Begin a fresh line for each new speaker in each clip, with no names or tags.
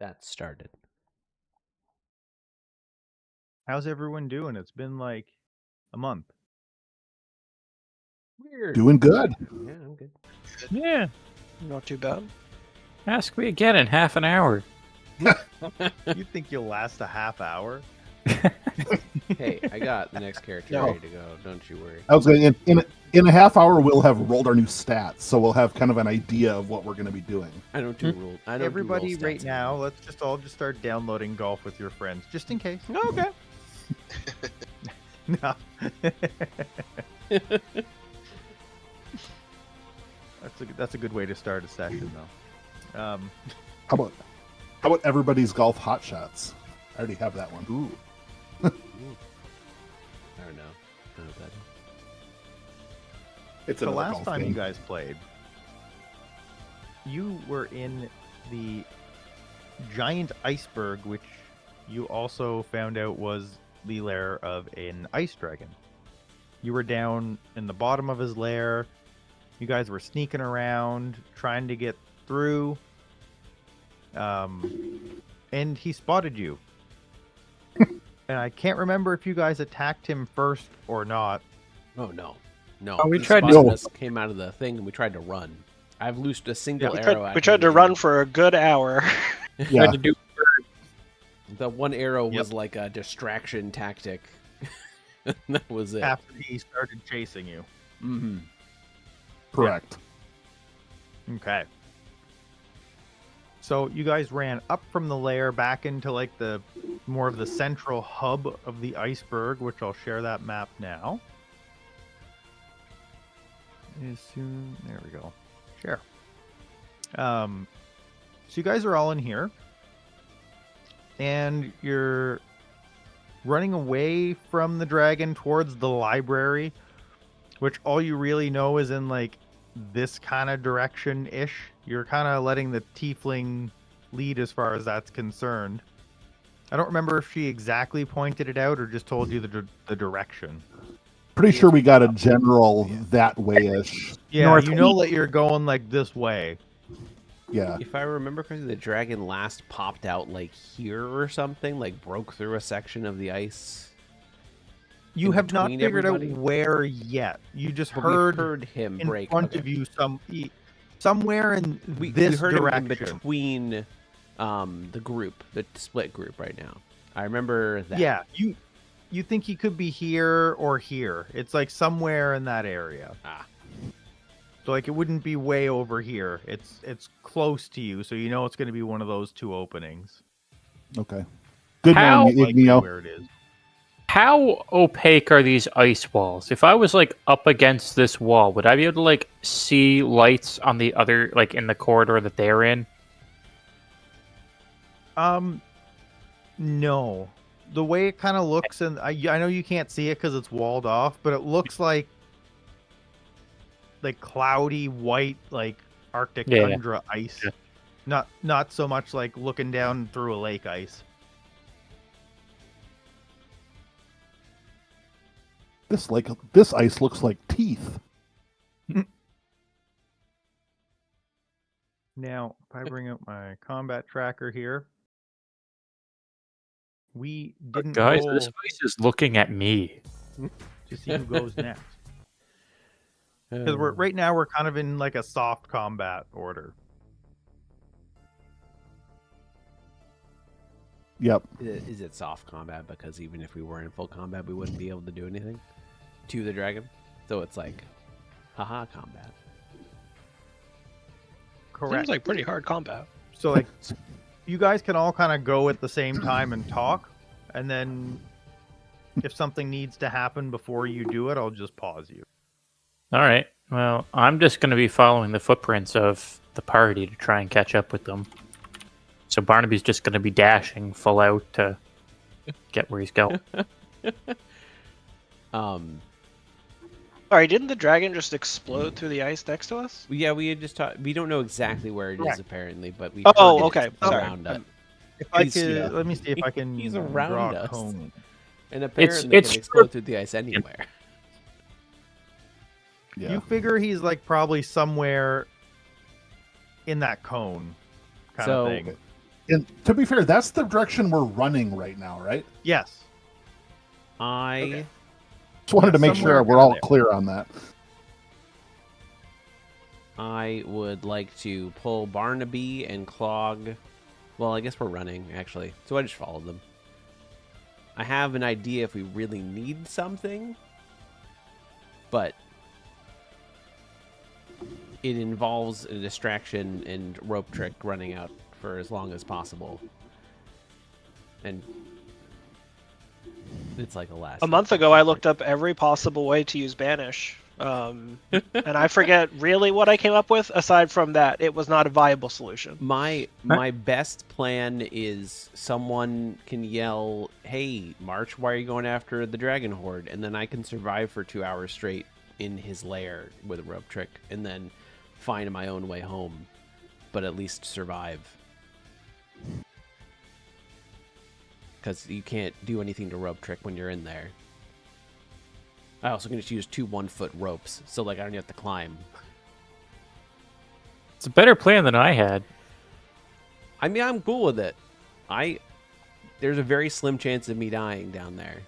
that started.
How's everyone doing? It's been like a month.
Weird.
Doing good.
Yeah, I'm good.
Yeah,
Not too bad.
ask me again in half an hour.
You think you'll last a half hour?
Hey, I got the next character
No.
ready to go. Don't you worry.
I was going in a half hour we'll have rolled our new stats, so we'll have kind of an idea of what we're going to be doing.
I don't do rule. I don't
Everybody
do roll
right
stats
now,
anymore.
let's just all start downloading golf with your friends, just in case.
Okay.
No. That's a good way to start a session, though.
How about everybody's golf hot shots? I already have that one.
Ooh.
I don't know. I don't know what that is.
It's
The
another
last
golf
time
game.
you guys played, you were in the giant iceberg, which you also found out was the lair of an ice dragon. You were down in the bottom of his lair. You guys were sneaking around, trying to get through. And he spotted you. And I can't remember if you guys attacked him first or not.
Oh no, no.
Oh, we
He
tried to-
spotted
No.
us, came out of the thing, and we tried to run. I've loosed a single
We
arrow.
tried,
at
we tried
him
to
and
run for a good hour.
Yeah.
Tried to do
The one arrow
Yep.
was like a distraction tactic. That was it.
After he started chasing you.
Mm-hmm.
Correct.
Okay. So you guys ran up from the lair back into like the more of the central hub of the iceberg, which I'll share that map now. As soon there we go. Share. So you guys are all in here. And you're running away from the dragon towards the library, which all you really know is in like this kind of direction ish. You're kind of letting the tiefling lead as far as that's concerned. I don't remember if she exactly pointed it out or just told you the direction.
Pretty sure we got a general that way-ish.
Yeah,
North
you know that you're going like this way.
Yeah.
If I remember correctly, the dragon last popped out like here or something, like broke through a section of the ice.
You
In
have not
between
figured
everybody?
out where yet. You just
But we
heard
heard him
in
break.
front
okay.
of you somewhere in
We
this
heard
direction.
him in between the group, the split group right now. I remember that.
Yeah, you think he could be here or here. It's like somewhere in that area.
Ah.
So like it wouldn't be way over here. It's close to you, so you know it's going to be one of those two openings.
Okay. Good
How-
knowing you,
Likely
Igneo.
where it is.
How opaque are these ice walls? If I was like up against this wall, would I be able to like see lights on the other, like in the corridor that they're in?
No. The way it kind of looks, and I know you can't see it because it's walled off, but it looks like cloudy white, like Arctic
Yeah.
tundra ice.
Yeah.
Not so much like looking down through a lake ice.
This ice looks like teeth.
Now, if I bring up my combat tracker here, we didn't
Guys,
roll
this ice is looking at me.
to see who goes next. Because
Uh,
right now we're kind of in like a soft combat order.
Yep.
Is it soft combat? Because even if we were in full combat, we wouldn't be able to do anything to the dragon. So it's like, haha, combat.
Correct.
Seems like pretty hard combat.
So like you guys can all kind of go at the same time and talk, and then if something needs to happen before you do it, I'll just pause you.
All right. Well, I'm just going to be following the footprints of the party to try and catch up with them. So Barnaby's just going to be dashing full out to get where he's going.
Sorry, didn't the dragon just explode through the ice next to us?
Yeah, we had just talked. We don't know exactly where it is
Correct.
apparently, but we.
Oh,
heard it
okay,
is
sorry.
around us,
If I
He's-
could,
yeah.
let me see if I can
He's
draw
around
a
us.
cone.
and apparently
it's
can explode
true.
through the ice anywhere.
Yeah.
You figure he's like probably somewhere in that cone kind
So,
of thing.
And to be fair, that's the direction we're running right now, right?
Yes.
I
Just wanted to make
somewhere
sure we're
kinda
all
there.
clear on that.
I would like to pull Barnaby and Clog. Well, I guess we're running, actually. So I just followed them. I have an idea if we really need something, but it involves a distraction and rope trick running out for as long as possible. And it's like a last.
A month ago, I looked up every possible way to use Banish. And I forget really what I came up with. Aside from that, it was not a viable solution.
My best plan is someone can yell, "Hey, March, why are you going after the dragon horde?" And then I can survive for 2 hours straight in his lair with a rope trick, and then find my own way home, but at least survive. Because you can't do anything to rope trick when you're in there. I also can just use 2 1-foot ropes, so like I don't have to climb.
It's a better plan than I had.
I mean, I'm cool with it. There's a very slim chance of me dying down there.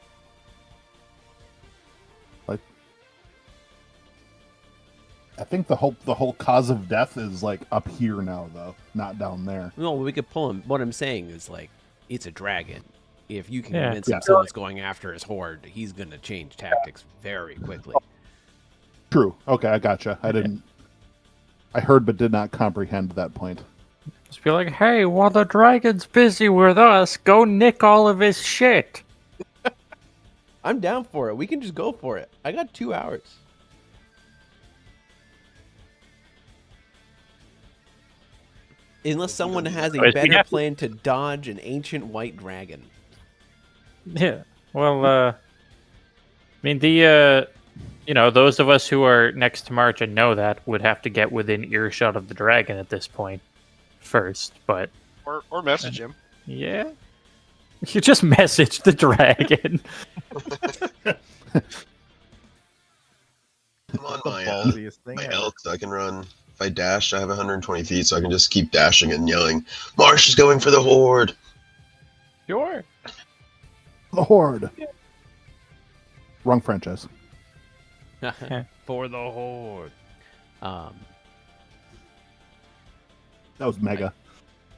I think the whole cause of death is like up here now, though, not down there.
No, we could pull him. What I'm saying is, like, it's a dragon. If you can
Yeah.
convince him
Yeah.
someone's going after his horde, he's going to change tactics very quickly.
True. Okay, I gotcha. I heard but did not comprehend that point.
Just be like, hey, while the dragon's busy with us, go nick all of his shit.
I'm down for it. We can just go for it. I got 2 hours. Unless someone has a
Wait, we
better
have to-
plan to dodge an ancient white dragon.
Yeah. Well, I mean, those of us who are next to March and know that would have to get within earshot of the dragon at this point first, but
Or message him.
yeah. You just message the dragon.
I'm on
The ballsiest thing
my
ever.
elk, so I can run. If I dash, I have 120 feet, so I can just keep dashing and yelling, "Marsh is going for the horde!"
Sure.
The Horde. Wrong franchise.
For the horde.
That was mega.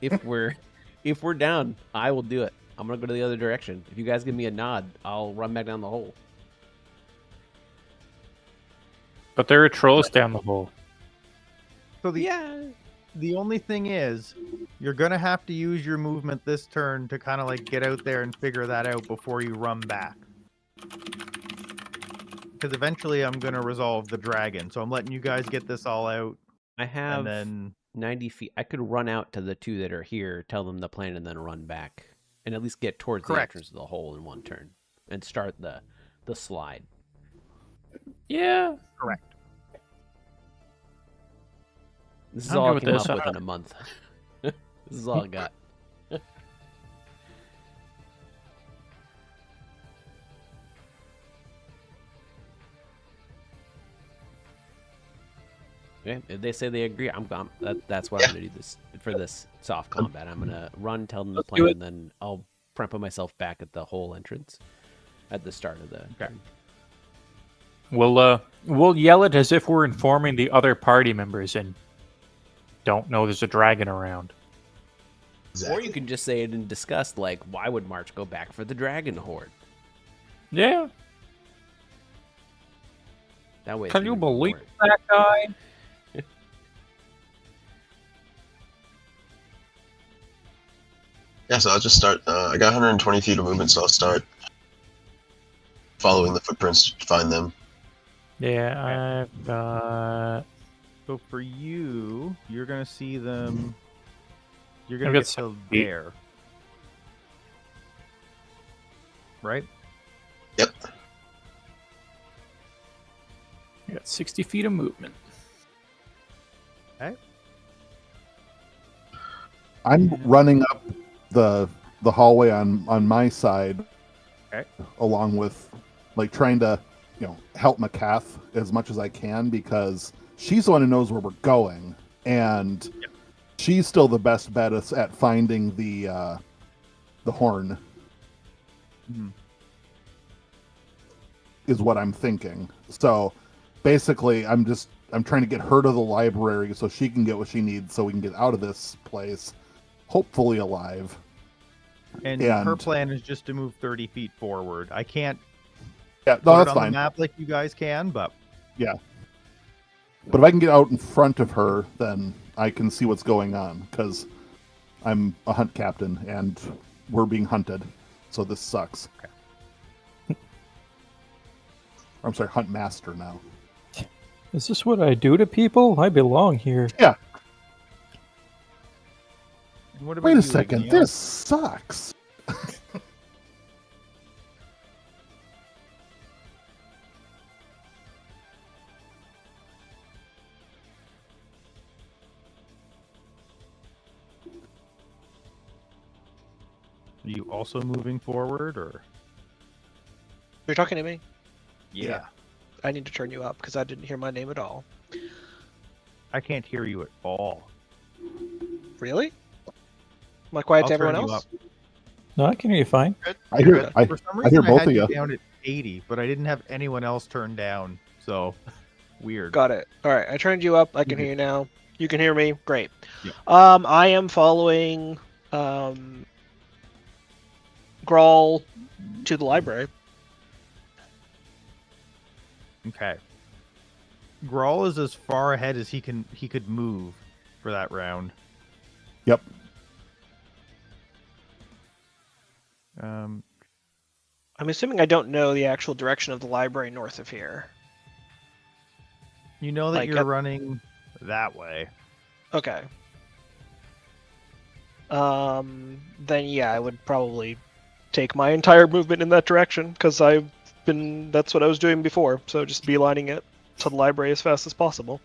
If we're down, I will do it. I'm gonna go to the other direction. If you guys give me a nod, I'll run back down the hole.
But there are trolls down the hole.
So
Yeah.
the only thing is, you're gonna have to use your movement this turn to kind of like get out there and figure that out before you run back. Because eventually I'm gonna resolve the dragon, so I'm letting you guys get this all out,
I have
and then
90 feet. I could run out to the 2 that are here, tell them the plan, and then run back, and at least get towards the
Correct.
entrance of the hole in one turn, and start the slide.
Yeah.
correct.
This is
I'm
all
good
I
with
came
this.
up with in a month. This is all I got. Okay, if they say they agree, that's what I'm gonna do this for this soft combat. I'm gonna run, tell them the
Let's do
plan,
it.
and then I'll put myself back at the hole entrance at the start of the turn.
We'll yell it as if we're informing the other party members and don't know there's a dragon around.
Or you can just say it in disgust, like, why would March go back for the dragon horde?
Yeah.
That way.
Can
it's
you
even
believe
more-
that guy?
Yeah, so I'll just start. I got 120 feet of movement, so I'll start following the footprints to find them.
Yeah, I've got.
So for you, you're gonna see them. You're gonna
I've
get
got
to
7 feet.
there, right?
Yep.
I got 60 feet of movement.
I'm running up the hallway on my side,
Okay.
along with like trying to help McCath as much as I can because she's the one who knows where we're going, and she's still the best bet at finding the horn.
Mhm.
Is what I'm thinking. So basically, I'm trying to get her to the library so she can get what she needs, so we can get out of this place, hopefully alive.
And her plan is just to move 30 feet forward. I can't
Yeah,
put
no,
it
that's
on
fine.
the map like you guys can, but
Yeah. But if I can get out in front of her, then I can see what's going on, because I'm a hunt captain, and we're being hunted, so this sucks. I'm sorry, hunt master now.
Is this what I do to people? I belong here.
Yeah.
And what about
Wait a
you,
second,
Igneal?
this sucks.
Are you also moving forward, or?
You're talking to me?
Yeah.
I need to turn you up because I didn't hear my name at all.
I can't hear you at all.
Really? Am I quiet
I'll
to everyone
turn you
else?
up.
No, I can hear you fine.
I hear
For some
I
reason,
hear
I
both
had
of
you
you.
down at 80, but I didn't have anyone else turned down. So weird.
Got it. All right, I turned you up. I can
Mhm.
hear you now. You can hear me. Great.
Yeah.
I am following Grawl to the library.
Okay. Grawl is as far ahead as he could move for that round.
Yep.
I'm assuming I don't know the actual direction of the library north of here.
You know that
Like
you're
at-
running that way.
Okay. Then yeah, I would probably take my entire movement in that direction because that's what I was doing before. So just beelining it to the library as fast as possible.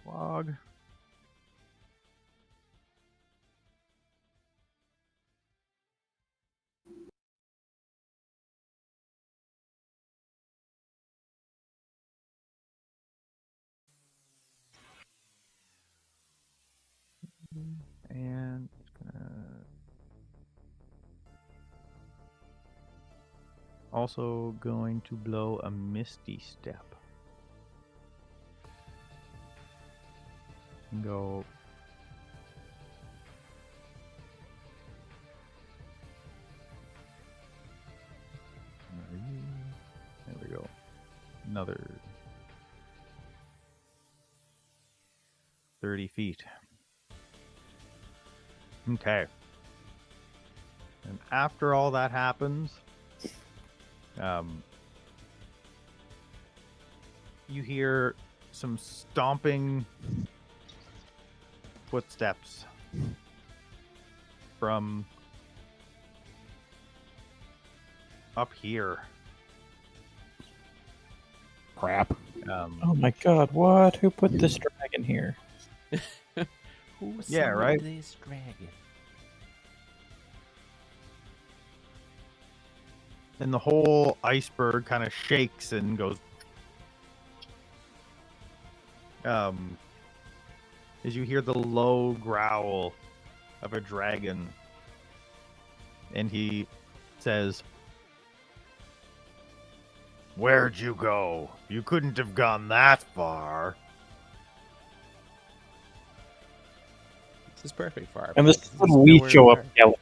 Log. And also going to blow a Misty Step. And go. There we go. Another 30 feet. Okay. And after all that happens, you hear some stomping footsteps from up here.
Crap.
Oh my god, what? Who put this dragon here?
Who
Yeah,
summoned
right?
this dragon?
And the whole iceberg kind of shakes and goes. As you hear the low growl of a dragon, and he says, "Where'd you go? You couldn't have gone that far."
This is perfect for our
And this
place.
is when we
nowhere
show
to
up
turn.
yelling.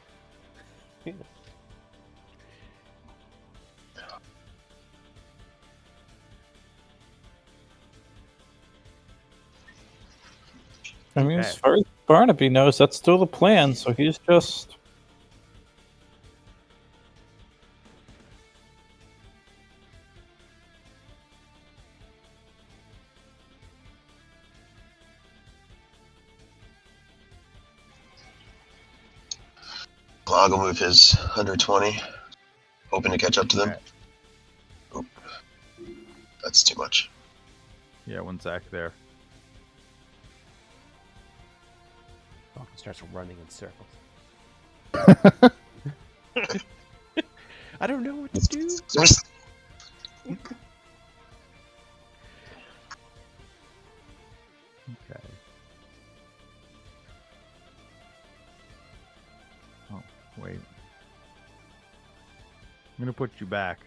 I mean, as
Okay.
far as Barnaby knows, that's still the plan, so he's just...
Glog will move his 120, hoping to catch up to them.
Okay.
Oop. That's too much.
Yeah, one sec there.
Starts running in circles. I don't know what to do.
Okay. Oh, wait. I'm gonna put you back.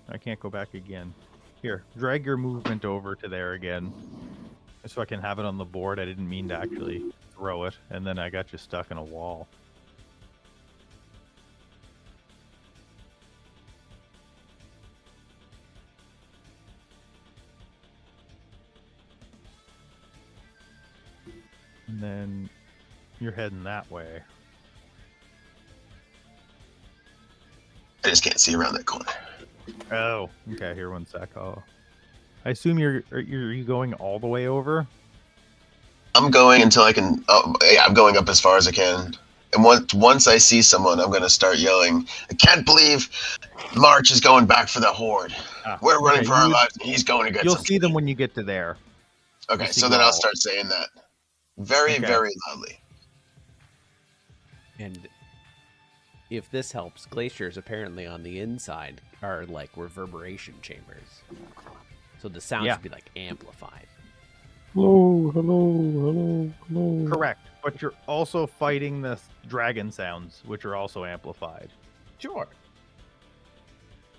I can't go back again. Here, drag your movement over to there again. So I can have it on the board. I didn't mean to actually throw it, and then I got you stuck in a wall. And then you're heading that way.
I just can't see around that corner.
Oh, okay. Here, one sec. I assume you're you going all the way over?
I'm going until I can. Oh, yeah, I'm going up as far as I can. And once I see someone, I'm going to start yelling, I can't believe March is going back for the Horde. We're running for our lives, and he's going to get
You'll
some
see them when you get to there.
Okay,
You'll see
so then I'll
Growl.
start saying that very, very loudly.
And if this helps, glaciers apparently on the inside are like reverberation chambers. So the sound should be like amplified.
Hello, hello, hello, hello.
Correct. But you're also fighting the dragon sounds, which are also amplified.
Sure.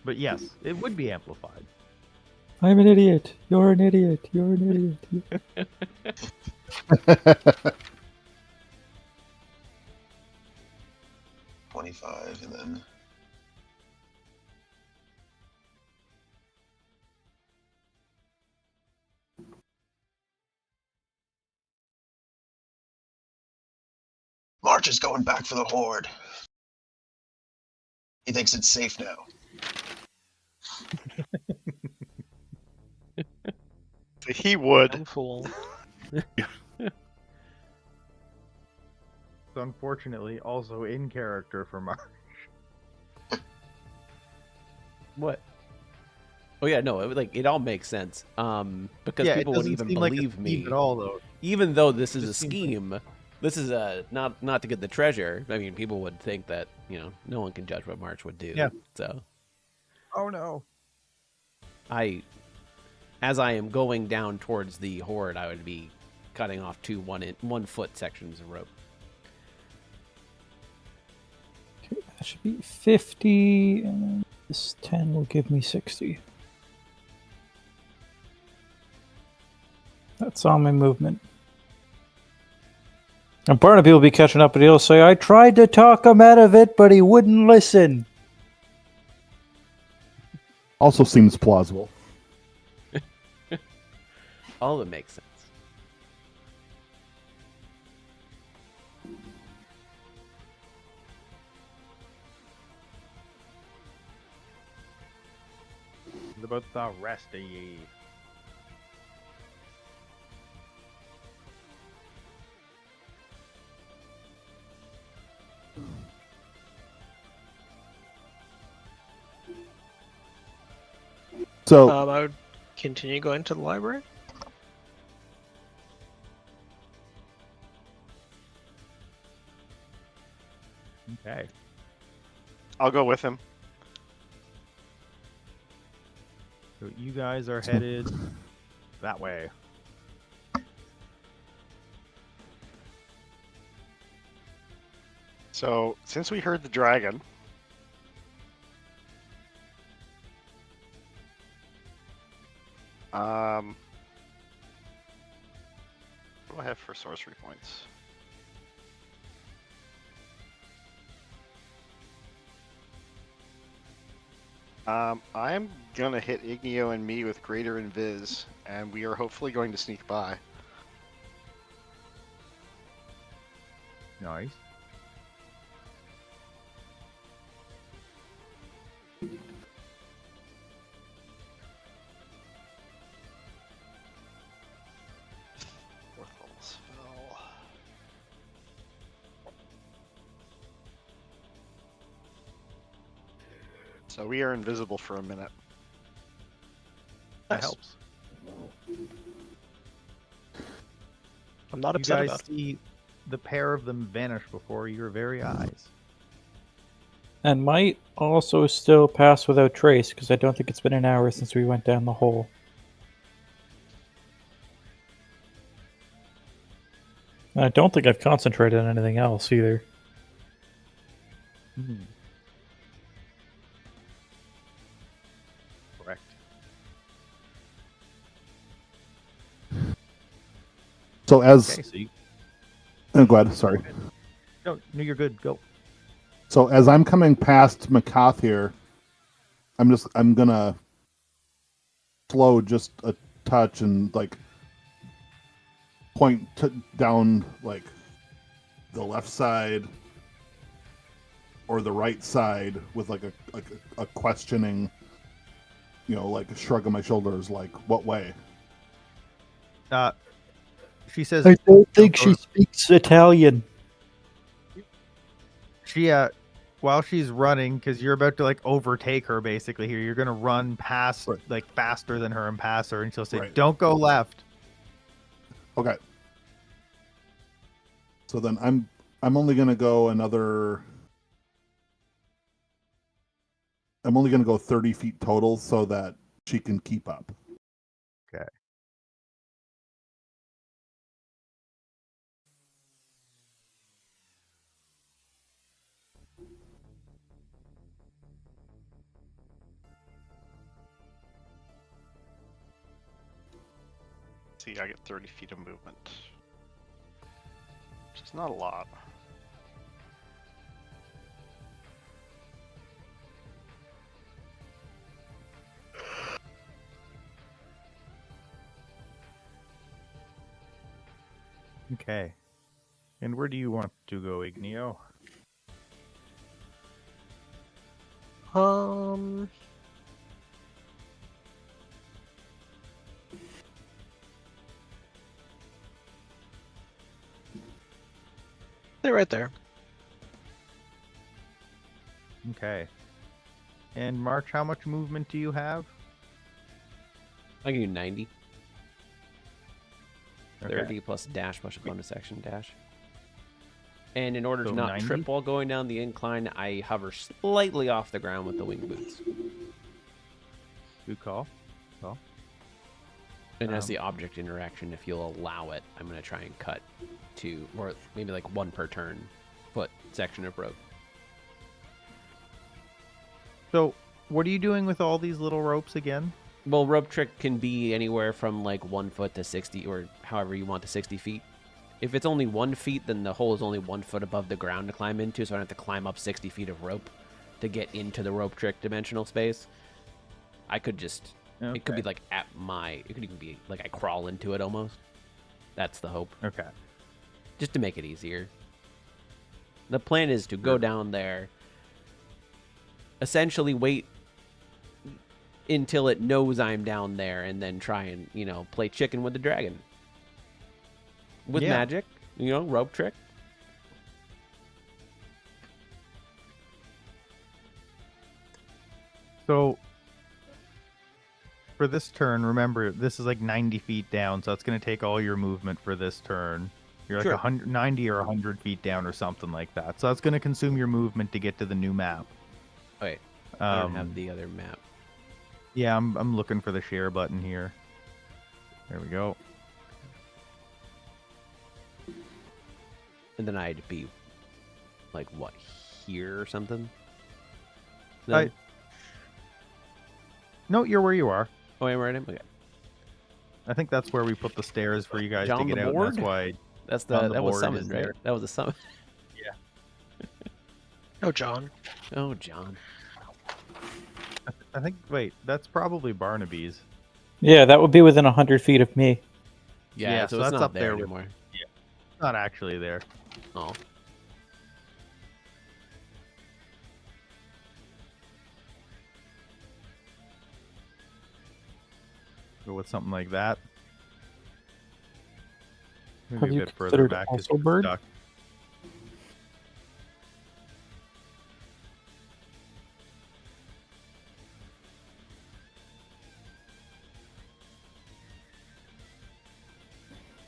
But yes, it would be amplified.
I'm an idiot. You're an idiot. You're an idiot.
25, and then March is going back for the Horde. He thinks it's safe now.
He would.
Dumb fool.
So unfortunately, also in character for March.
What? Oh yeah, no, it all makes sense. Because people wouldn't even believe me
at all, though.
Even though this is a scheme. This is not to get the treasure. I mean, people would think that no one can judge what March would do.
Yeah.
So.
Oh no.
As I am going down towards the Horde, I would be cutting off 2 1 foot sections of rope.
Okay, that should be 50, and this 10 will give me 60. That's all my movement. And Barnaby will be catching up, and he'll say, I tried to talk him out of it, but he wouldn't listen.
Also seems plausible.
All of it makes sense.
What about the rest of ye?
So
I would continue going to the library.
Okay.
I'll go with him.
So you guys are headed that way.
So, since we heard the dragon, what do I have for sorcery points? I'm gonna hit Igneo and me with Greater Invis, and we are hopefully going to sneak by.
Nice.
Fourth level spell. So we are invisible for a minute.
That
Nice.
helps.
I'm not
You
upset
guys
about it.
see the pair of them vanish before your very eyes.
And might also still pass without trace, because I don't think it's been an hour since we went down the hole. And I don't think I've concentrated on anything else either.
Correct.
So as
Okay, so you...
go ahead, sorry.
No, you're good. Go.
So as I'm coming past Makath here, I'm gonna slow just a touch and like point down like the left side or the right side with like a questioning, like a shrug of my shoulders, like what way?
She says,
I don't think
go
she
to-
speaks Italian.
She while she's running, because you're about to like overtake her basically here, you're gonna run past
Right.
like faster than her and pass her, and she'll say,
Right.
"Don't go left."
Okay. So then I'm only gonna go another. I'm only gonna go 30 feet total so that she can keep up.
Okay.
See, I get 30 feet of movement. Which is not a lot.
Okay. And where do you want to go, Igneo?
They're right there.
Okay. And March, how much movement do you have?
I'll give you 90.
Okay.
30 plus dash plus a bonus action dash. And in order
So
to not
90?
trip while going down the incline, I hover slightly off the ground with the wing boots.
Good call.
And as the object interaction, if you'll allow it, I'm going to try and cut to, or maybe like one per turn, foot section of rope.
So, what are you doing with all these little ropes again?
Well, rope trick can be anywhere from like 1 foot to 60, or however you want to 60 feet. If it's only 1 feet, then the hole is only 1 foot above the ground to climb into, so I don't have to climb up 60 feet of rope to get into the rope trick dimensional space. I could just, it could be like it could even be like I crawl into it almost. That's the hope.
Okay.
Just to make it easier. The plan is to go down there, essentially wait until it knows I'm down there, and then try and, play chicken with the dragon. With magic, rope trick.
So, for this turn, remember, this is like 90 feet down, so it's going to take all your movement for this turn. You're like
Sure.
190 or 100 feet down or something like that. So that's going to consume your movement to get to the new map.
Wait, I don't have the other map.
Yeah, I'm looking for the share button here. There we go.
And then I'd be, like, what, here or something?
No, you're where you are.
Oh, I'm right in? Okay.
I think that's where we put the stairs for you guys to
Down
get
the
out.
board?
That's why.
That was
board
summoned,
is
right?
there.
That was a summon.
Oh, John.
Oh, John.
I think. Wait, that's probably Barnaby's.
Yeah, that would be within 100 feet of me.
Yeah, so it's
that's
not
up
there
there with-
anymore.
It's not actually there.
Oh.
Go with something like that.
Have
Maybe
you
a bit further
considered
back. 'cause
also
you're
bird?
stuck.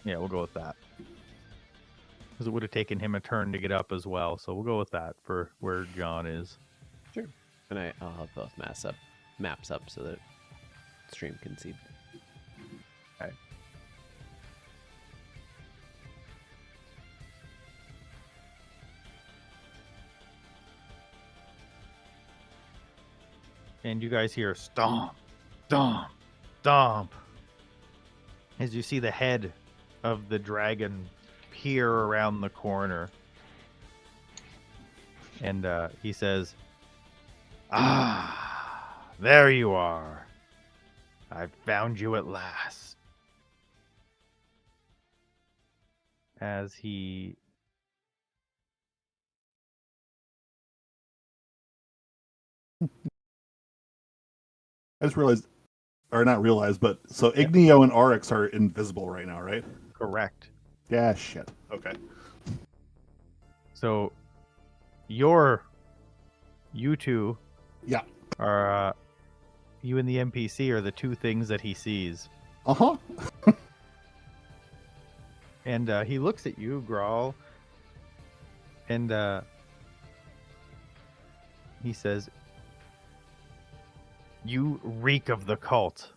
Yeah, we'll go with that. Because it would have taken him a turn to get up as well. So we'll go with that for where John is.
Sure. And I'll have both maps up so that stream can see.
Okay. And you guys hear stomp, stomp, stomp. As you see the head of the dragon peer around the corner. And he says, "Ah, there you are. I've found you at last." As he
I just realized, or not realized, but so Igneo and Oryx are invisible right now, right?
correct.
Yeah, shit. Okay.
So you two
Yeah.
are you and the NPC are the two things that he sees.
Uh-huh.
And he looks at you, Grawl, and he says, "You reek of the cult.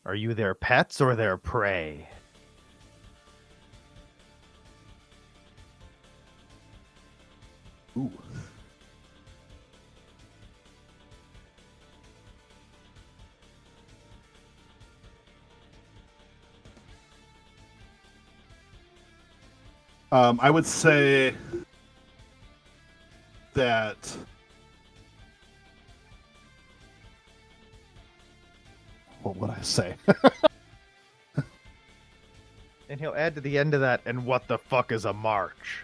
Are you their pets or their prey?"
Ooh. I would say that what would I say?
And he'll add to the end of that, "And what the fuck is a march?"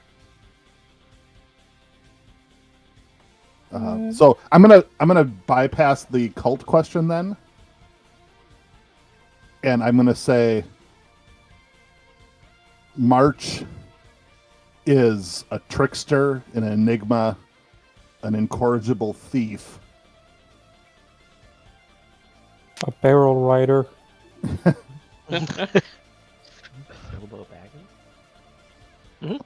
So I'm gonna bypass the cult question then, and I'm gonna say March is a trickster, an enigma, an incorrigible thief.
A barrel rider.
Bilbo Baggins?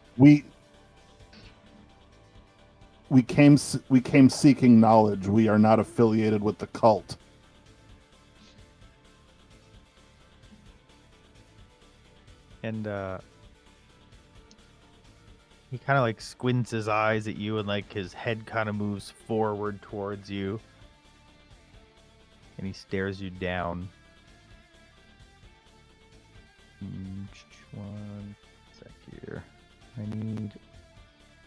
We came seeking knowledge. We are not affiliated with the cult.
And he kind of like squints his eyes at you, and like his head kind of moves forward towards you, and he stares you down. One sec here. I need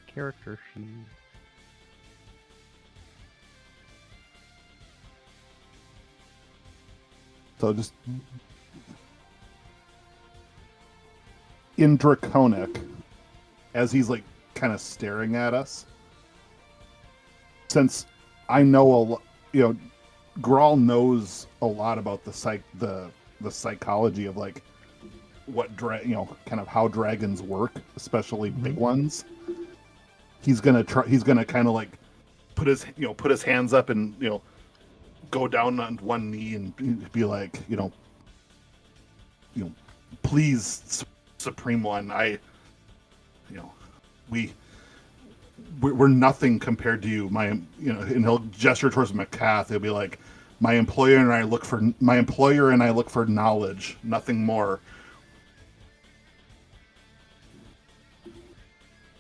character sheet.
So just in Draconic, as he's like kind of staring at us, since I know Grawl knows a lot about the psychology of like what kind of how dragons work, especially big ones. He's gonna kind of like put his hands up and go down on one knee and be like, please, Supreme One, we're nothing compared to you. And he'll gesture towards Macath. He'll be like, my employer and I look for knowledge, nothing more.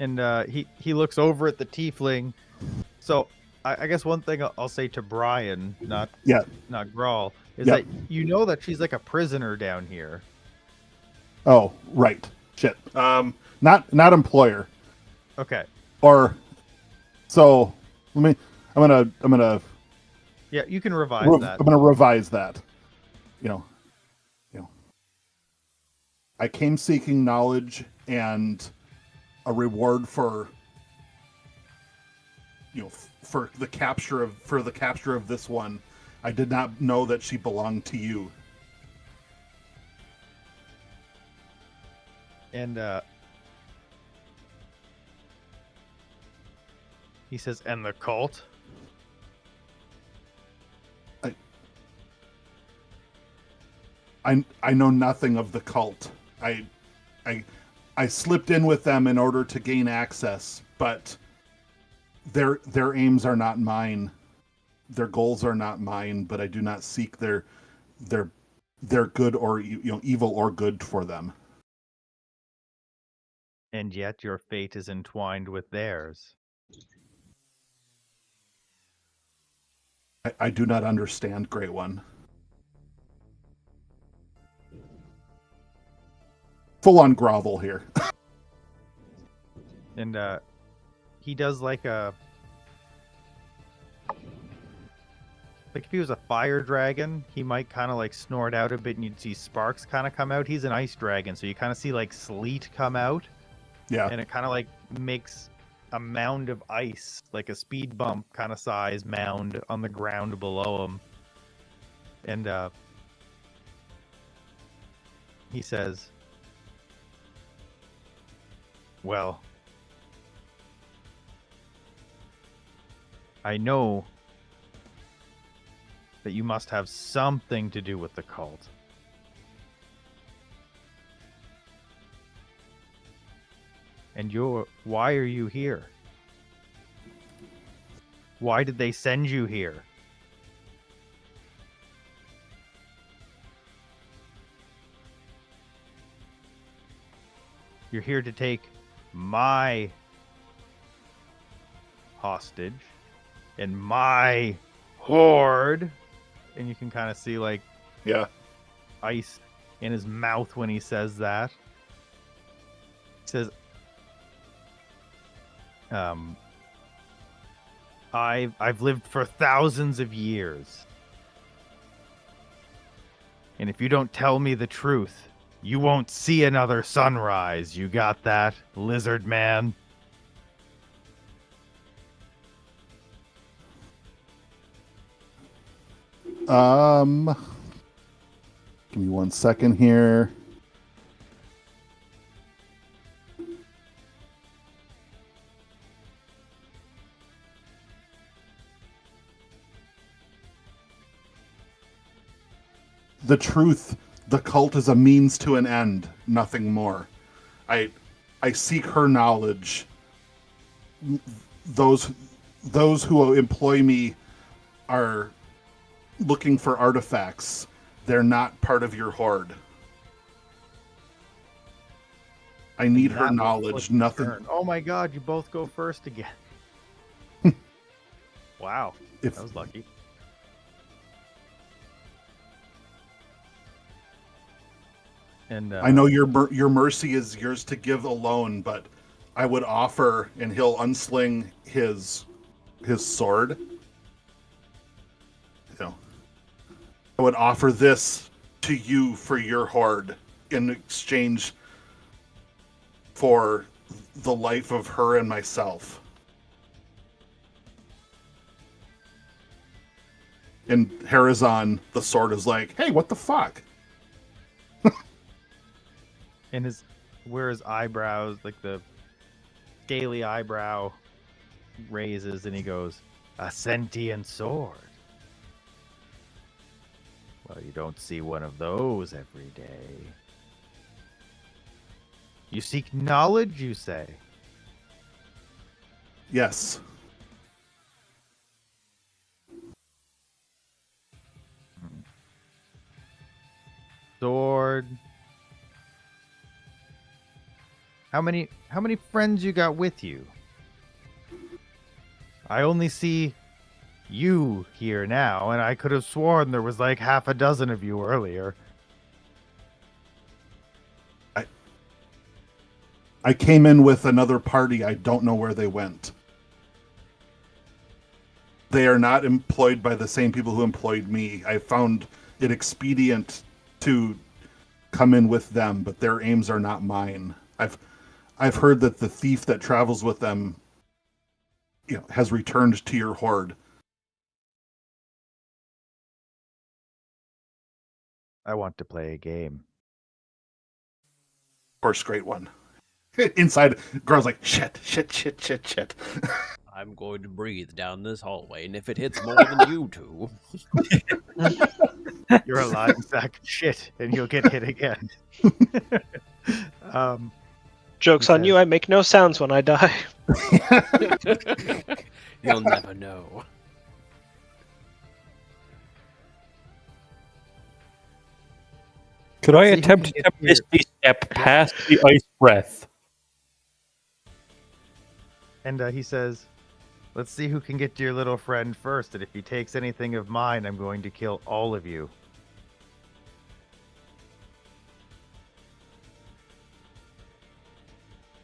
And he looks over at the tiefling. So I guess one thing I'll say to Brian, not Grawl, is that you know that she's like a prisoner down here.
Oh, right. Shit. Not employer.
Okay.
Or so I'm gonna
Yeah, you can revise that.
I'm gonna revise that. I came seeking knowledge and a reward for the capture of this one. I did not know that she belonged to you.
And he says, "And the cult?"
I know nothing of the cult. I slipped in with them in order to gain access, but their aims are not mine. Their goals are not mine, but I do not seek their good or evil or good for them.
And yet your fate is entwined with theirs.
I do not understand, Great One. Full on grovel here.
And he does like if he was a fire dragon, he might kind of like snort out a bit and you'd see sparks kind of come out. He's an ice dragon, so you kind of see like sleet come out.
Yeah.
And it kind of like makes a mound of ice, like a speed bump kind of size mound on the ground below him. And he says, well, I know that you must have something to do with the cult. And why are you here? Why did they send you here? You're here to take my hostage and my horde. And you can kind of see like ice in his mouth when he says that. He says, I've lived for thousands of years. And if you don't tell me the truth, you won't see another sunrise. You got that, lizard man?
Give me 1 second here. The truth, the cult is a means to an end, nothing more. I seek her knowledge. Those who employ me are looking for artifacts. They're not part of your horde. I need her knowledge, nothing.
Oh my god, you both go first again. Wow, that was lucky. And
I know your mercy is yours to give alone, but I would offer, and he'll unsling his sword. I would offer this to you for your horde in exchange for the life of her and myself. And Harazan, the sword, is like, hey, what the fuck?
And his eyebrows, like the scaly eyebrow raises, and he goes, a sentient sword. Well, you don't see one of those every day. You seek knowledge, you say?
Yes.
Sword. How many friends you got with you? I only see you here now, and I could have sworn there was like half a dozen of you earlier.
I came in with another party. I don't know where they went. They are not employed by the same people who employed me. I found it expedient to come in with them, but their aims are not mine. I've heard that the thief that travels with them, has returned to your horde.
I want to play a game.
Of course, Great One. Inside, Growl's like, shit.
I'm going to breathe down this hallway, and if it hits more than you two...
You're a lying sack of shit, and you'll get hit again.
Joke's
He
on you,
says-
I make no sounds when I die.
You'll never know.
Could I
see who
attempt
can
to
get here.
misty step past the ice breath?
And he says, let's see who can get to your little friend first, and if he takes anything of mine, I'm going to kill all of you.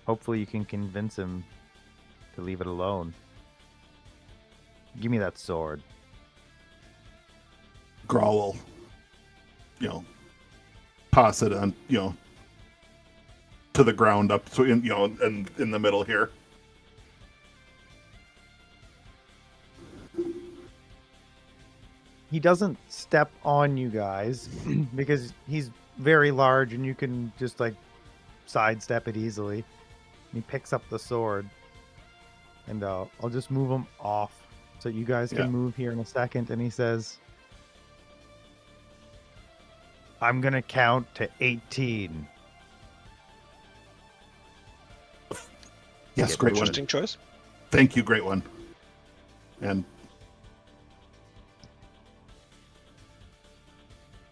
Hopefully you can convince him to leave it alone. Give me that sword.
Grawl will, toss it on, to the ground up, so in the middle here.
He doesn't step on you guys because he's very large and you can just like sidestep it easily. He picks up the sword, and I'll just move him off so you guys can move here in a second. And he says, I'm gonna count to 18.
Yes, great one.
Interesting choice.
Thank you, great one. And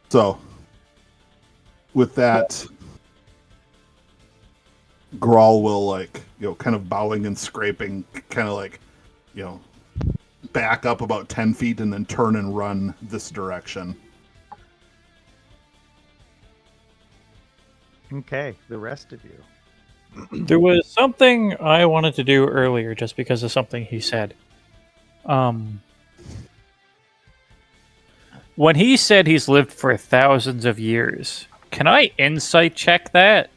so, with that, Grawl will kind of bowing and scraping, kind of back up about 10 feet and then turn and run this direction.
Okay, the rest of you.
There was something I wanted to do earlier just because of something he said. When he said he's lived for thousands of years, can I insight check that?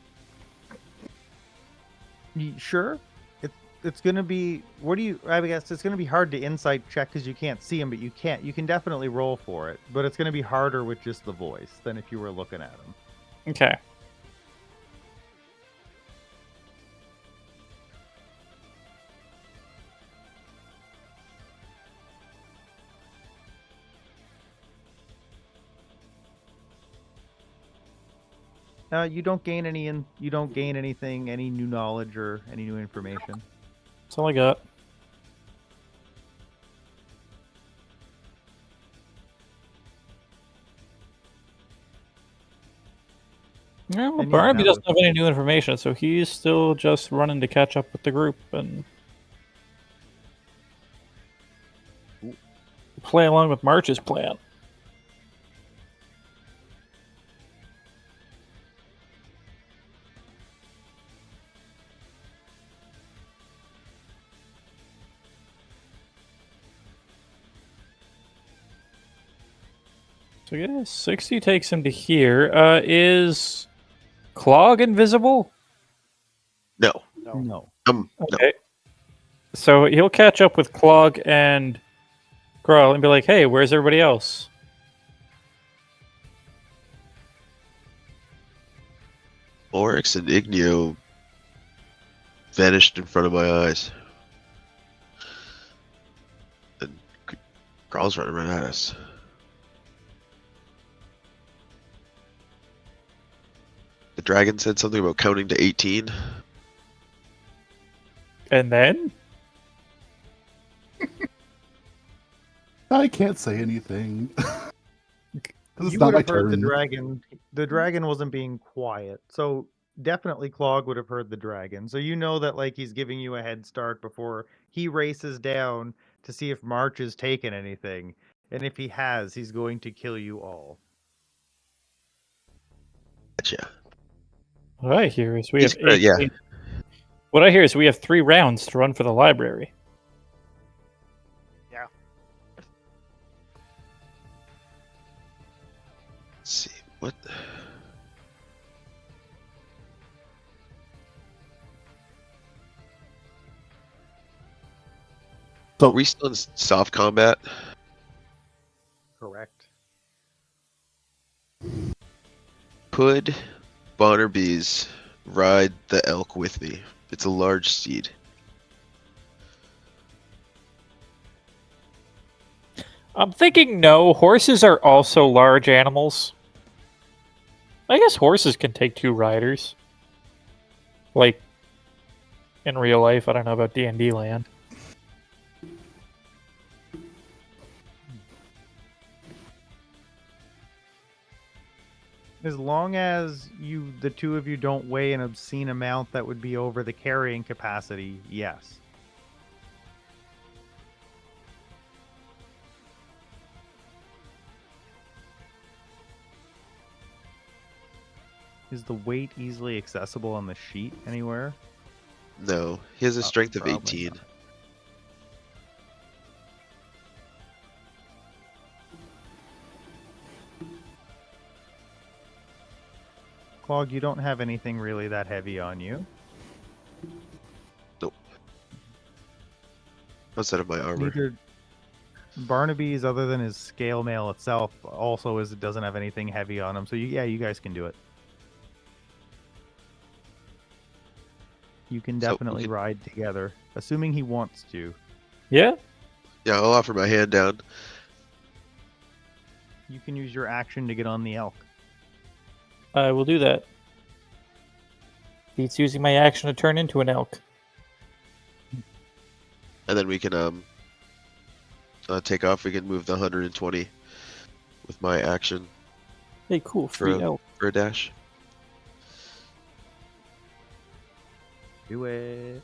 Sure. It's gonna be. I guess it's gonna be hard to insight check because you can't see him, but you can definitely roll for it. But it's gonna be harder with just the voice than if you were looking at him.
Okay.
You don't gain anything, any new knowledge or any new information.
That's all I got. Yeah, well,
And yeah,
Barnaby
now
doesn't
that-
have any new information, so he's still just running to catch up with the group and play along with March's plan. So yeah, 60 takes him to here. Is Clog invisible?
No.
No.
No.
Okay. So he'll catch up with Clog and Growl and be like, hey, where's everybody else?
Oryx and Igneo vanished in front of my eyes. And Growl's running right at us. The dragon said something about counting to 18.
And then?
I can't say anything. 'Cause it's
You
not
would
my
have heard the
turn.
dragon. The dragon wasn't being quiet, so definitely Clog would have heard the dragon. So you know that he's giving you a head start before he races down to see if March has taken anything, and if he has, he's going to kill you all.
Gotcha.
What I hear is we
He's
have
good, yeah.
18. What I hear is we have 3 rounds to run for the library.
Yeah.
Let's see. What?
So
Are we still in soft combat?
Correct.
Could Bonnerbees ride the elk with me? It's a large steed.
I'm thinking no. Horses are also large animals. I guess horses can take 2 riders. Like in real life. I don't know about D&D land.
As long as the two of you don't weigh an obscene amount that would be over the carrying capacity, yes. Is the weight easily accessible on the sheet anywhere?
No, he has a strength of
Probably
18.
not. Clog, you don't have anything really that heavy on you.
Nope. Outside of my armor.
Neither Barnaby's, other than his scale mail itself, also doesn't have anything heavy on him. So you guys can do it. You can
So we
definitely
can-
ride together, assuming he wants to.
Yeah?
Yeah, I'll offer my hand down.
You can use your action to get on the elk.
I will do that. Beats using my action to turn into an elk.
And then we can take off. We can move the 120 with my action
Hey, cool.
For
Free
a-
elk.
for a dash.
Do it.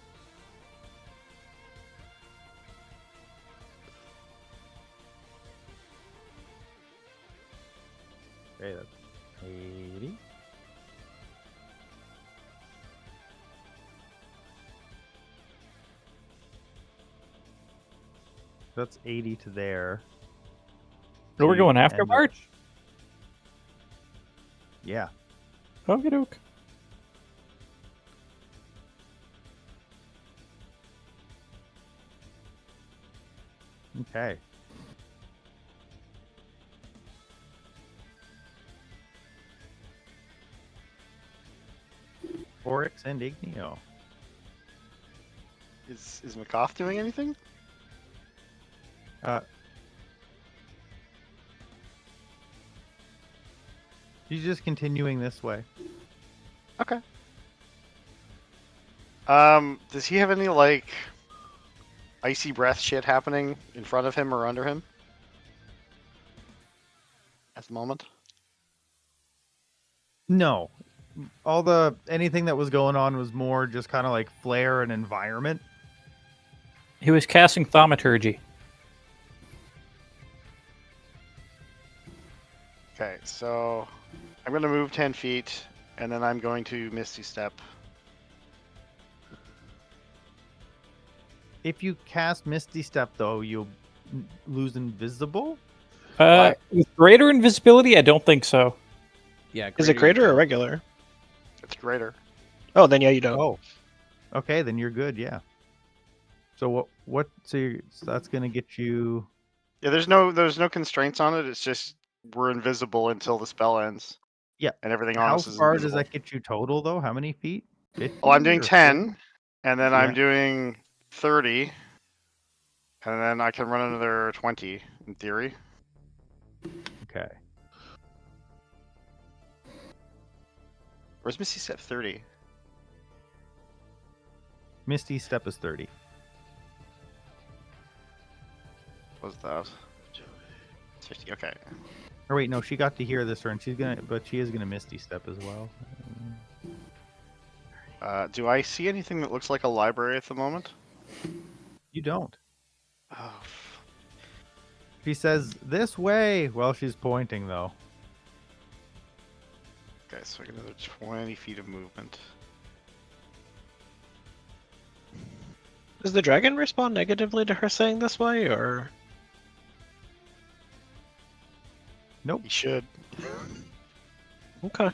Okay, that's 80. That's 80 to there.
So we're
you
going
can
after
end up-
March?
Yeah.
Okay, doke.
Okay. Oryx and Igneo.
Is McCoff doing anything?
He's just continuing this way.
Okay. Does he have any like icy breath shit happening in front of him or under him at the moment?
No. Anything that was going on was more just kind of like flare and environment.
He was casting thaumaturgy.
Okay, so I'm going to move 10 feet, and then I'm going to Misty Step.
If you cast Misty Step, though, you'll lose invisible.
With greater invisibility, I don't think so.
Yeah.
Is it greater or regular?
It's greater.
Oh, then yeah, you don't.
Oh, okay, then you're good. Yeah. So what? So that's gonna get you.
Yeah, there's no constraints on it. It's just we're invisible until the spell ends.
Yeah.
And everything on
How
us is
far
invisible.
does that get you total, though? How many feet? 50
Well, I'm doing
or
10, and then
Yeah.
I'm doing 30, and then I can run another 20 in theory.
40? Okay.
Where's Misty Step 30?
Misty Step is 30.
What's that? It's 50. Okay.
Or wait, no, she got to hear this turn. She is gonna Misty Step as well.
Do I see anything that looks like a library at the moment?
You don't.
Oh,
She says this way. Well, she's pointing though.
okay, so I get another 20 feet of movement.
Does the dragon respond negatively to her saying this way, or
Nope.
He should.
okay?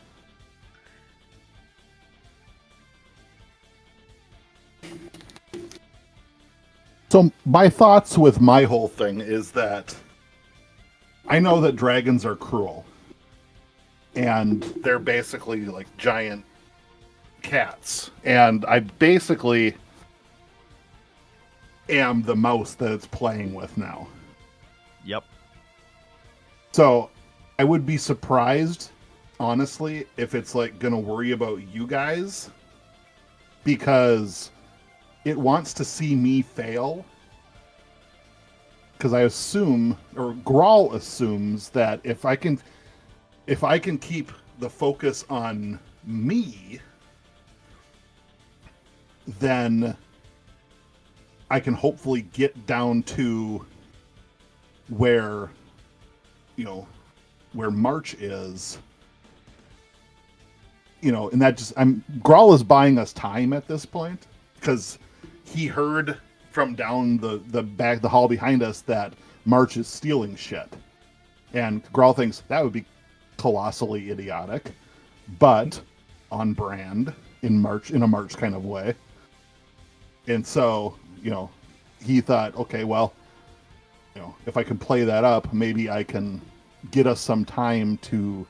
So my thoughts with my whole thing is that I know that dragons are cruel. And they're basically like giant cats. And I basically am the mouse that it's playing with now.
Yep.
So I would be surprised, honestly, if it's like gonna worry about you guys, because it wants to see me fail. Because I assume, or Grawl assumes, that if I can keep the focus on me, then I can hopefully get down to where, where March is. And that just Grawl is buying us time at this point because he heard from down the hall behind us that March is stealing shit, and Grawl thinks that would be colossally idiotic, but on brand in a March kind of way. And so he thought, okay, well, if I can play that up, maybe I can get us some time to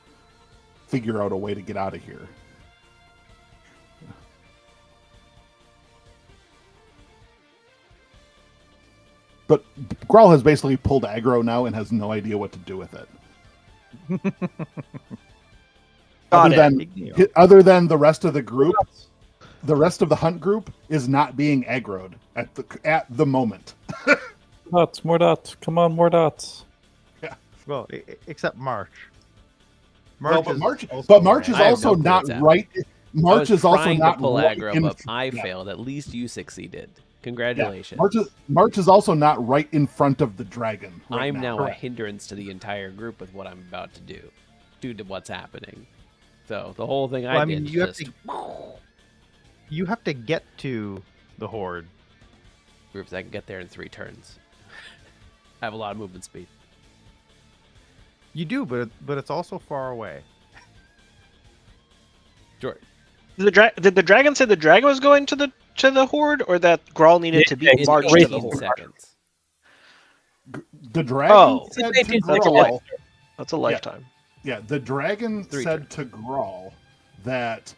figure out a way to get out of here. But Grawl has basically pulled aggro now and has no idea what to do with it. Other than the rest of the group, the rest of the hunt group is not being aggroed at the moment.
Dots, more dots. Come on, more dots.
Yeah.
Well, except March.
March is also not right. March is also
trying
not
to pull
right
aggro, but I failed. At least you succeeded. Congratulations.
Yeah. March is also not right in front of the dragon.
I'm now a hindrance to the entire group with what I'm about to do, due to what's happening. So the whole thing I did
you
just...
You have to get to the horde.
Groups, I can get there in 3 turns. I have a lot of movement speed.
You do, but it's also far away.
Sure.
Did the dragon say the dragon was going to the horde, or that Grawl needed to be marched to the horde?
Seconds.
The dragon said to Grawl,
that's a lifetime.
Yeah, the dragon said to Grawl that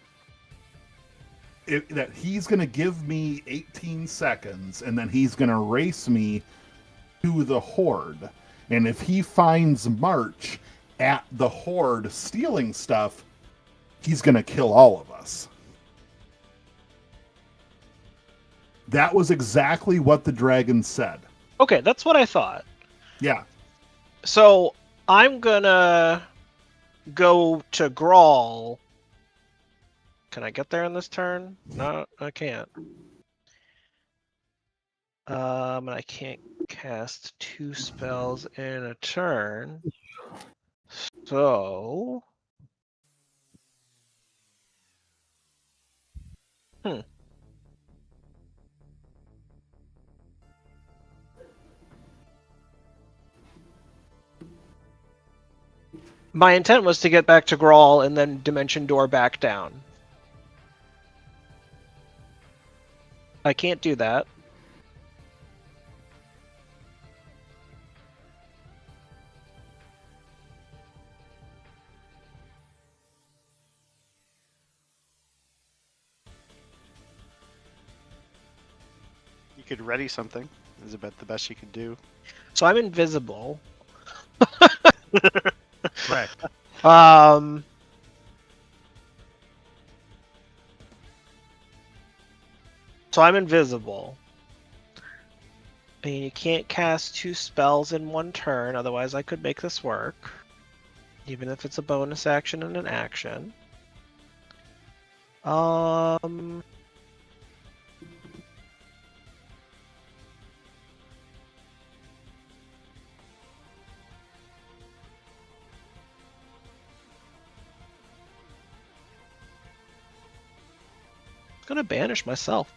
that he's going to give me 18 seconds, and then he's going to race me to the horde. And if he finds March at the horde stealing stuff, he's going to kill all of us. That was exactly what the dragon said.
Okay, that's what I thought.
Yeah.
So I'm gonna go to Grawl. Can I get there in this turn? No, I can't. And I can't cast 2 spells in a turn. So... My intent was to get back to Grawl and then Dimension Door back down. I can't do that.
You could ready something. Is about the best you could do.
So I'm invisible.
Correct.
So I'm invisible. And you can't cast 2 spells in 1 turn, otherwise I could make this work. Even if it's a bonus action and an action. Gonna banish myself.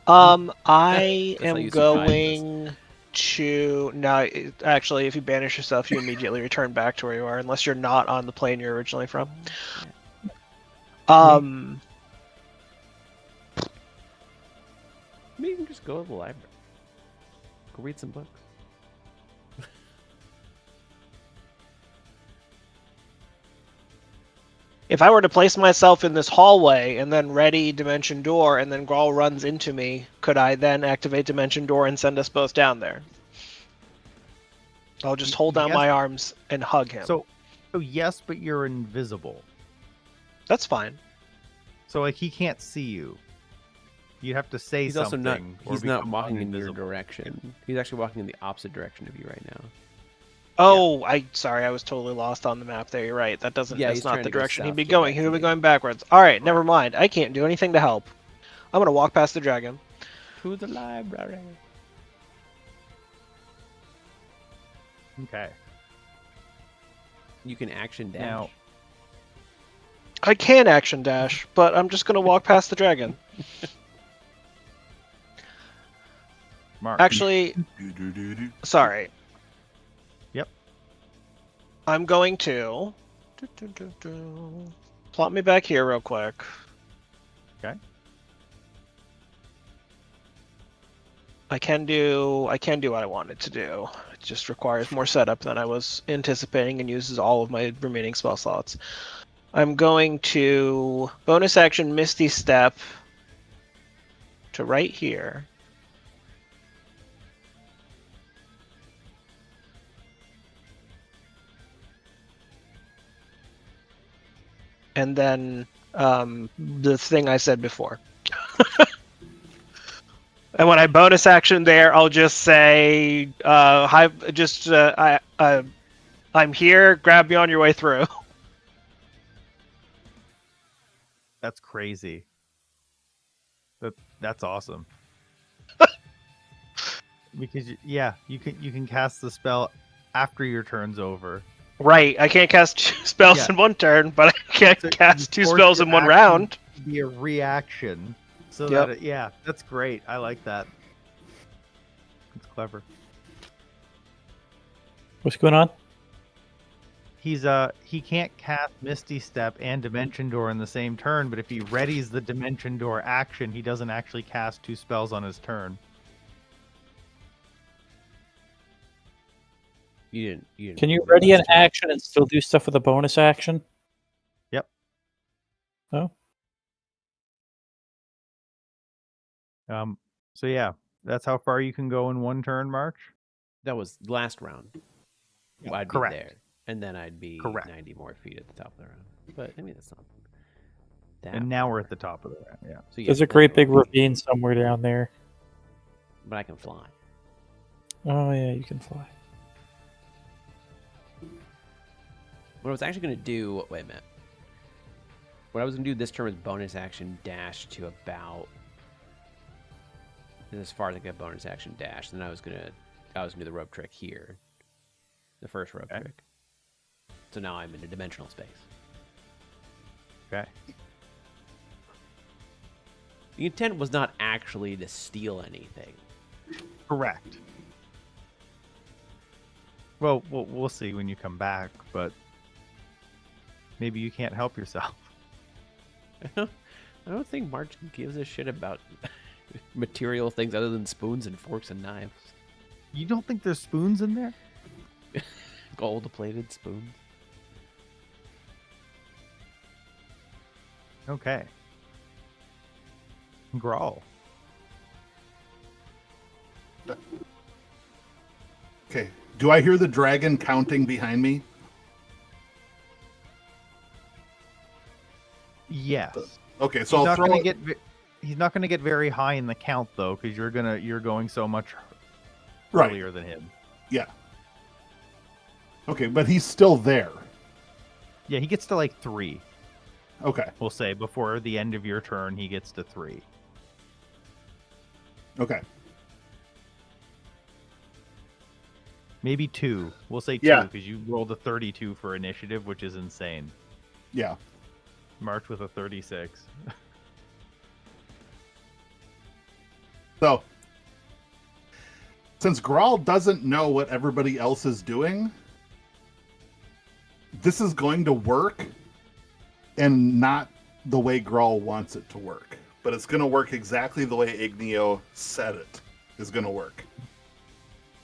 I am going to actually, if you banish yourself, you immediately return back to where you are, unless you're not on the plane you're originally from.
Maybe you can just go to the library. Go read some books.
If I were to place myself in this hallway and then ready Dimension Door and then Grawl runs into me, could I then activate Dimension Door and send us both down there? I'll just hold out my arms and hug him.
So yes, but you're invisible.
That's fine.
So he can't see you. You have to say
He's also
something.
not.
or
He's not
become
walking in your
invisible.
direction. He's actually walking in the opposite direction of you right now.
Oh, sorry, I was totally lost on the map there. You're right. That doesn't.
Yeah,
That's
he's
not
trying
the
to go
direction he'd
south
be
to get
going.
back
He
to
would be
you.
going backwards. All right, never mind. I can't do anything to help. I'm gonna walk past the dragon.
To the library.
Okay.
You can action dash.
Now,
I can action dash, but I'm just gonna walk past the dragon.
Mark.
Actually,
Do-do-do-do.
sorry.
Yep.
I'm going to plot me back here real quick.
Okay.
I can do what I wanted to do. It just requires more setup than I was anticipating and uses all of my remaining spell slots. I'm going to bonus action Misty Step to right here. And then the thing I said before. And when I bonus action there, I'll just say, "Hi, just I'm here. Grab me on your way through."
That's crazy. That's awesome. Because you can cast the spell after your turn's over.
Right. I can't cast 2 spells
Yeah.
in one turn, but I can
So
cast
you
2
force
spells
your
in one
action
round.
to be a reaction. So
Yep.
that that's great. I like that. It's clever.
What's going on?
He can't cast Misty Step and Dimension Door in the same turn, but if he readies the Dimension Door action, he doesn't actually cast 2 spells on his turn.
You didn't.
Can you ready an action and still do stuff with a bonus action?
Yep.
Oh.
So yeah, that's how far you can go in one turn, March.
That was last round.
Yeah,
I'd
correct.
be there, and then I'd be
Correct.
90 more feet at the top of the round. But I mean, that's not that.
And now we're
far.
at the top of the round. Yeah.
So, yeah,
There's a
that's
great
all.
big ravine somewhere down there.
But I can fly.
Oh yeah, you can fly.
What I was actually going to do. Wait a minute. What I was going to do this turn was bonus action dash to about. As far as I get bonus action dash, then I was gonna do the rope trick here, the first rope
Okay.
trick. So now I'm in a dimensional space.
Okay.
The intent was not actually to steal anything.
Correct. Well, we'll see when you come back, but maybe you can't help yourself.
I don't think March gives a shit about material things other than spoons and forks and knives.
You don't think there's spoons in there?
Gold-plated spoons.
Okay. Grawl.
Okay. Do I hear the dragon counting behind me?
Yes.
Okay, so
He's
I'll
not
throw
gonna
it.
get. He's not going to get very high in the count though, because you're going so much
Right.
earlier than him.
Yeah. Okay, but he's still there.
Yeah, he gets to like 3.
Okay.
We'll say before the end of your turn, he gets to 3.
Okay.
Maybe 2. We'll say 2
Yeah.
because you rolled a 32 for initiative, which is insane.
Yeah.
March with a 36.
So, since Grawl doesn't know what everybody else is doing, this is going to work, and not the way Grawl wants it to work. But it's going to work exactly the way Igneo said it is going to work.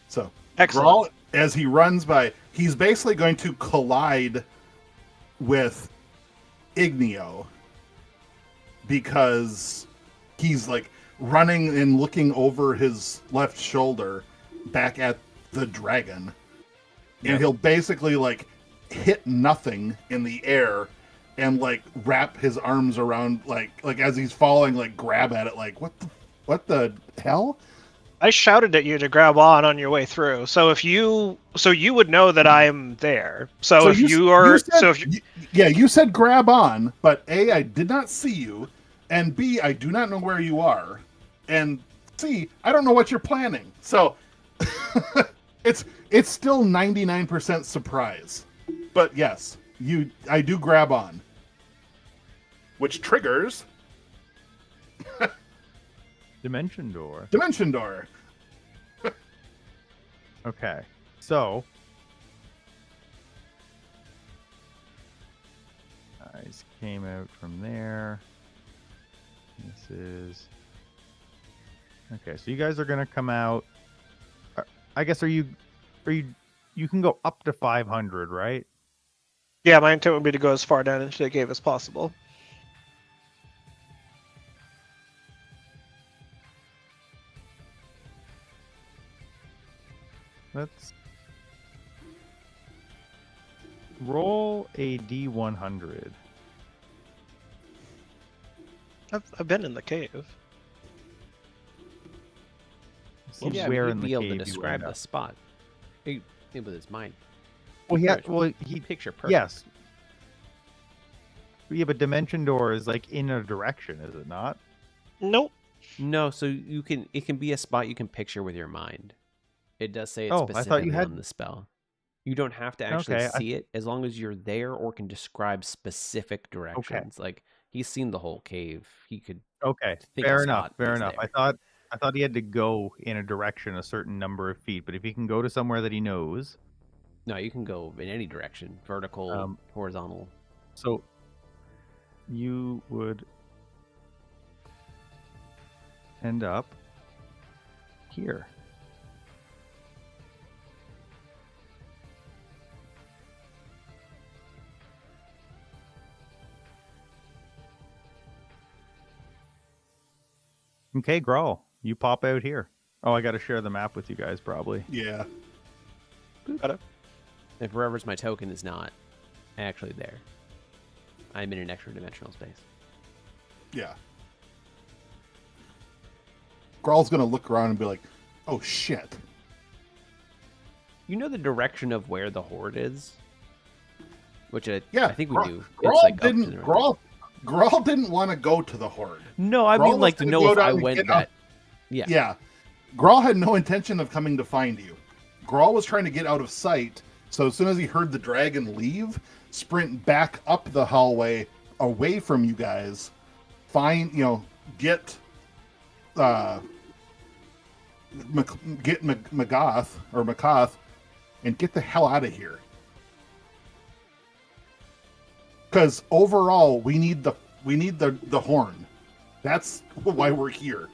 So,
Excellent.
Grawl, as he runs by, he's basically going to collide with Igneo because he's like running and looking over his left shoulder back at the dragon. And
Yep.
he'll basically like hit nothing in the air and like wrap his arms around like as he's falling, like grab at it, like what the hell?
I shouted at you to grab on your way through. So you would know that I'm there. So if you
you said grab on, but A, I did not see you, and B, I do not know where you are, and C, I don't know what you're planning. So it's still 99% surprise. But yes, I do grab on, which triggers
Dimension door.
Dimension door.
Okay, so eyes came out from there. This is okay. So you guys are gonna come out. I guess you can go up to 500, right?
Yeah, my intent would be to go as far down into the cave as possible.
Let's roll a D100.
I've been in the cave.
See
Yeah,
where
he'd
in the
be able
cave
to
you
describe
end
the
up.
spot. With his mind.
Well, yeah.
Picture-
Well, he
Picture perfect.
yes. Yeah, but dimension door is like in a direction, is it not?
Nope.
No, so it can be a spot you can picture with your mind. It does say it
Oh, I thought
specifically
you had-
on the spell. You don't have to actually
Okay,
see it as long as you're there or can describe specific directions. Like he's seen the whole cave. He could
Okay,
think
fair
a
enough.
spot
Fair
is
enough.
there.
I thought he had to go in a direction a certain number of feet, but if he can go to somewhere that he knows,
No, you can go in any direction. Vertical, horizontal.
so you would end up here. Okay, Grawl, you pop out here. Oh, I got to share the map with you guys, probably.
Yeah.
If wherever's my token is not actually there, I'm in an extra dimensional space.
Yeah. Grawl's gonna look around and be like, "Oh shit!"
You know the direction of where the horde is, which I think we
Grawl-
do.
Grawl
It's like up to
didn't.
the right.
Grawl didn't want to go to the horde.
No, I
Grawl
mean
was
like to
gonna
know
go
if
down
I
and
went
get
that.
up.
Yeah.
Yeah. Grawl had no intention of coming to find you. Grawl was trying to get out of sight, so as soon as he heard the dragon leave, sprint back up the hallway away from you guys, get Magoth and get the hell out of here. Because overall, we need the horn. That's why we're here.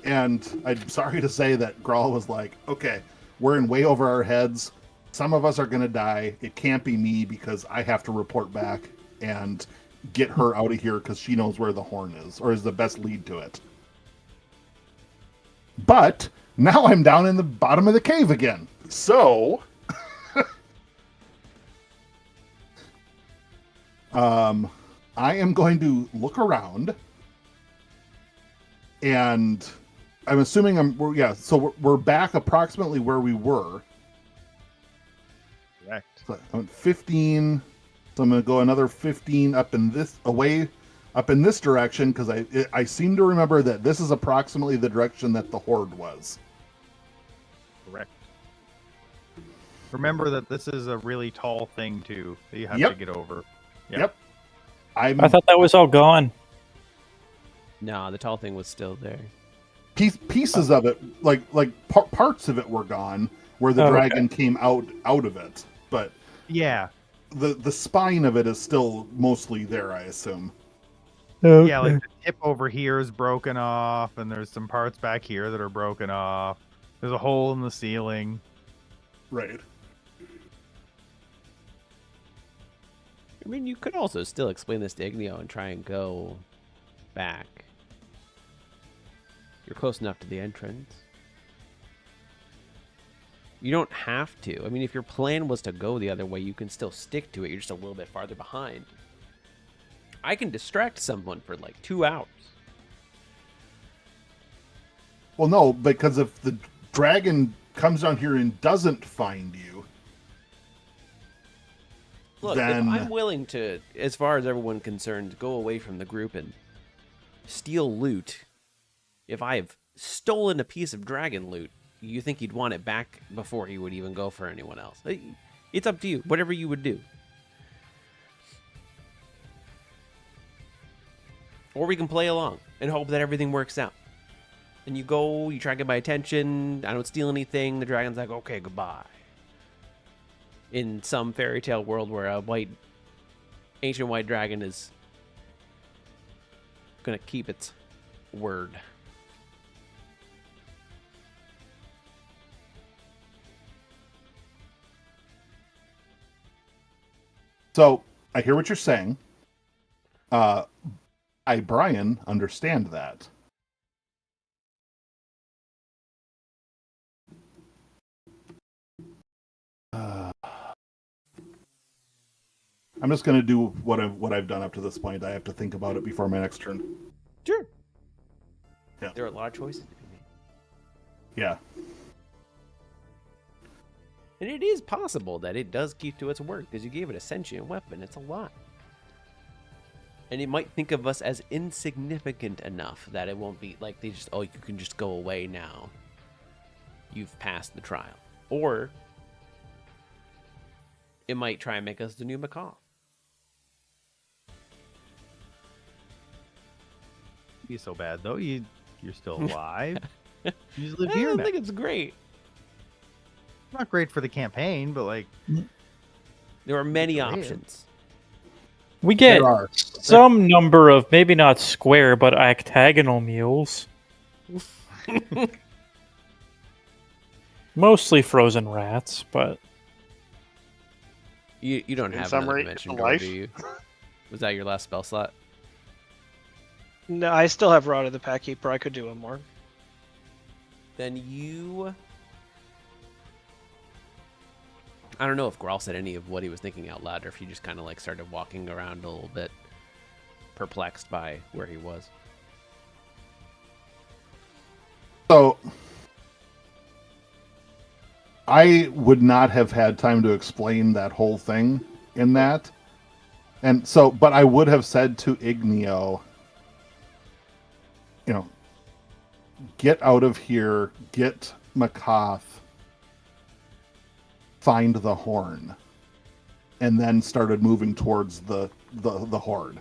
And I'm sorry to say that Grawl was like, okay, we're in way over our heads. Some of us are going to die. It can't be me because I have to report back and get her out of here because she knows where the horn is or is the best lead to it. But now I'm down in the bottom of the cave again. So I am going to look around, and I'm assuming we're back approximately where we were.
Correct.
So I'm at 15, so I'm going to go another 15 up in this direction because I seem to remember that this is approximately the direction that the horde was.
Correct. Remember that this is a really tall thing too that you have
Yep.
to get over.
Yep.
I thought that was all gone.
No, the tall thing was still there.
Pieces of it, like parts of it, were gone where the dragon came out of it, but
Yeah.
the spine of it is still mostly there, I assume.
Yeah, like the tip over here is broken off, and there's some parts back here that are broken off. There's a hole in the ceiling.
Right.
I mean, you could also still explain this to Igneo and try and go back. You're close enough to the entrance. You don't have to. I mean, if your plan was to go the other way, you can still stick to it. You're just a little bit farther behind. I can distract someone for like 2 hours.
Well, no, because if the dragon comes down here and doesn't find you,
Look,
then
if I'm willing to, as far as everyone concerned, go away from the group and steal loot, if I've stolen a piece of dragon loot, you think he'd want it back before he would even go for anyone else? It's up to you. Whatever you would do. Or we can play along and hope that everything works out. And you go, you try to get my attention, I don't steal anything, the dragon's like, okay, goodbye. In some fairy tale world where a ancient white dragon is gonna keep its word.
So I hear what you're saying. I, Brian, understand that. I'm just going to do what I've done up to this point. I have to think about it before my next turn.
Sure.
Yeah.
There are a lot of choices to be made.
Yeah.
And it is possible that it does keep to its word because you gave it a sentient weapon. It's a lot. And it might think of us as insignificant enough that it won't be like they just, oh, you can just go away now. You've passed the trial. Or it might try and make us the new macaw.
Be so bad though. You're still alive. You just live
I
here
don't
now.
think it's great.
Not great for the campaign, but like
There are many
There is.
options.
We get
There are.
some number of maybe not square but octagonal mules. Mostly frozen rats, but
You don't
In
have
summary,
another dimension
it's a
door,
life.
do you? Was that your last spell slot?
No, I still have Rod of the Pack Keeper. I could do one more.
Then you... I don't know if Grawl said any of what he was thinking out loud, or if he just kind of like started walking around a little bit, perplexed by where he was.
So I would not have had time to explain that whole thing in that. And so, but I would have said to Igneo, you know, get out of here, get Macath, find the horn, and then started moving towards the horde.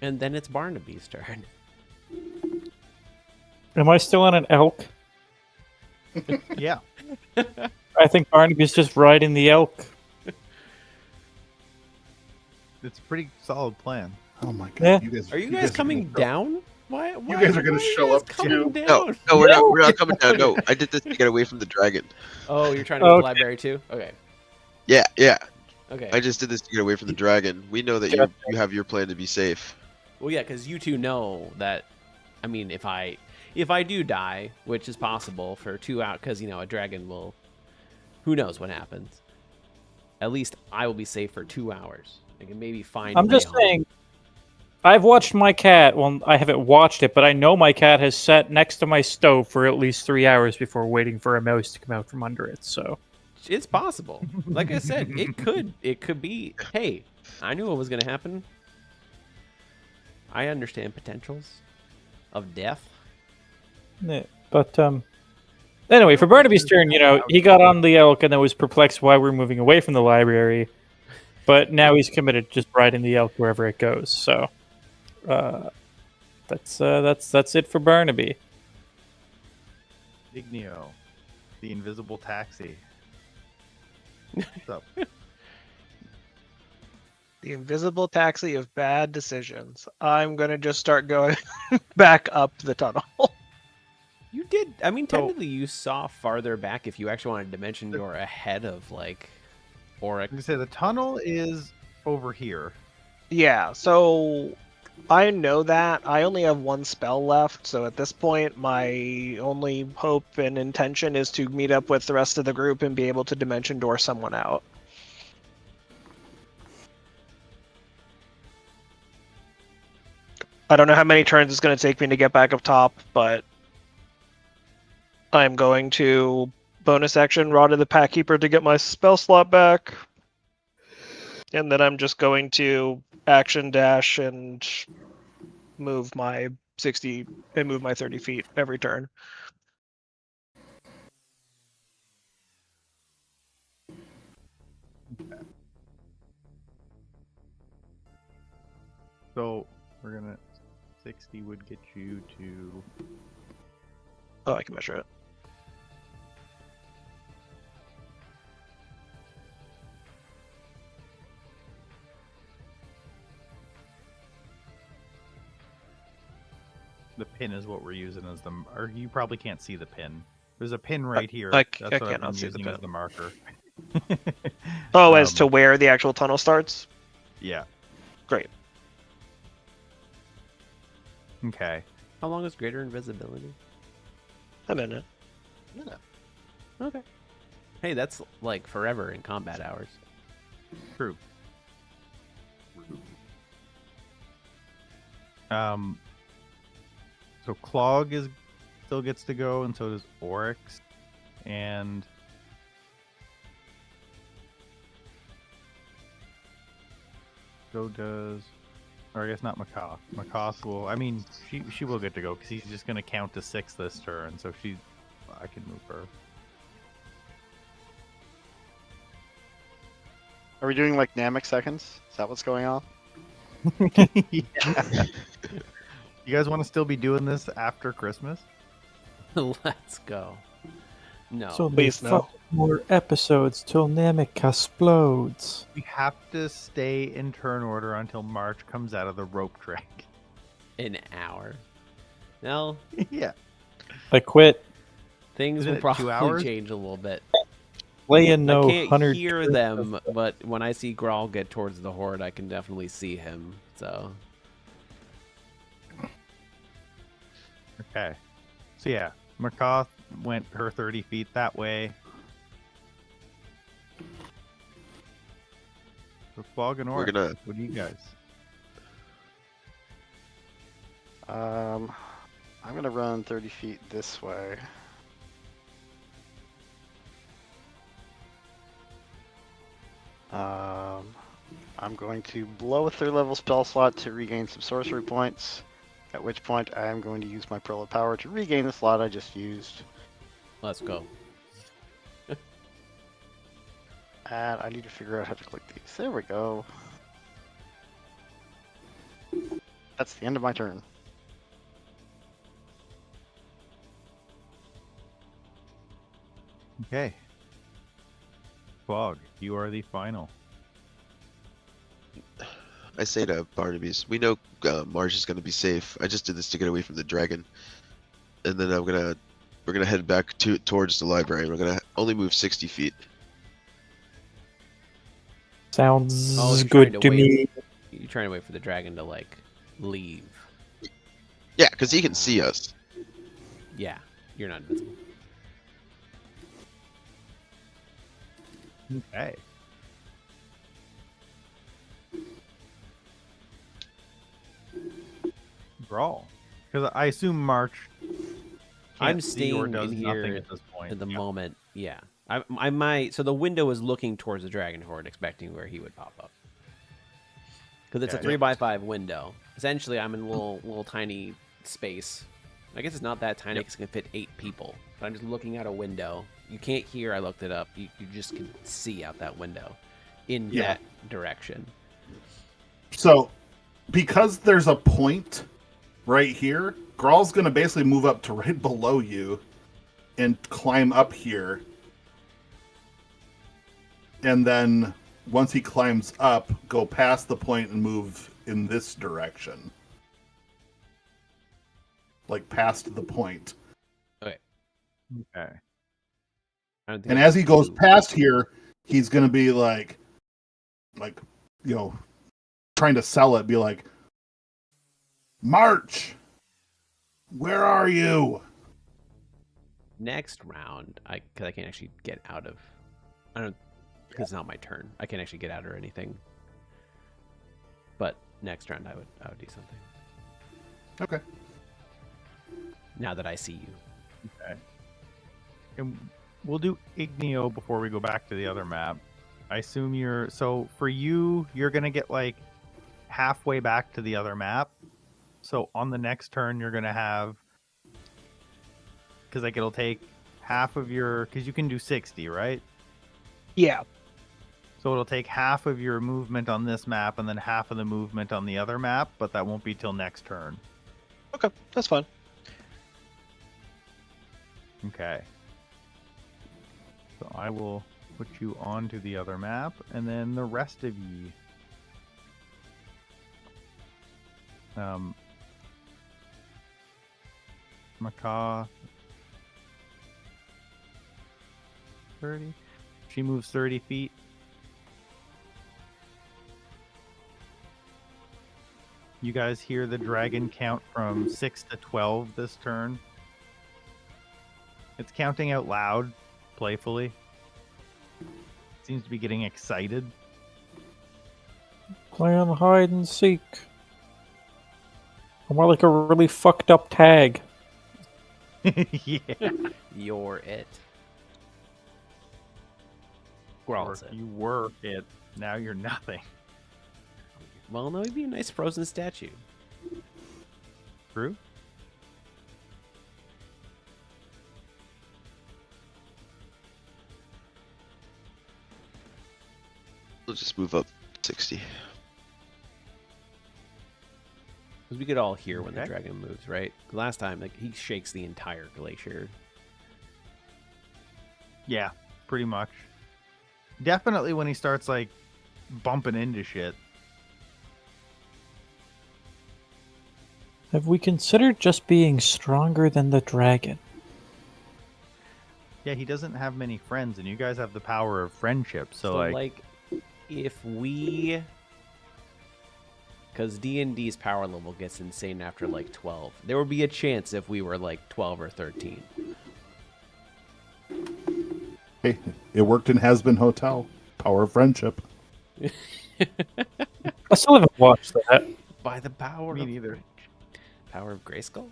And then it's Barnaby's turn.
am I still on an elk?
yeah.
I think Barnaby's just riding the elk.
It's a pretty solid plan.
Oh my god!
Yeah.
Are you guys coming down? Why
guys are gonna
why
show
you guys
up
coming
too.
down?
No, we're not coming down. No, I did this to get away from the dragon.
Oh, you're trying to go to the
Okay.
library too? Okay.
Yeah.
Okay.
I just did this to get away from the dragon. We know that you have your plan to be safe.
Well, yeah, because you two know that. I mean, if I do die, which is possible for 2 hours, because a dragon will. Who knows what happens? At least I will be safe for 2 hours. I can maybe find.
I'm
a way
just
home.
saying, I've watched my cat. Well, I haven't watched it, but I know my cat has sat next to my stove for at least 3 hours before waiting for a mouse to come out from under it. So
It's possible. Like I said, it could be. Hey, I knew what was going to happen. I understand potentials of death.
yeah, but anyway, for Barnaby's turn, he got on the elk and then was perplexed why we're moving away from the library. But now he's committed to just riding the elk wherever it goes. So that's it for Barnaby.
Igneo, the invisible taxi. What's up?
The invisible taxi of bad decisions. I'm gonna just start going back up the tunnel.
You did. I mean,
So-
technically, you saw farther back if you actually wanted to dimension door ahead of like Auric.
I'm gonna say the tunnel is over here.
Yeah, so I know that. I only have one spell left, so at this point, my only hope and intention is to meet up with the rest of the group and be able to dimension door someone out. I don't know how many turns it's going to take me to get back up top, but I'm going to bonus action Rod of the Packkeeper to get my spell slot back. And then I'm just going to action dash and move my 60 and move my 30 feet every turn.
So we're gonna 60 would get you to
Oh, I can measure it.
the pin is what we're using as the or you probably can't see the pin. There's a pin right here.
I
That's what
cannot
I'm
see the
using
pin.
as the marker.
Oh, as to
Um,
where the actual tunnel starts?
Yeah.
Great.
Okay.
How long is greater invisibility?
A minute.
Okay. Hey, that's like forever in combat hours.
True. So Clog still gets to go, and so does Oryx, and so does, or I guess not Macaw. Macaw will. I mean, she will get to go because he's just gonna count to 6 this turn, so I can move her.
Are we doing like Namek seconds? Is that what's going on?
Yeah. You guys want to still be doing this after Christmas?
Let's go. No.
So
Please,
there's
no.
5 more episodes till Namek explodes.
We have to stay in turn order until March comes out of the rope track.
An hour. No,
Yeah.
I quit.
things
Isn't
will
it 2
probably
hours?
change a little bit.
Lay in no
I can't
100
hear
turns
them,
of-
but when I see Grawl get towards the horde, I can definitely see him. So
Okay. So yeah, Macaw went her 30 feet that way. So Fog and
We're
Oryx,
gonna
what do you guys?
I'm gonna run 30 feet this way. I'm going to blow a 3rd level spell slot to regain some sorcery points. At which point I am going to use my Pearl of Power to regain the slot I just used.
let's go.
And I need to figure out how to click these. There we go. That's the end of my turn.
Okay. Fog, you are the final.
I say to Barnaby's, we know Marge is gonna be safe. I just did this to get away from the dragon, and then we're gonna head back towards the library. We're gonna only move 60 feet.
Sounds
Oh, you're
good
trying
to
wait.
me.
You're trying to wait for the dragon to like leave.
Yeah, because he can see us.
Yeah, you're not invisible.
Okay. Brawl. Because I assume March.
I'm
can't see or
staying
does
in
nothing
here
at this point.
at the
Yeah.
moment. Yeah, I might. So the window is looking towards the dragon horde, expecting where he would pop up. Because it's a
Okay.
3x5 window. Essentially, I'm in a little tiny space. I guess it's not that tiny because it can fit 8 people. But I'm just looking out a window. You can't hear. I looked it up. You just can see out that window in
Yeah.
that direction.
So, because there's a point right here, Grawl's going to basically move up to right below you and climb up here. And then once he climbs up, go past the point and move in this direction. Like past the point.
Okay,
Okay.
I don't think
And
I
as he goes
move.
past here, he's gonna be like, trying to sell it. Be like, March, where are you?
Next round, because I can't actually get out of. I don't because it's not my turn. I can't actually get out or anything. But next round, I would do something.
Okay.
Now that I see you.
Okay. And we'll do Igneo before we go back to the other map. I assume so for you, you're gonna get like halfway back to the other map. So on the next turn, you're gonna have, because like it'll take half of your, because you can do 60, right?
Yeah.
So it'll take half of your movement on this map and then half of the movement on the other map, but that won't be till next turn.
Okay, that's fine.
Okay. So I will put you onto the other map, and then the rest of ye. Macaw. 30. She moves 30 feet. You guys hear the dragon count from 6 to 12 this turn. It's counting out loud, playfully. Seems to be getting excited.
Playing hide and seek. I'm more like a really fucked up tag.
Yeah.
You're it.
Or
Growls it.
you were it. Now you're nothing.
Well, no, it'd be a nice frozen statue.
True?
We'll just move up 60.
Because we could all hear when the
Okay.
dragon moves, right? Last time, like, he shakes the entire glacier.
Yeah, pretty much. Definitely when he starts, like, bumping into shit.
Have we considered just being stronger than the dragon?
Yeah, he doesn't have many friends, and you guys have the power of friendship, so like
if we... Because D&D's power level gets insane after, like, 12. There would be a chance if we were, like, 12 or 13.
Hey, it worked in Has Been Hotel. Power of friendship.
I still haven't watched that.
By the power
Me
of...
neither.
Power of Grayskull?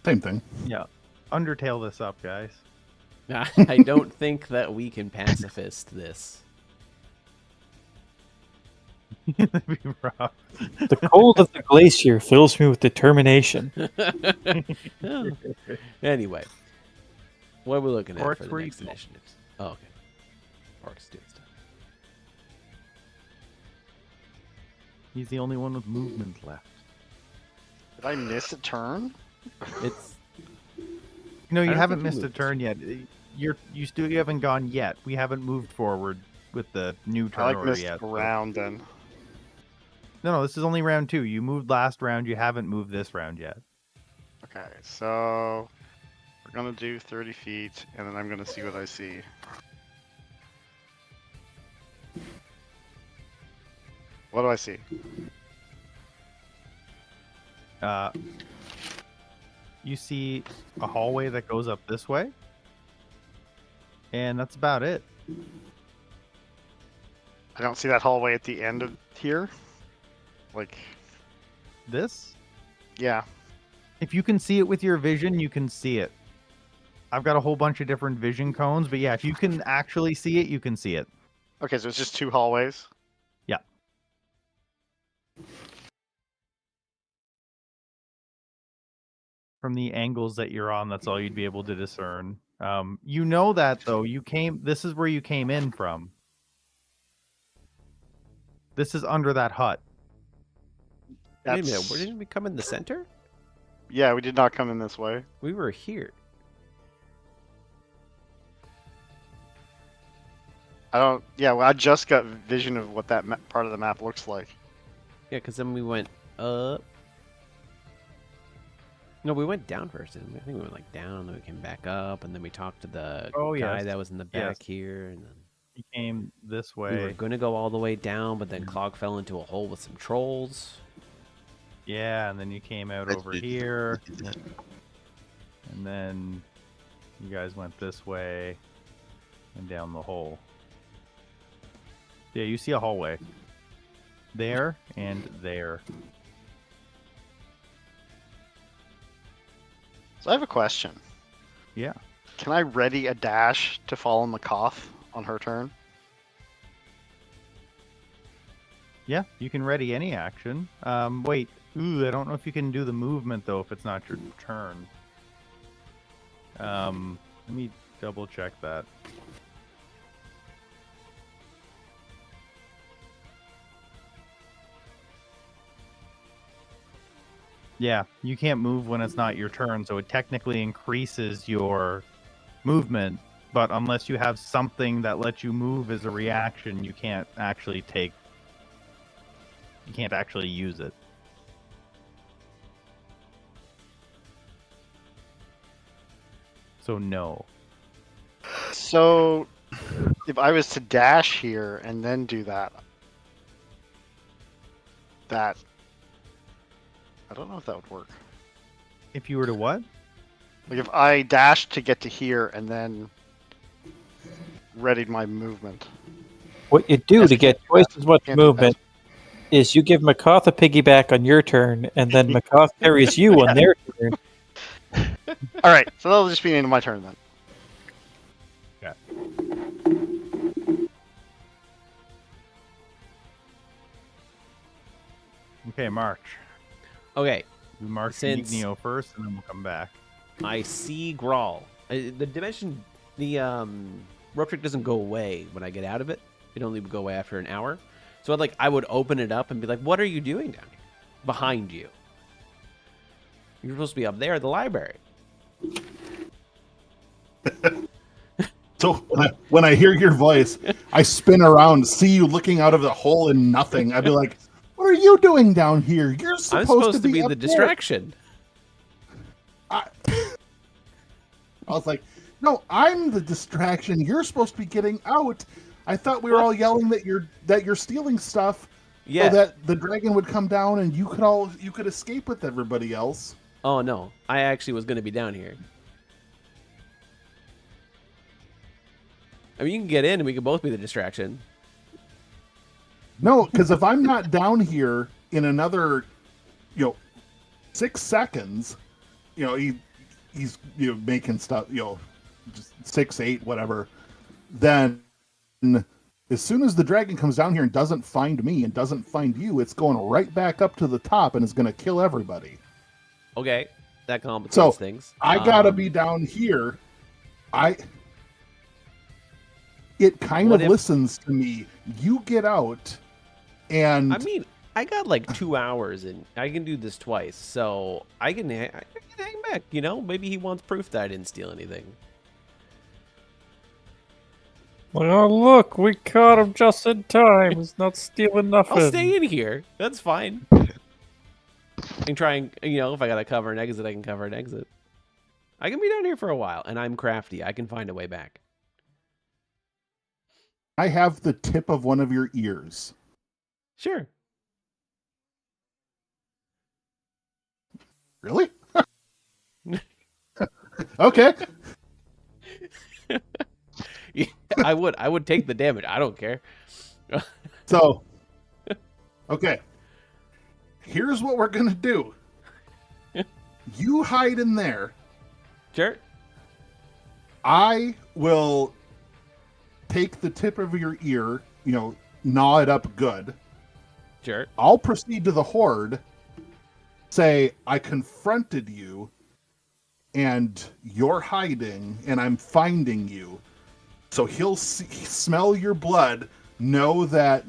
Same thing.
Yeah. Undertale this up, guys.
I don't think that we can pacifist this.
That'd be rough.
The cold of the glacier fills me with determination.
Anyway, what are we looking at
Orcs
for the
were
next
equal.
initiatives? Oh, okay. Orcs doing stuff.
He's the only one with movement left.
Did I miss a turn?
It's
No,
I
you
don't
haven't
think you
missed a
moved.
turn yet. You haven't gone yet. We haven't moved forward with the new
I
turn
like
order
missed
yet.
a round then.
No, this is only round 2. You moved last round. You haven't moved this round yet.
Okay, so we're gonna do 30 feet, and then I'm gonna see what I see. What do I see?
You see a hallway that goes up this way, and that's about it.
I don't see that hallway at the end of here. Like,
This,
yeah.
if you can see it with your vision, you can see it. I've got a whole bunch of different vision cones, but yeah, if you can actually see it, you can see it.
Okay, so it's just 2 hallways.
Yeah. From the angles that you're on, that's all you'd be able to discern. You know that though. This is where you came in from. This is under that hut.
wait a minute.
That's-
Where didn't we come in the center?
Yeah, we did not come in this way.
We were here.
I don't. Yeah, well, I just got vision of what that part of the map looks like.
Yeah, because then we went up. No, we went down first, didn't we? I think we went like down, then we came back up, and then we talked to the guy
yes.
that was in the back here, and then
He came this
we were
way.
gonna go all the way down, but then Clog fell into a hole with some trolls.
Yeah, and then you came out
That's
over
good.
here,
We did that.
and then you guys went this way and down the hole. Yeah, you see a hallway. There and there.
So I have a question.
Yeah.
Can I ready a dash to follow Makoff on her turn?
Yeah, you can ready any action. Wait. Ooh, I don't know if you can do the movement, though, if it's not your turn. Let me double check that. Yeah, you can't move when it's not your turn, so it technically increases your movement, but unless you have something that lets you move as a reaction, you can't actually use it. So no.
So if I was to dash here and then do that, I don't know if that would work.
If you were to what?
Like if I dashed to get to here and then readied my movement.
What you do
Yes,
to
I
get
can't do
twice
that.
as much
Can't do
movement is you give Makoff a piggyback on your turn, and then Makoff carries you on their turn.
All right, so that'll just be the end of my turn then.
Okay, March.
Okay,
We march
Since-
Neo first, and then we'll come back.
I see Grawl. The dimension, the rope trick doesn't go away when I get out of it. It only would go away after an hour. So I would open it up and be like, "What are you doing down here? Behind you? You're supposed to be up there at the library."
So when I hear your voice, I spin around, see you looking out of the hole in nothing. I'd be like, "What are you doing down here? You're
I'm
supposed
supposed to be
up
the
there."
distraction.
I was like, "No, I'm the distraction. You're supposed to be getting out." I thought we were all yelling that you're stealing stuff,
Yeah.
so that the dragon would come down and you could escape with everybody else.
Oh no, I actually was going to be down here. I mean, you can get in and we can both be the distraction.
No, because if I'm not down here in another, 6 seconds, he's making stuff, just 6, 8, whatever. Then, as soon as the dragon comes down here and doesn't find me and doesn't find you, it's going right back up to the top and is going to kill everybody.
Okay, that complicates
So,
things.
I gotta be down here. It kind
What
of
if-
listens to me. You get out, and
I mean, I got like 2 hours and I can do this twice, so I can hang back. Maybe he wants proof that I didn't steal anything.
Oh, look, we caught him just in time. He's not stealing nothing.
I'll stay in here. That's fine. And try and if I gotta cover an exit, I can cover an exit. I can be down here for a while, and I'm crafty. I can find a way back.
I have the tip of one of your ears.
Sure.
Really? Okay.
Yeah, I would take the damage. I don't care.
So, okay. Here's what we're gonna do. You hide in there.
Sure.
I will take the tip of your ear, gnaw it up good.
Sure.
I'll proceed to the horde, say, I confronted you, and you're hiding, and I'm finding you. So he'll smell your blood, know that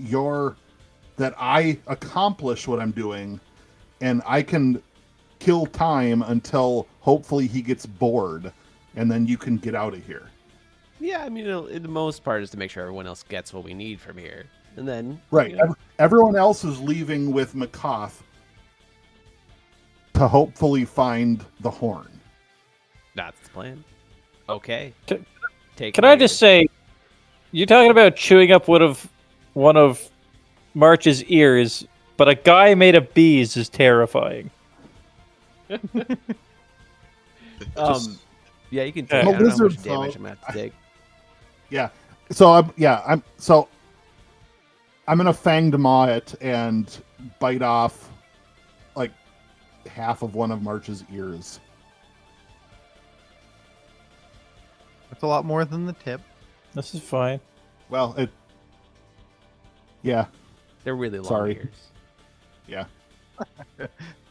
I accomplished what I'm doing, and I can kill time until hopefully he gets bored, and then you can get out of here.
Yeah, I mean, the most part is to make sure everyone else gets what we need from here, and then
Right. Everyone else is leaving with Makoff to hopefully find the horn.
That's the plan. Okay.
Can I just say, you're talking about chewing up one of March's ears, but a guy made of bees is terrifying.
Yeah, you can
Yeah.
take. I don't know how much
Lizard
damage
folk.
I'm gonna have to take.
Yeah. I'm gonna fanged maw it and bite off like half of one of March's ears.
That's a lot more than the tip.
This is fine.
Well, yeah,
They're really long
Sorry.
ears.
yeah.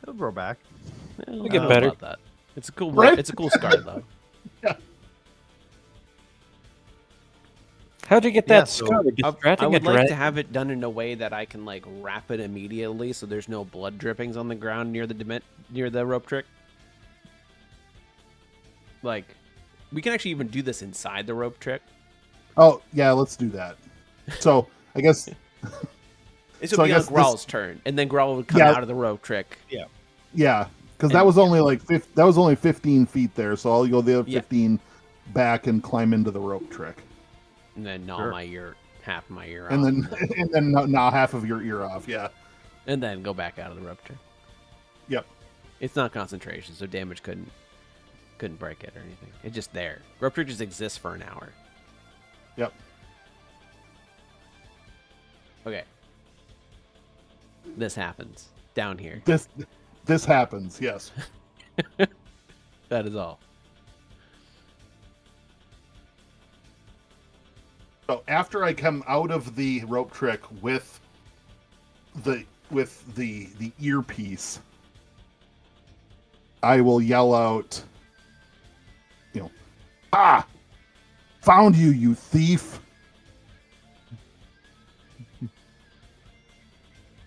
It'll grow back.
It'll
get better.
About that. It's a cool.
Right?
It's a cool scar though.
How'd you get
Yeah,
that
so
scar?
I
Distracting
would
a
like to
dragon?
have it done in a way that I can like wrap it immediately, so there's no blood drippings on the ground near the rope trick. Like, we can actually even do this inside the rope trick.
Oh, yeah. Let's do that. So I guess
This
So
would
I
be on
guess this-
Growl's turn, and then Growl would come
Yeah.
out of the rope trick.
yeah, because that was only like that was only 15 feet there. So I'll go the other
Yeah.
15 back and climb into the rope trick,
And then gnaw
Sure.
my ear, half my ear
and
off.
then gnaw half of your ear off. Yeah.
And then go back out of the rope trick.
Yep.
It's not concentration, so damage couldn't break it or anything. It's just there. Rope trick just exists for an hour.
Yep.
Okay. This happens down here.
This happens. Yes.
That is all.
So after I come out of the rope trick with the earpiece, I will yell out, "Ah! Found you, you thief!"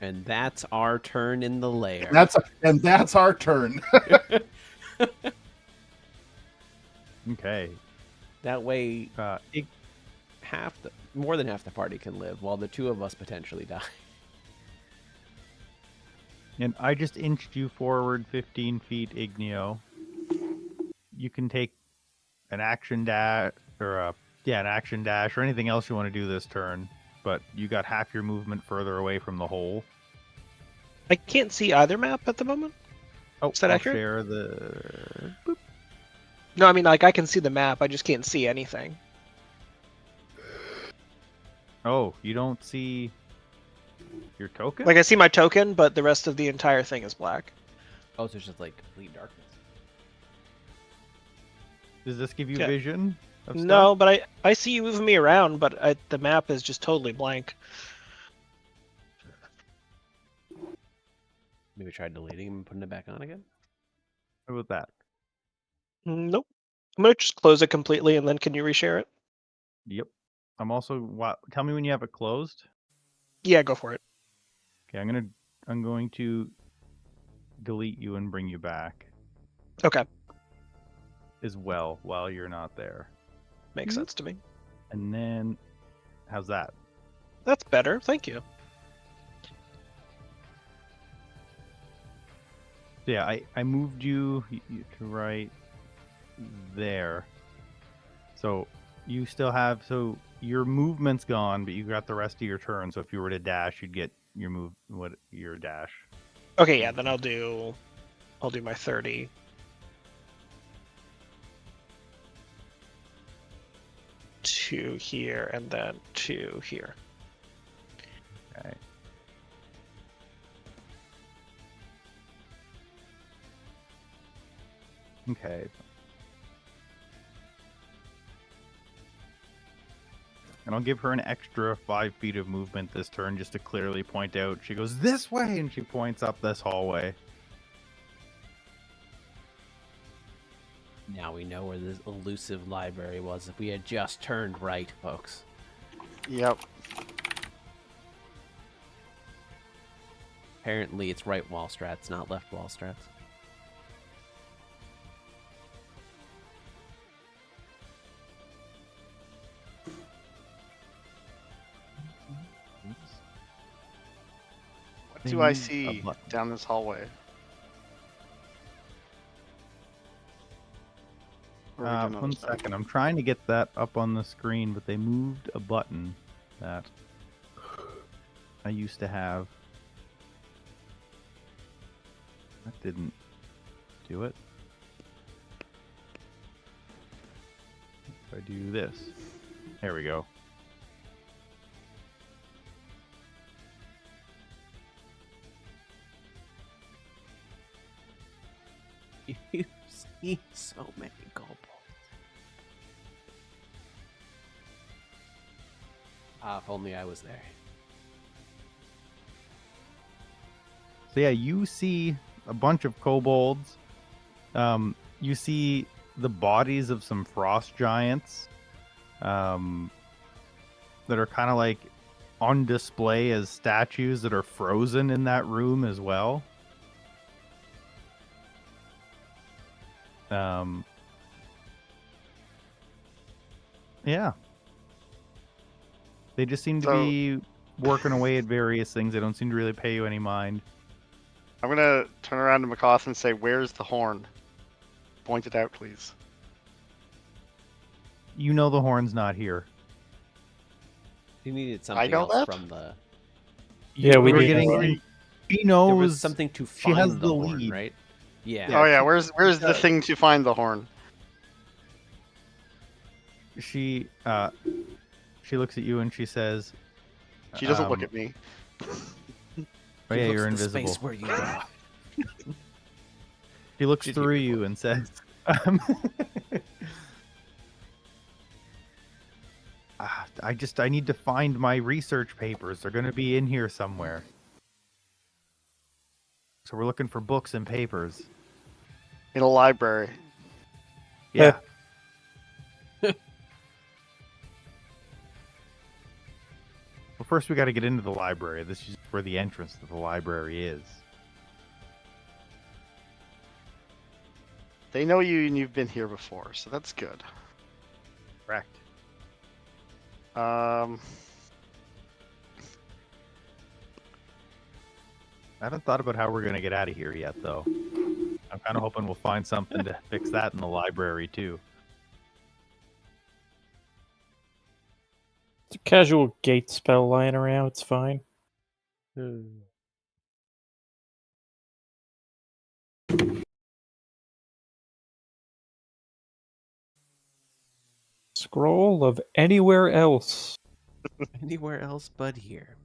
And that's our turn in the lair.
And that's our turn.
Okay.
That way,
Ig-
more than half the party can live, while the two of us potentially die.
and I just inched you forward 15 feet, Igneo. You can take an action dash or an action dash or anything else you want to do this turn, but you got half your movement further away from the hole.
I can't see either map at the moment.
Oh,
Is that
I'll
accurate?
share the. Boop.
No, I mean like I can see the map. I just can't see anything.
Oh, you don't see your token?
Like I see my token, but the rest of the entire thing is black.
Oh, so it's just like complete darkness.
Does this give you
Okay.
vision? Of stuff?
No, but I see you moving me around, but the map is just totally blank.
Maybe try deleting him and putting it back on again.
How about that?
Nope. I'm gonna just close it completely, and then can you reshare it?
Yep. I'm also. Tell me when you have it closed.
Yeah, go for it.
Okay, I'm going to delete you and bring you back
Okay,
as well while you're not there.
makes sense to me.
And then, how's that?
That's better. Thank you.
Yeah, I moved you to right there. So you still have your movement's gone, but you got the rest of your turn. So if you were to dash, you'd get your dash.
Okay, yeah, then I'll do my 30. To here and then to here.
Okay. Okay. And I'll give her an extra 5 feet of movement this turn just to clearly point out. She goes this way, and she points up this hallway.
Now we know where this elusive library was. If we had just turned right, folks.
Yep.
Apparently, it's right wall strats, not left wall strats.
What do I
Thing
see
of button.
down this hallway? another
One
spell.
second. I'm trying to get that up on the screen, but they moved a button that I used to have. That didn't do it. If I do this. There we go.
You see so many kobolds. Ah, if only I was there.
So yeah, you see a bunch of kobolds. You see the bodies of some frost giants that are kind of like on display as statues that are frozen in that room as well. Yeah. They just seem to
So-
be working away at various things. They don't seem to really pay you any mind.
I'm gonna turn around to McCoth and say, "Where's the horn? Point it out, please."
You know the horn's not here.
You needed something
know
else
that?
from the.
Yeah, we
were
did.
getting. She knows
There was something to
she has
find
the
the horn,
lead.
right? Yeah.
Oh yeah,
she-
where's the thing to find the horn?
She looks at you and she says,
She doesn't look at me.
"Oh
He
yeah,
looks
you're
at the
invisible."
space where you are.
She looks
Did you
through
hear
you and says, I need to find my research papers. They're going to be in here somewhere. So we're looking for books and papers.
In a library.
Yeah. Well, first we got to get into the library. This is where the entrance to the library is.
They know you and you've been here before, so that's good.
Correct.
Um,
I haven't thought about how we're going to get out of here yet, though. I'm kind of hoping we'll find something to fix that in the library, too.
It's a casual gate spell lying around. It's fine. Scroll of anywhere else.
Anywhere else but here.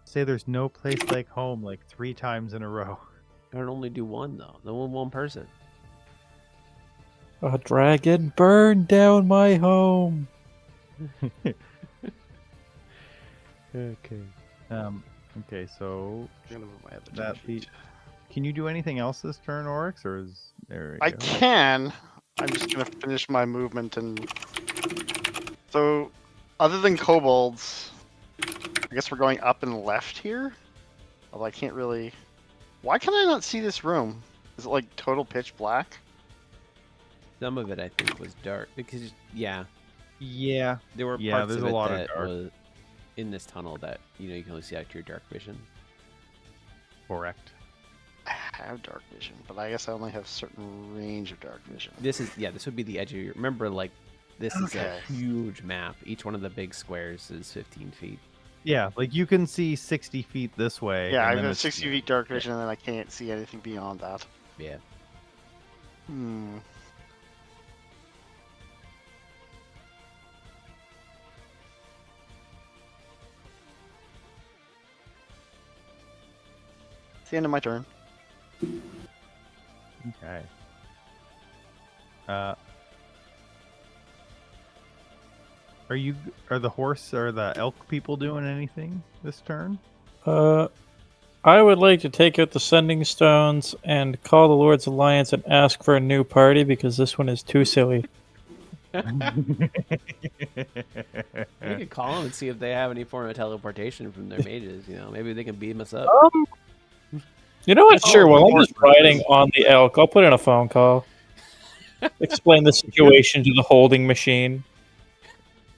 Say there's no place like home like 3 times in a row.
I would only do one though. No one person.
A dragon burned down my home.
Okay.
Okay, so
I'm gonna move my other
that
10
the
feet.
can you do anything else this turn, Oryx, or is there?
I can. I'm just gonna finish my movement and. So, other than kobolds, I guess we're going up and left here. Although I can't really. Why can I not see this room? Is it like total pitch black?
Some of it I think was dark because yeah,
Yeah.
there were
Yeah,
parts
there's
of
a
it
lot of
that
dark.
was in this tunnel that you can only see out to your dark vision.
Correct.
I have dark vision, but I guess I only have certain range of dark vision.
This would be the edge of your. Remember, like this is
Okay.
a huge map. Each one of the big squares is 15 feet.
Yeah, like you can see 60 feet this way.
Yeah,
and
I
then
have
it's-
60 feet dark vision, and then I can't see anything beyond that.
Yeah.
Hmm. It's the end of my turn.
Okay. Are the horse or the elk people doing anything this turn?
I would like to take out the sending stones and call the Lord's Alliance and ask for a new party because this one is too silly.
You could call them and see if they have any form of teleportation from their mages. Maybe they can beam us up.
You know what? Sure.
Oh,
Well, I'm
Lord.
just riding on the elk. I'll put in a phone call. Explain the situation to the holding machine.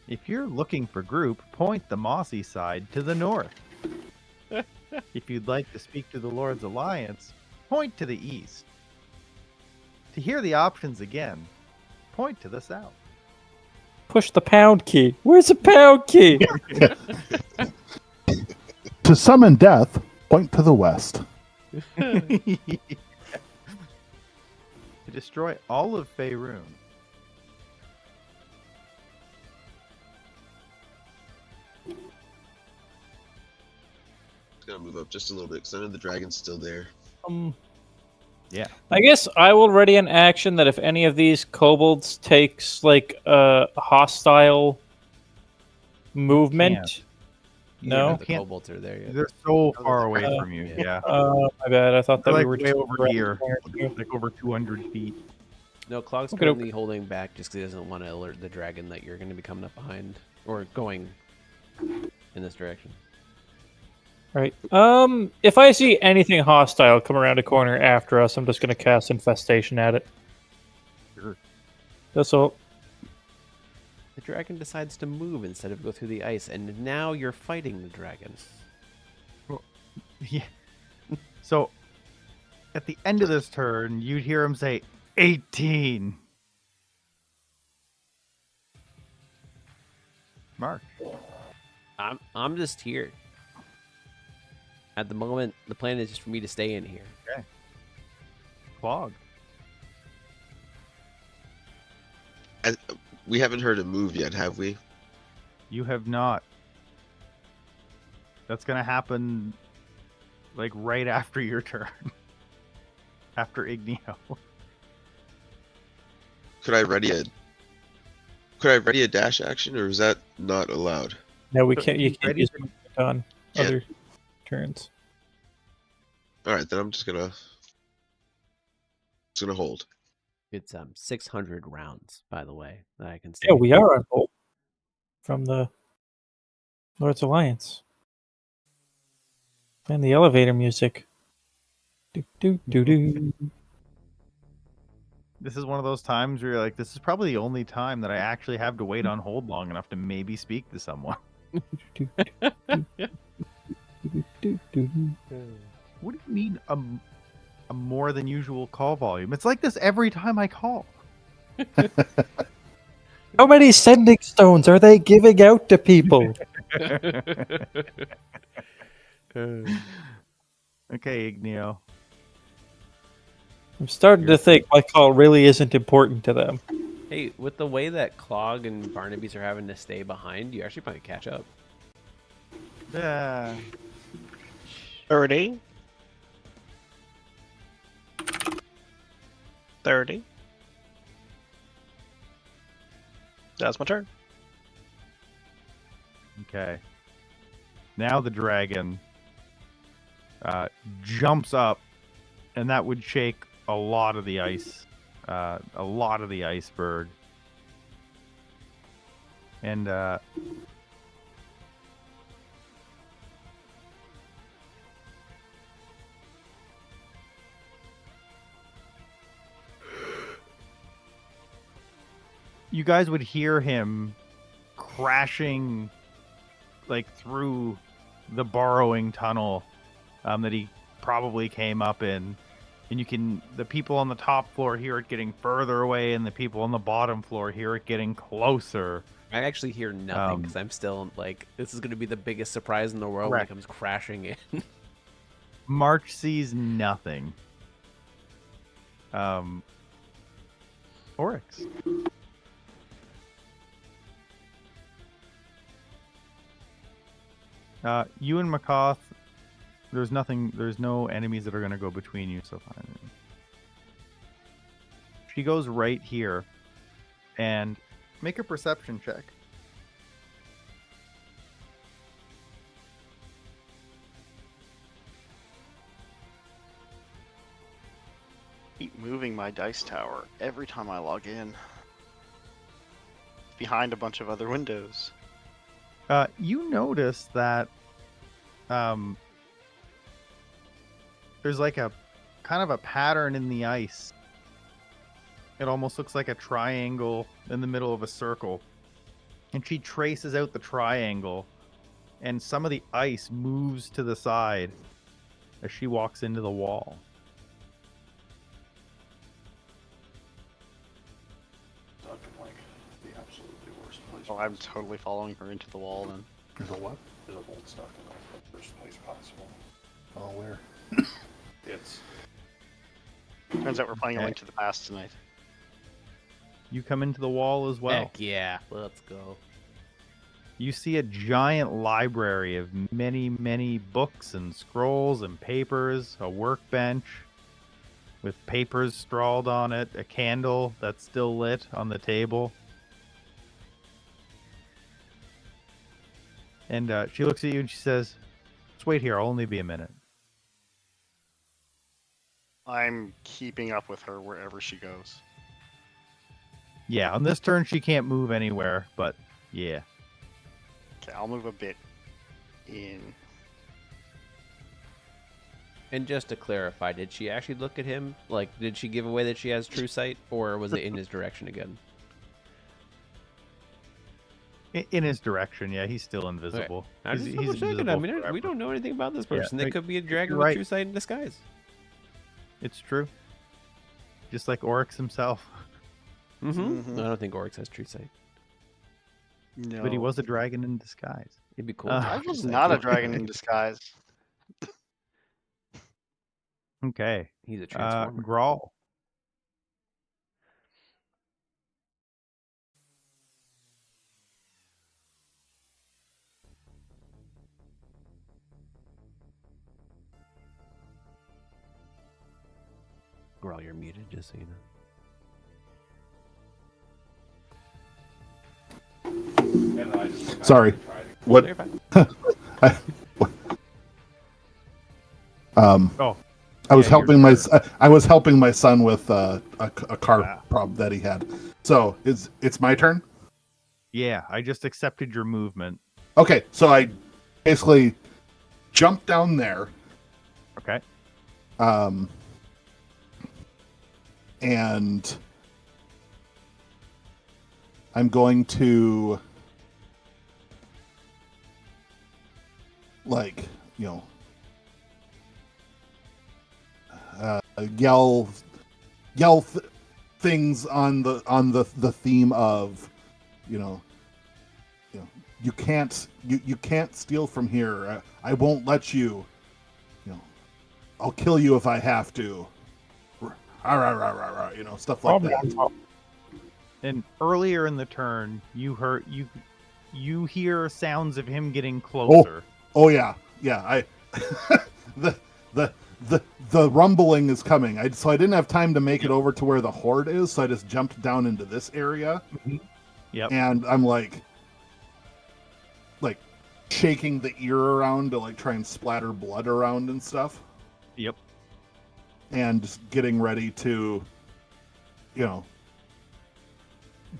If you're looking for group, point the mossy side to the north. If you'd like to speak to the Lord's Alliance, point to the east. To hear the options again, point to the south.
Push the pound key. Where's the pound key?
To summon death, point to the west.
To destroy all of Faerun.
Gonna move up just a little bit because I know the dragon's still there.
Yeah.
I guess I will ready an action that if any of these kobolds takes like a hostile movement.
Yeah,
No.
the
Can't-
kobolds are there yet.
They're so far away
Uh,
from you.
yeah.
Yeah.
My bad. I thought that
They're
we
like
were
way
just
over here. Like over 200 feet.
No, Clog's
Okay,
currently holding back just because he doesn't want to alert the dragon that you're going to be coming up behind or going in this direction.
Right. If I see anything hostile come around a corner after us, I'm just gonna cast infestation at it.
Sure.
That's all.
The dragon decides to move instead of go through the ice, and now you're fighting the dragon.
Yeah. So, at the end of this turn, you'd hear him say, 18. Mark.
I'm just here. At the moment, the plan is just for me to stay in here.
Clog.
We haven't heard a move yet, have we?
You have not. That's going to happen like right after your turn. After Igneo.
Could I ready a dash action, or is that not allowed?
No, we
So
can't. You
he's
can't
ready
use
to-
it on
Yeah.
other turns.
All right, then I'm just gonna hold.
It's 600 rounds, by the way, that I can say.
Yeah, we are on hold from the Lord's Alliance. And the elevator music. Do, do, do, do.
This is one of those times where you're like, this is probably the only time that I actually have to wait on hold long enough to maybe speak to someone.
Do, do, do, do.
What do you mean a more than usual call volume? It's like this every time I call.
How many sending stones are they giving out to people?
Okay, Igneo.
I'm starting to think my call really isn't important to them.
Hey, with the way that Clog and Barnaby's are having to stay behind, you actually might catch up.
30. 30. That's my turn.
Okay. Now the dragon jumps up, and that would shake a lot of the ice, a lot of the iceberg. And you guys would hear him crashing like through the burrowing tunnel that he probably came up in, and the people on the top floor hear it getting further away, and the people on the bottom floor hear it getting closer.
I actually hear nothing because I'm still like, this is going to be the biggest surprise in the world when it
Correct.
comes crashing in.
March sees nothing. Oryx. You and Makoth, there's no enemies that are going to go between you so far. She goes right here, and make a perception check.
Keep moving my dice tower every time I log in. Behind a bunch of other windows.
You notice that there's like a kind of a pattern in the ice. It almost looks like a triangle in the middle of a circle. And she traces out the triangle, and some of the ice moves to the side as she walks into the wall.
Oh, I'm totally following her into the wall then.
There's a what? There's a bolt stuck in the worst place possible. Oh, where? It's
Turns out we're playing a
Okay.
Link to the Past tonight.
You come into the wall as well.
Heck yeah, let's go.
You see a giant library of many, many books and scrolls and papers, a workbench with papers scrawled on it, a candle that's still lit on the table. And she looks at you and she says, "Just wait here, I'll only be a minute."
I'm keeping up with her wherever she goes.
Yeah, on this turn she can't move anywhere, but yeah.
Okay, I'll move a bit in.
And just to clarify, did she actually look at him? Like, did she give away that she has true sight, or was it in his direction again?
In his direction, yeah, he's still invisible.
I'm just double checking. I mean, we don't know anything about this person. They could be a dragon
you're
with
right.
true sight in disguise.
It's true. Just like Oryx himself.
Mm-hmm. I don't think Oryx has true sight.
No.
But he was a dragon in disguise.
It'd be cool.
I was not a dragon in disguise.
Okay.
He's a transformer.
Grawl.
Grawl, you're muted, just so you know.
sorry. What?
You're fine.
Oh,
I was
yeah,
helping I was helping my son with a car problem that he had. So it's my turn.
yeah, I just accepted your movement.
Okay, so I basically jumped down there.
Okay.
And I'm going to yell things on the theme of, you can't steal from here. I won't let you. I'll kill you if I have to. Stuff like that.
And earlier in the turn, you hear sounds of him getting closer.
Oh yeah. I the rumbling is coming. So I didn't have time to make it over to where the horde is, so I just jumped down into this area.
Yep.
And I'm like shaking the ear around to try and splatter blood around and stuff.
Yep.
And just getting ready to,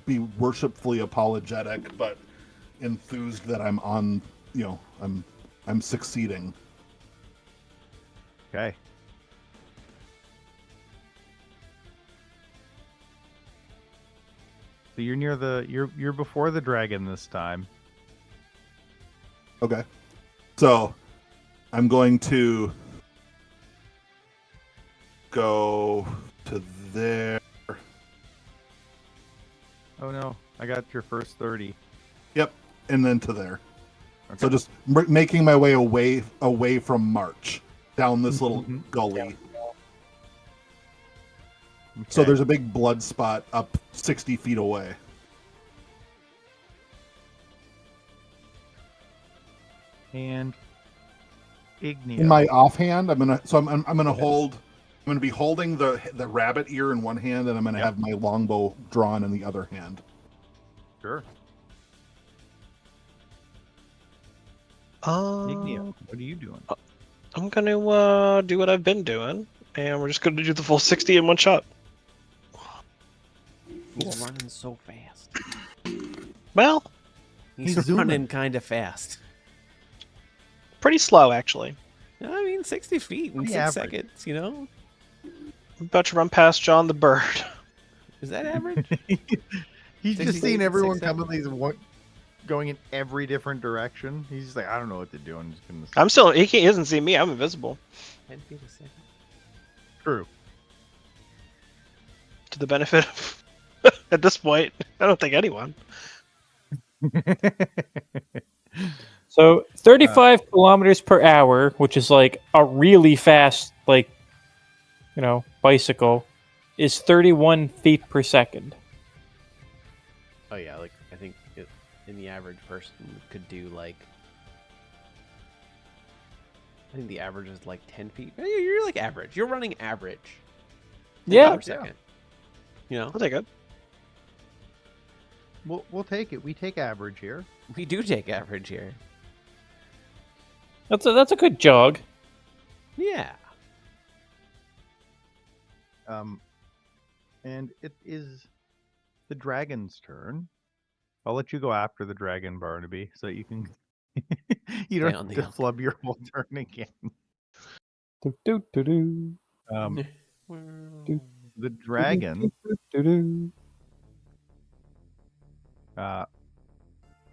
be worshipfully apologetic, but enthused that I'm on, I'm succeeding.
Okay. So you're near you're before the dragon this time.
Okay. So I'm going to go to there.
Oh no, I got your first 30.
Yep, and then to there.
Okay.
So just making my way away from March down this little gully.
Okay.
So there's a big blood spot up 60 feet away.
And Igneo.
In my offhand, I'm gonna be holding the rabbit ear in one hand, and I'm gonna have my longbow drawn in the other hand.
Sure.
Um,
Igneo, what are you doing?
I'm gonna do what I've been doing, and we're just gonna do the full 60 in one shot.
He's running so fast.
Well,
He's
zooming.
running kind of fast.
pretty slow actually.
I mean, 60 feet in
Pretty
6
average.
seconds, you know?
I'm about to run past John the Bird.
Is that average?
He's
60
just seeing
feet,
everyone
6
coming. He's going in every different direction. He's just like, I don't know what to do. I'm just gonna.
I'm still. He doesn't see me. I'm invisible.
10 feet a second.
True.
To the benefit of At this point, I don't think anyone.
So 35 kilometers per hour, which is like a really fast, like, bicycle, is 31 feet per second.
Oh yeah, like I think in the average person could do like. I think the average is like 10 feet. You're like average. You're running average. 10
Yeah.
feet per second. You know,
I'll take it.
We'll take it. We take average here.
we do take average here.
That's a good jog.
Yeah.
And it is the dragon's turn. I'll let you go after the dragon, Barnaby, so you can you don't
on
have
the
to
elk.
flub your whole turn again.
Do, do, do, do.
The dragon
Do, do.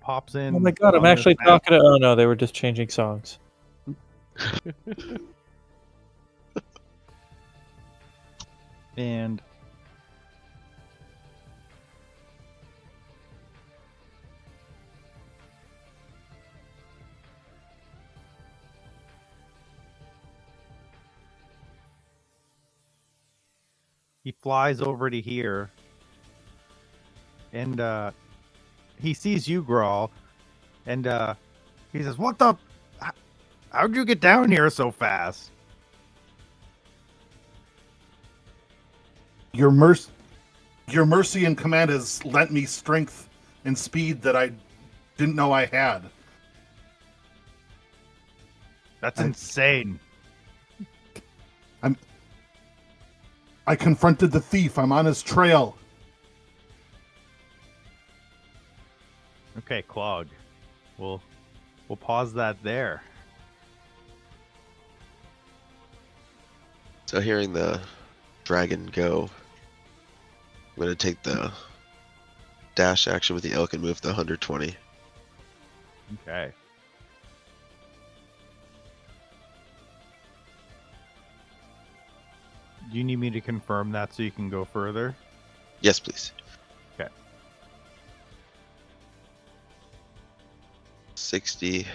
pops in.
Oh my god, I'm
on this
actually
map.
talking to. Oh no, they were just changing songs.
And he flies over to here, and he sees you, Grawl, and he says, "What the? How'd you get down here so fast?"
Your mercy and command has lent me strength and speed that I didn't know I had.
That's insane.
I confronted the thief. I'm on his trail.
Okay, Clog. We'll pause that there.
So hearing the dragon go, I'm gonna take the dash action with the elk and move the 120.
Okay. Do you need me to confirm that so you can go further?
Yes, please.
Okay.
60.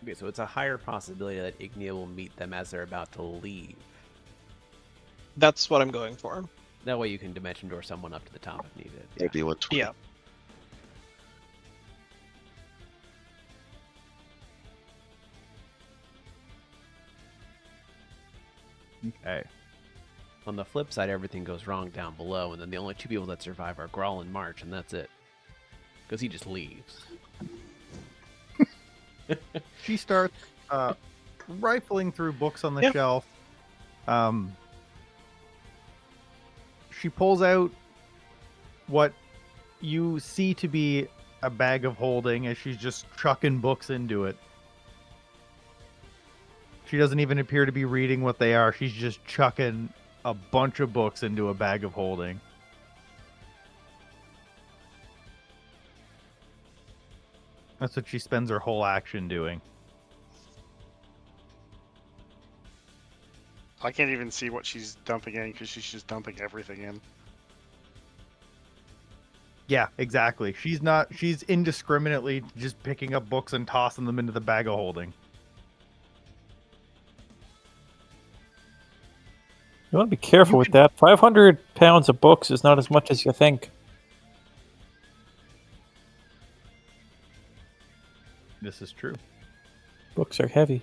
Okay, so it's a higher possibility that Ignia will meet them as they're about to leave.
That's what I'm going for.
That way you can dimension door someone up to the top if needed.
That'd be 120.
Yeah.
Okay.
On the flip side, everything goes wrong down below, and then the only two people that survive are Grawl and March, and that's it. Because he just leaves.
She starts rifling through books on the
Yeah.
shelf. She pulls out what you see to be a bag of holding as she's just chucking books into it. She doesn't even appear to be reading what they are. She's just chucking a bunch of books into a bag of holding. That's what she spends her whole action doing.
I can't even see what she's dumping in because she's just dumping everything in.
Yeah, exactly. She's indiscriminately just picking up books and tossing them into the bag of holding.
You want to be careful with that. 500 pounds of books is not as much as you think.
This is true.
Books are heavy.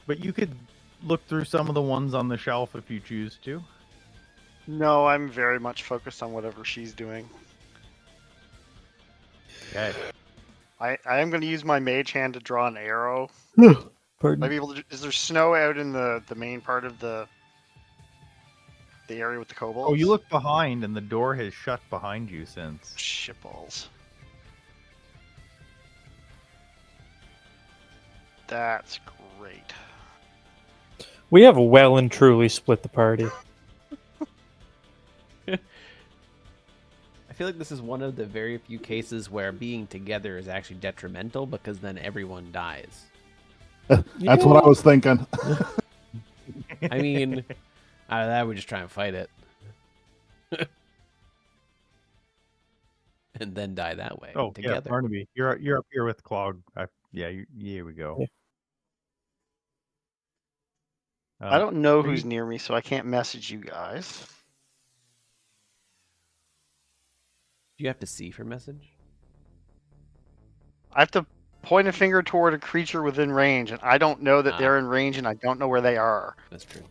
But you could look through some of the ones on the shelf if you choose to.
No, I'm very much focused on whatever she's doing.
Okay.
I am going to use my mage hand to draw an arrow.
Pardon?
Might be able to. Is there snow out in the main part of the area with the kobolds?
Oh, you look behind and the door has shut behind you since.
Shitballs. That's great.
We have well and truly split the party.
I feel like this is one of the very few cases where being together is actually detrimental because then everyone dies.
That's what I was thinking.
I mean, out of that, we just try and fight it. And then die that way
Oh, yeah,
together.
Barnaby. You're up here with Clog. Here we go.
Yeah.
I don't know
are
who's
you-
near me, so I can't message you guys.
Do you have to see for message?
I have to point a finger toward a creature within range, and I don't know that
Ah.
they're in range, and I don't know where they are.
That's true.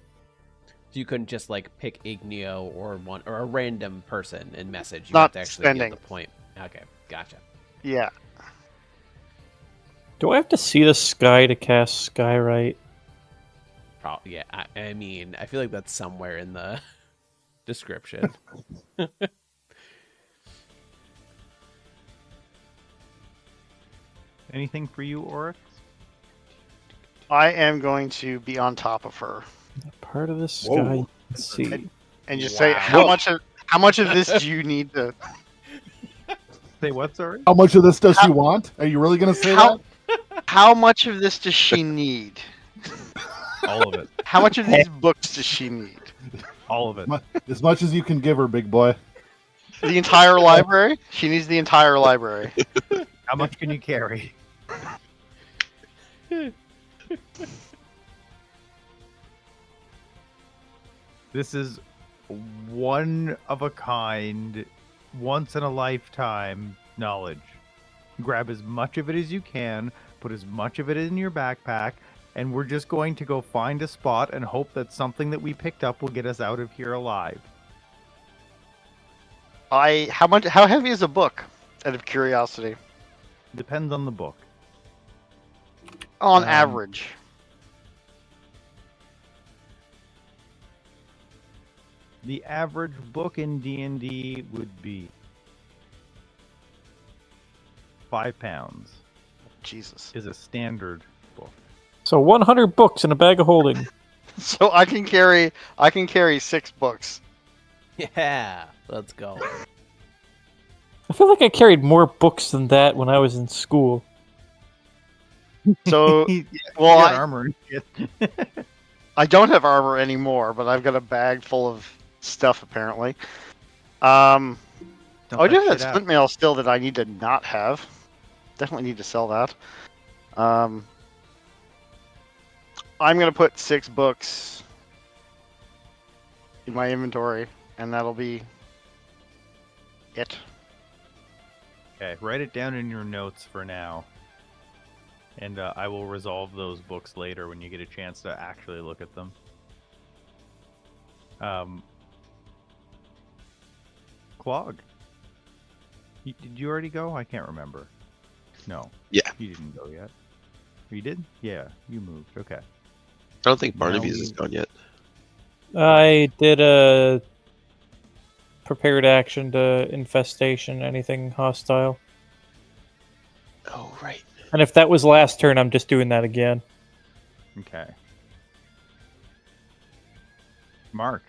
So you couldn't just like pick Igneo or a random person and message. You
Not
have to actually
spending.
get the point. Okay, gotcha.
Yeah.
Do I have to see the sky to cast Skyrite?
Yeah, I mean, I feel like that's somewhere in the description.
Anything for you, Oryx?
I am going to be on top of her
Part of the sky
Whoa.
you can see.
and just say,
Wow.
how much of this do you need to?
Say what, sorry?
How much of this does she want? Are you really going to say
How,
that?
how much of this does she need?
All of it.
How much of these books does she need?
All of it.
As much as you can give her, big boy.
The entire library? She needs the entire library.
How much can you carry? This is one of a kind, once in a lifetime knowledge. Grab as much of it as you can, put as much of it in your backpack, and we're just going to go find a spot and hope that something that we picked up will get us out of here alive.
How heavy is a book? Out of curiosity.
Depends on the book.
On average.
The average book in D&D would be 5 pounds.
Jesus.
Is a standard book.
So 100 books in a bag of holding.
So I can carry 6 books.
Yeah, let's go.
I feel like I carried more books than that when I was in school.
So
Yeah,
well,
you got armor and shit.
I don't have armor anymore, but I've got a bag full of stuff apparently.
Dump
I do have
shit
that
out.
splint mail still that I need to not have. Definitely need to sell that. I'm gonna put 6 books in my inventory, and that'll be it.
Okay, write it down in your notes for now. And I will resolve those books later when you get a chance to actually look at them. Clog. Did you already go? I can't remember. No.
Yeah.
You didn't go yet. You did? Yeah, you moved. Okay.
I don't think
Now
Barnaby's is
we-
gone yet.
I did a prepared action to infestation, anything hostile.
Oh, right.
And if that was last turn, I'm just doing that again.
Okay. March.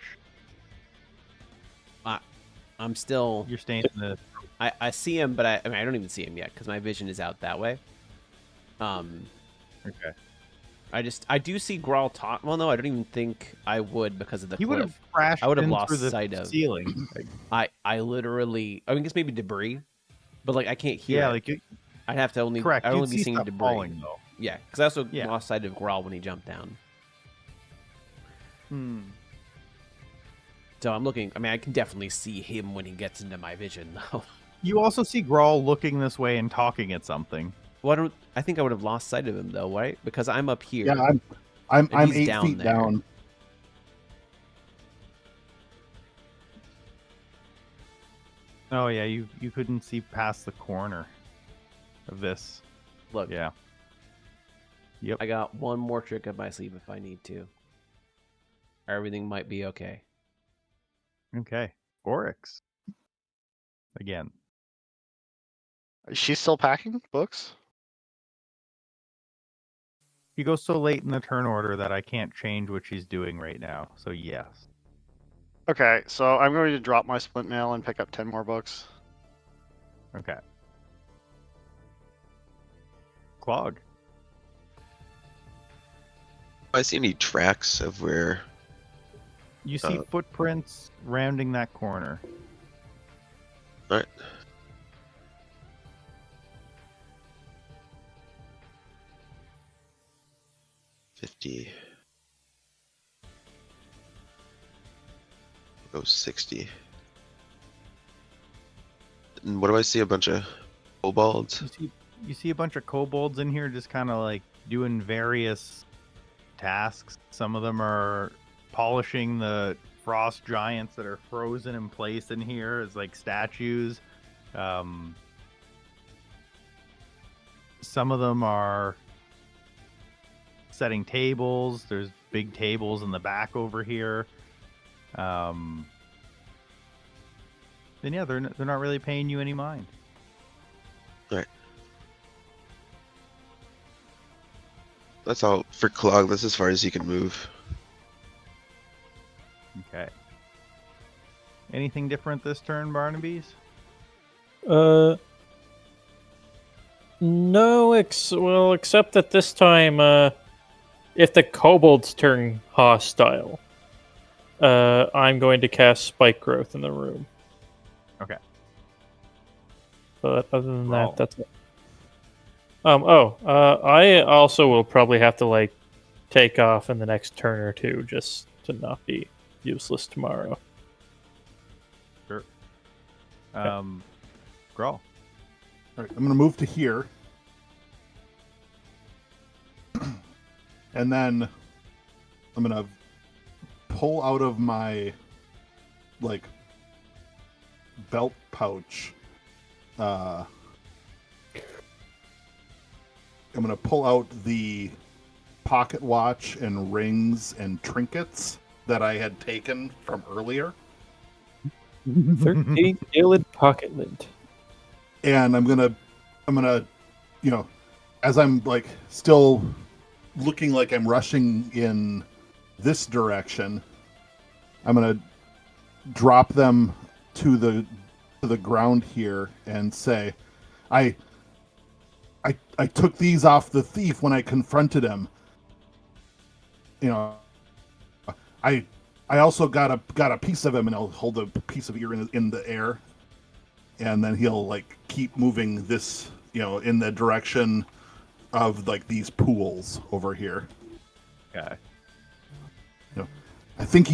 I'm still.
You're staying in the.
I see him, but I mean, I don't even see him yet because my vision is out that way.
Okay.
I do see Grawl talk. Well, no, I don't even think I would because of the
He would have
cliff.
crashed
I would have
in
lost
through the
sight of-
ceiling.
I literally. I mean, guess maybe debris, but like I can't hear.
Yeah,
it.
like
I'd have to only.
correct.
I'd
You'd
only be
see
seeing
stuff
debris.
falling though.
Yeah, because I also
Yeah.
lost sight of Grawl when he jumped down. So I'm looking. I mean, I can definitely see him when he gets into my vision, though.
You also see Grawl looking this way and talking at something.
Well, I think I would have lost sight of him though, right? Because I'm up here.
Yeah, I'm
And he's
8
down
feet
there.
down.
Oh yeah, you couldn't see past the corner of this.
Look,
Yeah. Yep.
I got one more trick up my sleeve if I need to. Everything might be okay.
Okay. Oryx. Again.
Is she still packing books?
He goes so late in the turn order that I can't change what she's doing right now. So yes.
Okay, so I'm going to drop my splint mail and pick up 10 more books.
Okay. Clog.
I see any tracks of where?
You see footprints rounding that corner.
All right. $50. Go 60. And what do I see? A bunch of kobolds.
You see a bunch of kobolds in here, just kind of like doing various tasks. Some of them are polishing the frost giants that are frozen in place in here as like statues. Some of them are setting tables. There's big tables in the back over here. Then yeah, they're not really paying you any mind.
All right. That's all for Clog. That's as far as he can move.
Okay. Anything different this turn, Barnaby's?
No, except that this time, if the kobolds turn hostile, I'm going to cast Spike Growth in the room.
Okay.
But other than
Roll.
that, that's it. I also will probably have to like take off in the next turn or two just to not be useless tomorrow.
Sure.
Okay.
Grawl.
All right, I'm going to move to here. And then I'm going to pull out of my, like, belt pouch. I'm going to pull out the pocket watch and rings and trinkets that I had taken from earlier.
13 gilded pocket lint.
And I'm gonna, you know, as I'm like still looking like I'm rushing in this direction, I'm gonna drop them to the ground here and say, I took these off the thief when I confronted him. You know, I also got a piece of him, and I'll hold a piece of ear in the air, and then he'll like keep moving this, you know, in the direction of like these pools over here.
Okay.
You know, I think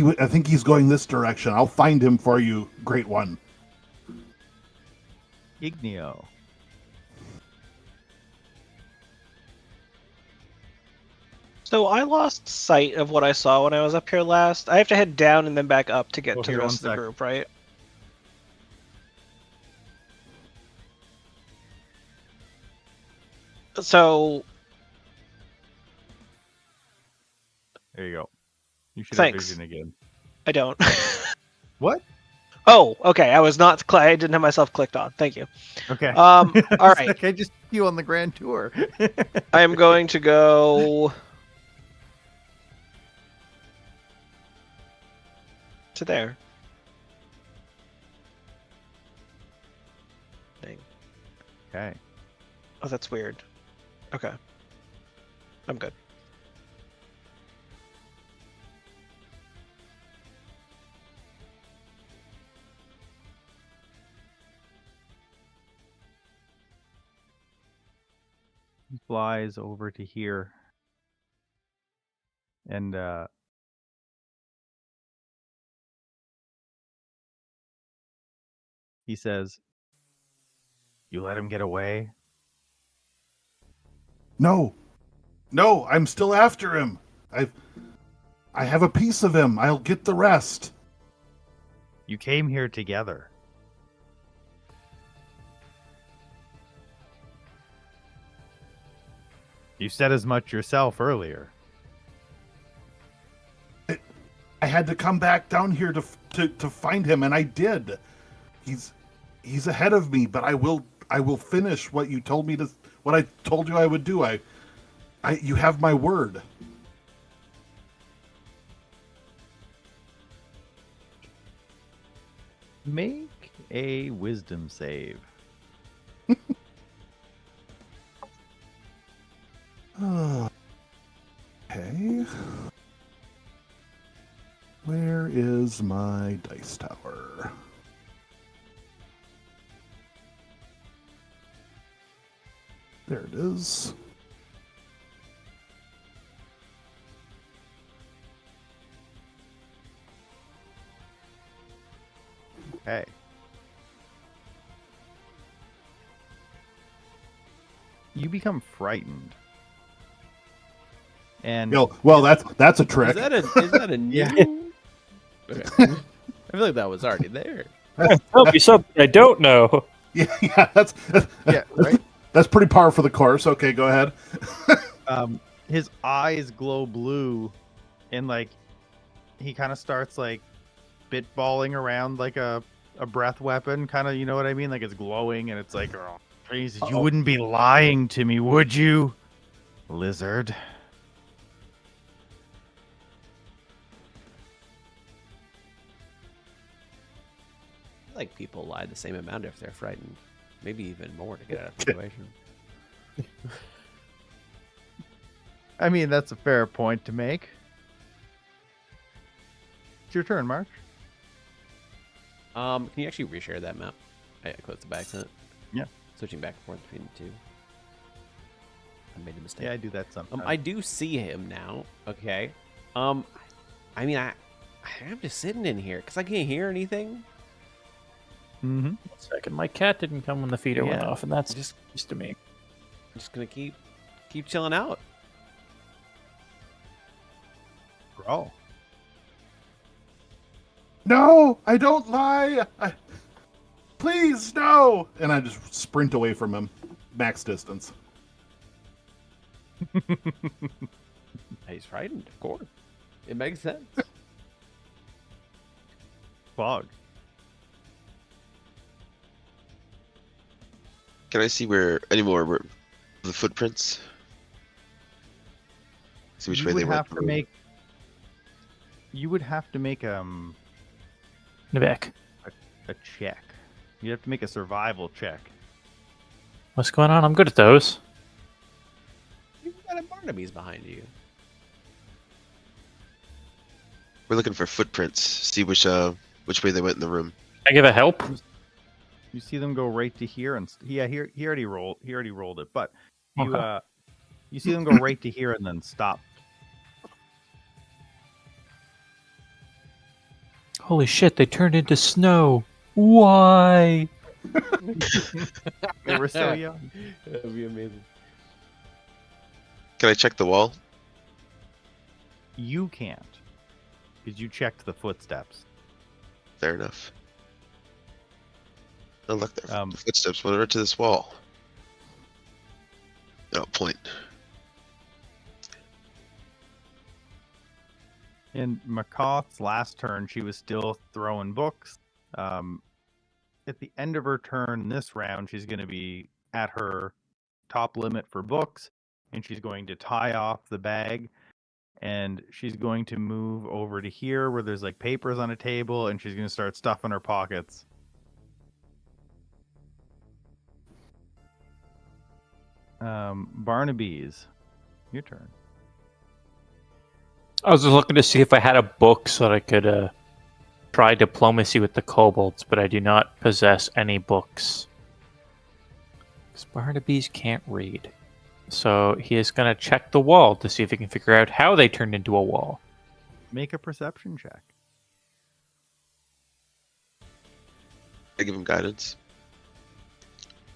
he's going this direction. I'll find him for you, Great One.
Igneo.
So I lost sight of what I saw when I was up here last. I have to head down and then back up to get to the rest of the group, right? So
There you go. You should
Thanks.
have vision again.
I don't.
What?
Oh, okay. I was not. I didn't have myself clicked on. Thank you.
Okay.
All right.
Like I just see you on the Grand Tour.
I am going to go to there. Dang.
Okay.
Oh, that's weird. Okay. I'm good.
He flies over to here. And he says, "You let him get away?"
No, I'm still after him. I have a piece of him. I'll get the rest.
You came here together. You said as much yourself earlier.
I had to come back down here to find him, and I did. He's ahead of me, but I will finish what you told me to. What I told you I would do. You have my word.
Make a wisdom save.
Okay. Where is my dice tower? There it is.
Okay. You become frightened. And
Well, that's a trick.
Is that a new?
Yeah.
Okay. I feel like that was already there.
Tell me something I don't know.
Yeah, that's
yeah, right.
that's pretty par for the course. Okay, go ahead.
His eyes glow blue, and like he kind of starts like spitballing around like a breath weapon, kind of, you know what I mean? Like it's glowing, and it's like, oh, Jesus, you wouldn't be lying to me, would you, lizard?
I feel like people lie the same amount if they're frightened, maybe even more to get out of the situation.
I mean, that's a fair point to make. It's your turn, Mark.
Can you actually reshare that map? I closed the back to it.
Yeah.
Switching back and forth between the two. I made a mistake.
Yeah, I do that sometimes.
I do see him now. Okay. I mean, I'm just sitting in here because I can't hear anything.
Mm-hmm.
1 second. My cat didn't come when the feeder went
Yeah.
off, and that's
Just-
just to me.
I'm just gonna keep chilling out.
Growl.
No, I don't lie. Please, no. And I just sprint away from him, max distance.
He's frightened, of course. It makes sense.
Fog.
Can I see any more where the footprints? See which
You
way
would
they went.
have to make. You would have to make
In the back.
a check. You have to make a survival check.
What's going on? I'm good at those.
You've got a Barnaby's behind you.
We're looking for footprints. See which way they went in the room.
Can I give a help?
You see them go right to here, and he already rolled. He already rolled it, but you
Okay.
you see them go right to here and then stop.
Holy shit! They turned into snow. Why?
They were so young.
That'd be amazing.
Can I check the wall?
You can't, because you checked the footsteps.
Fair enough. Oh, look, there.
Um,
The footsteps went right to this wall. Oh, point.
In Macaw's last turn, she was still throwing books. At the end of her turn this round, she's going to be at her top limit for books, and she's going to tie off the bag, and she's going to move over to here where there's like papers on a table, and she's going to start stuffing her pockets. Barnaby's, your turn.
I was just looking to see if I had a book so that I could try diplomacy with the kobolds, but I do not possess any books. Because Barnaby's can't read. So he is going to check the wall to see if he can figure out how they turned into a wall.
Make a perception check.
I give him guidance.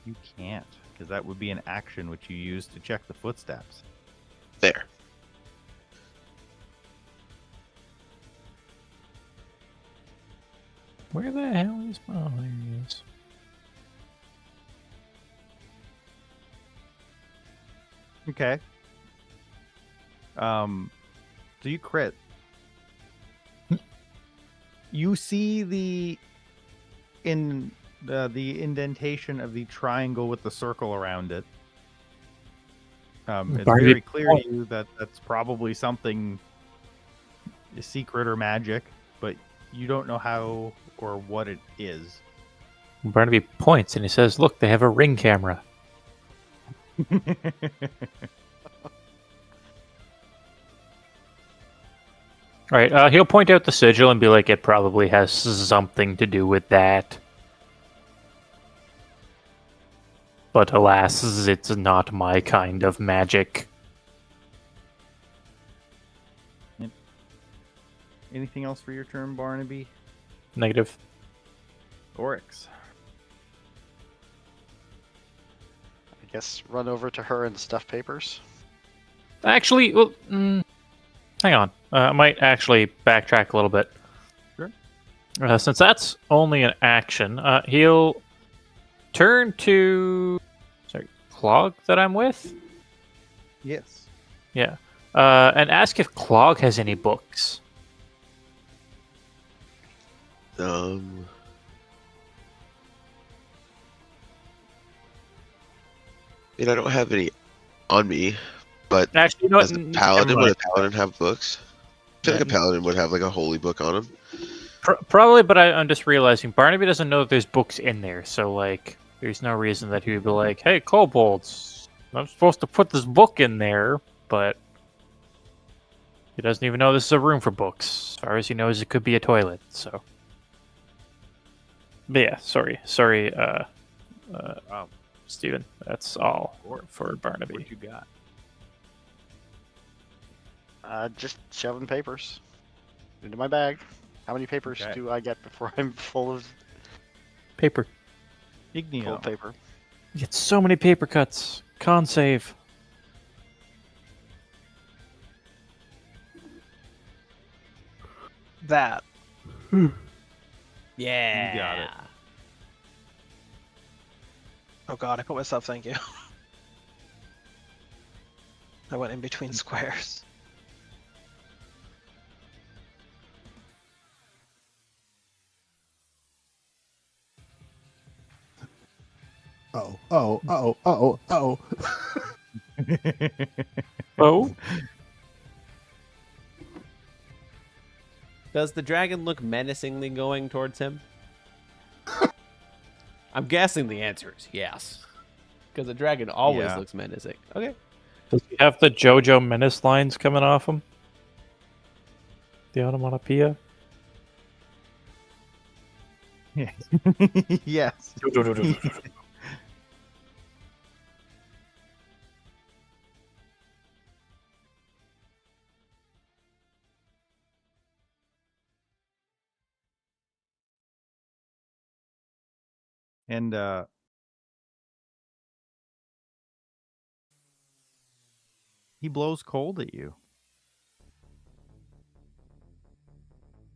You can't, because that would be an action which you use to check the footsteps.
There.
Where the hell is... Oh, there he is.
Okay. So you crit. You see the indentation of the triangle with the circle around it. It's
Barnaby-
very clear to you that that's probably something secret or magic, but you don't know how or what it is.
Barnaby points and he says, "Look, they have a ring camera."
All right. He'll point out the sigil and be like, "It probably has something to do with that." But alas, it's not my kind of magic.
Anything else for your turn, Barnaby?
Negative.
Oryx.
I guess run over to her and stuff papers.
Actually, well, hang on. I might actually backtrack a little bit.
Sure.
Since that's only an action, he'll turn to Clog that I'm with.
Yes.
Yeah, and ask if Clog has any books.
I mean, I don't have any on me, but
Actually, you know
as
what?
a paladin,
Never
would
mind.
a paladin have books? I feel like a paladin would have like a holy book on him.
Probably, but I'm just realizing Barnaby doesn't know that there's books in there, so like, there's no reason that he would be like, "Hey, kobolds, I'm supposed to put this book in there," but he doesn't even know this is a room for books. As far as he knows, it could be a toilet. So, but yeah, sorry, Steven. That's all for Barnaby.
What you got?
Just shoving papers into my bag. How many papers
Okay.
do I get before I'm full of
Paper.
Igneo.
paper?
You get so many paper cuts. Con save.
That.
Yeah.
You got it.
Oh god, I put myself, thank you. I went in between squares.
Oh.
Oh,
Does the dragon look menacingly going towards him? I'm guessing the answer is yes. Because the dragon always
Yeah.
looks menacing. Okay.
Does he have the JoJo Menace lines coming off him? The onomatopoeia?
Yes. And he blows cold at you.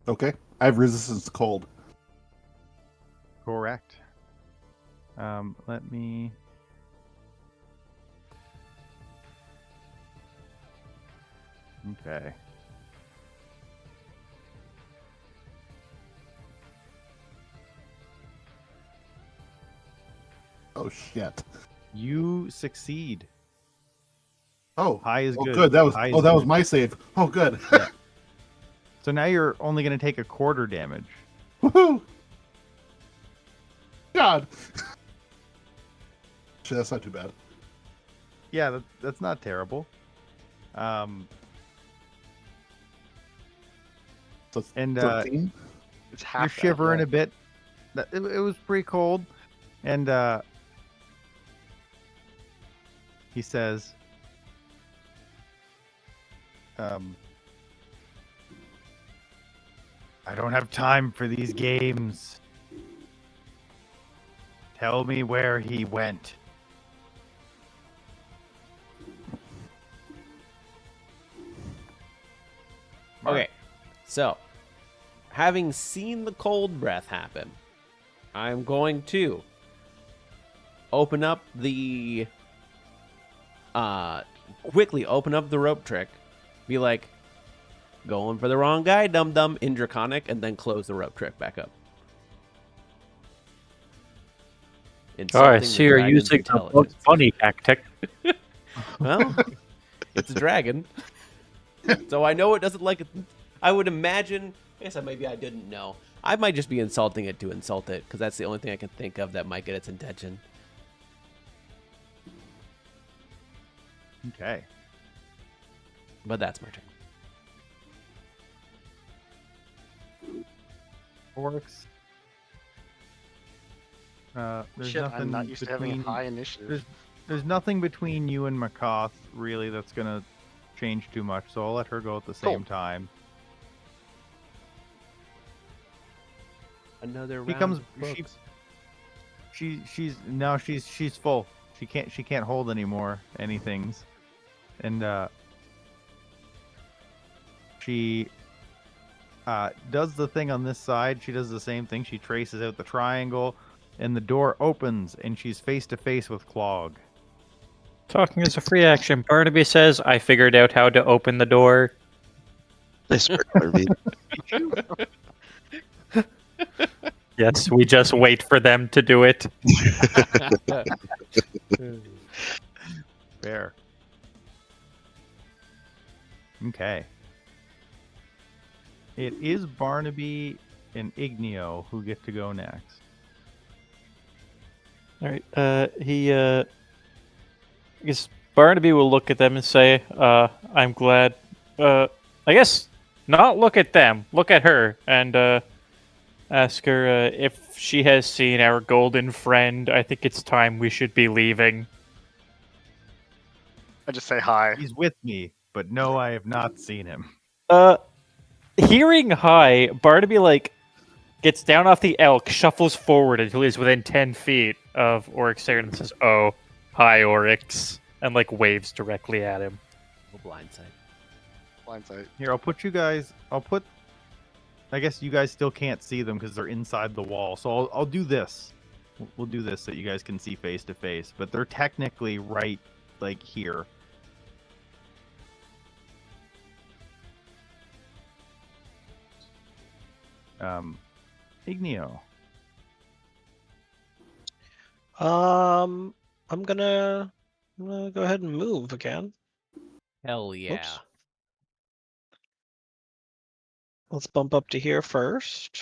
Okay. I have resistance to cold.
Correct. Let me. Okay.
Oh shit.
You succeed.
Oh,
High is
oh
good.
good. That was
High is
that was
good.
my save. Oh good.
Yeah. So now you're only going to take a quarter damage.
Woohoo! God. Shit, that's not too bad.
Yeah, that's not terrible.
So it's
And,
13?
It's half.
You're
that,
shivering
yeah.
a bit. It was pretty cold. And he says, I don't have time for these games. Tell me where he went. Mark.
Okay. So, having seen the cold breath happen, I'm going to open up the quickly open up the rope trick, be like, going for the wrong guy, dum dum, in Draconic, and then close the rope trick back up.
Oh, I
Insulting
see
the
you're
dragon's
using the Bugs
intelligence.
Bunny tactic.
Well, it's a dragon. So I know it doesn't like it. I would imagine, I guess maybe I didn't know. I might just be insulting it to insult it, because that's the only thing I can think of that might get its intention.
Okay.
But that's my turn.
Orcs. There's
Shit,
nothing
I'm not used to having
between.
high initiative.
There's nothing between you and Makoth really that's gonna change too much. So I'll let her go at the same time.
Another
She
round.
comes.
of books.
She's full. She can't hold anymore anythings, and she does the thing on this side. She does the same thing. She traces out the triangle, and the door opens, and she's face to face with Clog.
Talking is a free action. Barnaby says, "I figured out how to open the door."
Nice work, Barnaby.
Yes, we just wait for them to do it.
Fair. Okay. It is Barnaby and Igneo who get to go next.
All right. I guess Barnaby will look at them and say, "I'm glad." I guess not look at them. Look at her and ask her if she has seen our golden friend. I think it's time we should be leaving.
I just say hi.
He's with me, but no, I have not seen him.
Hearing hi, Barnaby gets down off the elk, shuffles forward until he's within 10 feet of Oryx there and says, "Oh, hi, Oryx," and waves directly at him.
Oh, blindside.
Blindsight.
Here, I'll put you guys. I guess you guys still can't see them because they're inside the wall. So I'll do this. We'll do this so you guys can see face to face. But they're technically right, here. Igneo.
I'm gonna go ahead and move again.
Hell yeah.
Oops. Let's bump up to here first.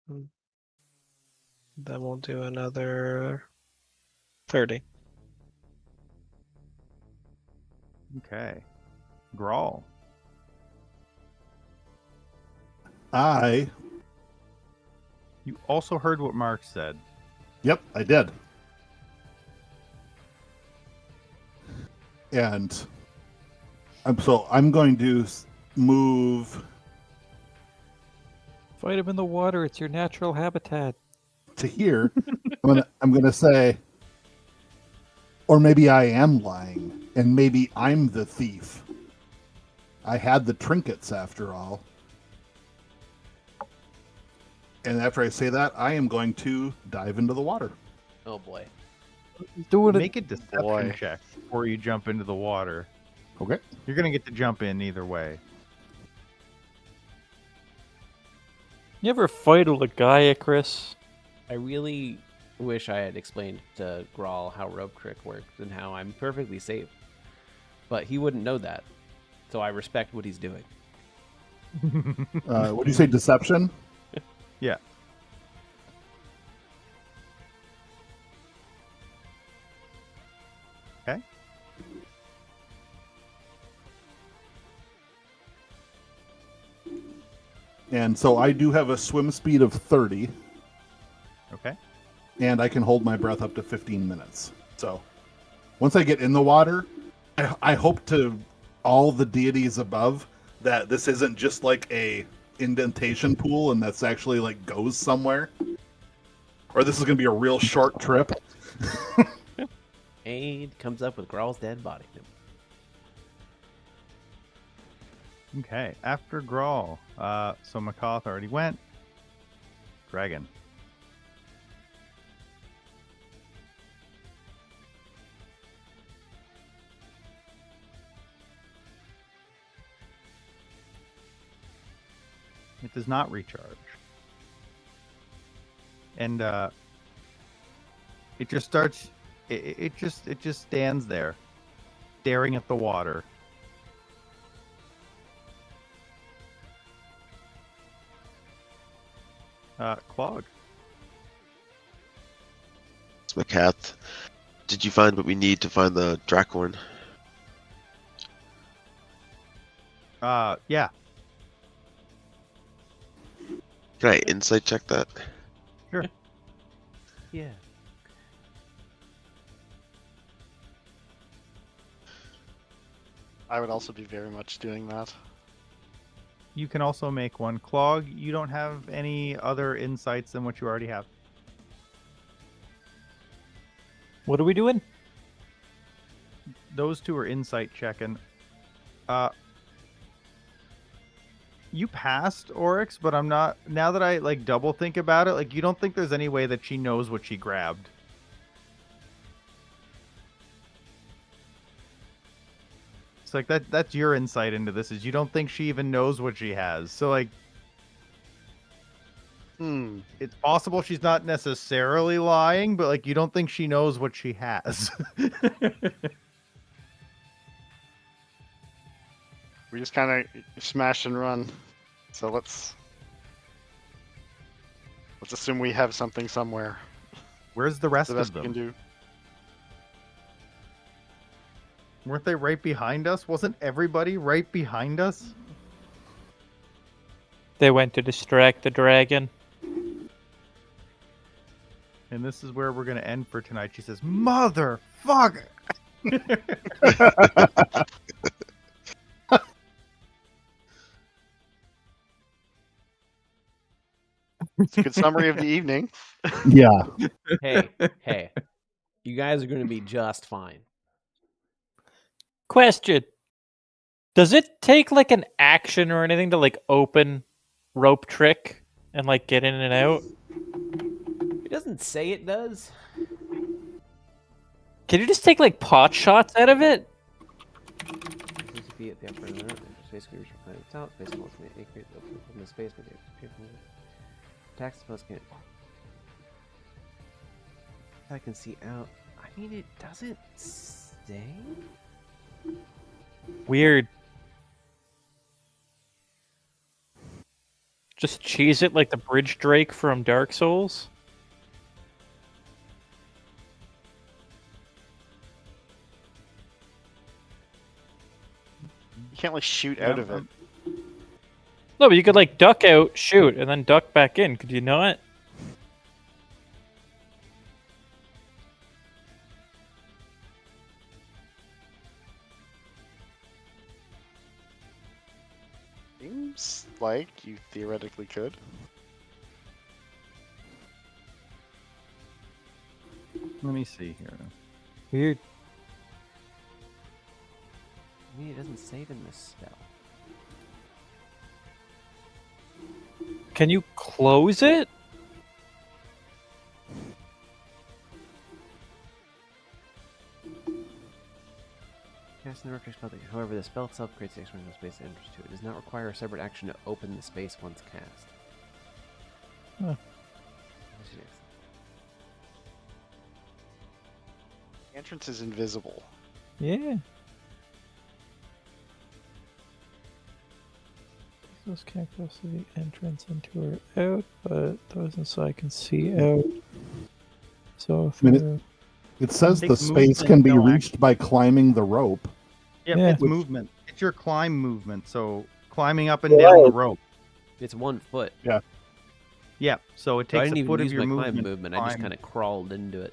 Then we'll do another 30.
Okay. Grawl. You also heard what Mark said.
Yep, I did. And I'm going to move
Fight him in the water. It's your natural habitat.
to here. I'm gonna say, or maybe I am lying, and maybe I'm the thief. I had the trinkets after all. And after I say that, I am going to dive into the water.
Oh boy.
Make a deception
Boy.
check before you jump into the water.
Okay.
You're gonna get to jump in either way.
You ever fight a Legaia, Chris?
I really wish I had explained to Grawl how rope trick works and how I'm perfectly safe. But he wouldn't know that. So I respect what he's doing.
What do you say, deception?
Yeah. Okay.
And so I do have a swim speed of 30,
Okay.
and I can hold my breath up to 15 minutes. So once I get in the water, I hope to all the deities above that this isn't just like a indentation pool and that's actually goes somewhere. Or this is going to be a real short trip.
And comes up with Grawl's dead body.
Okay. After Grawl, so Makoth already went. Dragon. It does not recharge. And it just starts it just stands there staring at the water. Clog.
It's Macath. Did you find what we need to find the Drakhorn?
Yeah.
Can I insight check that?
Yeah.
I would also be very much doing that.
You can also make one. Clog, you don't have any other insights than what you already have.
What are we doing?
Those two are insight checking. You passed Oryx, but I'm not. Now that I like double think about it, like you don't think there's any way that she knows what she grabbed. It's like that's your insight into this is you don't think she even knows what she has. So like it's possible she's not necessarily lying, but like you don't think she knows what she has.
We just kind of smash and run. So let's assume we have something somewhere.
Where's the rest
The best
of
we can
them?
do.
Weren't they right behind us? Wasn't everybody right behind us?
They went to distract the dragon.
And this is where we're gonna end for tonight. She says, "Motherfucker."
It's a good summary of the evening.
Yeah.
Hey, you guys are going to be just fine.
Question. Does it take like an action or anything to like open rope trick and like get in and out?
It doesn't say it does.
Can you just take like pot shots out of it?
Tax post can't. I can see out. I mean, it doesn't stay.
Weird. Just cheese it like the bridge drake from Dark Souls?
You can't like shoot out of it.
No, but you could like duck out, shoot, and then duck back in. Could you not?
Seems like you theoretically could.
Let me see here.
Weird.
I mean, it doesn't save in this spell.
Can you close it?
Cast the rope spell. However, the spell itself creates the extra space that enters to it. It does not require a separate action to open the space once cast.
Huh.
The entrance is invisible.
Yeah. Those can't go through the entrance into or out, but those inside can see out. So if
I mean,
they're-
It says the
Takes
space
movement,
can be
no
reached by climbing the rope.
Yep,
Yeah.
it's movement. It's your climb movement. So climbing up and down the rope.
It's 1 foot.
Yeah. So it
So I
takes
didn't
a
even
foot of
use
your
my climb
movement.
movement.
to
I just
climb.
kind of crawled into it.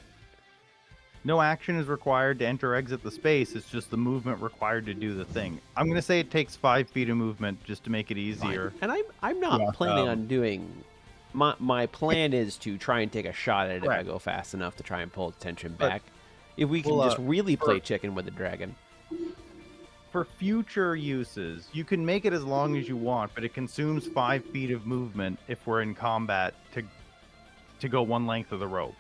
No action is required to enter or exit the space. It's just the movement required to do the thing. I'm gonna say it takes 5 feet of movement just to make it easier.
And I'm not
Yeah.
planning on doing. My plan is to try and take a shot at it if I
Correct.
go fast enough to try and pull attention
But-
back. If we can
well,
just really play
for-
chicken with the dragon.
For future uses, you can make it as long as you want, but it consumes 5 feet of movement if we're in combat to go one length of the rope.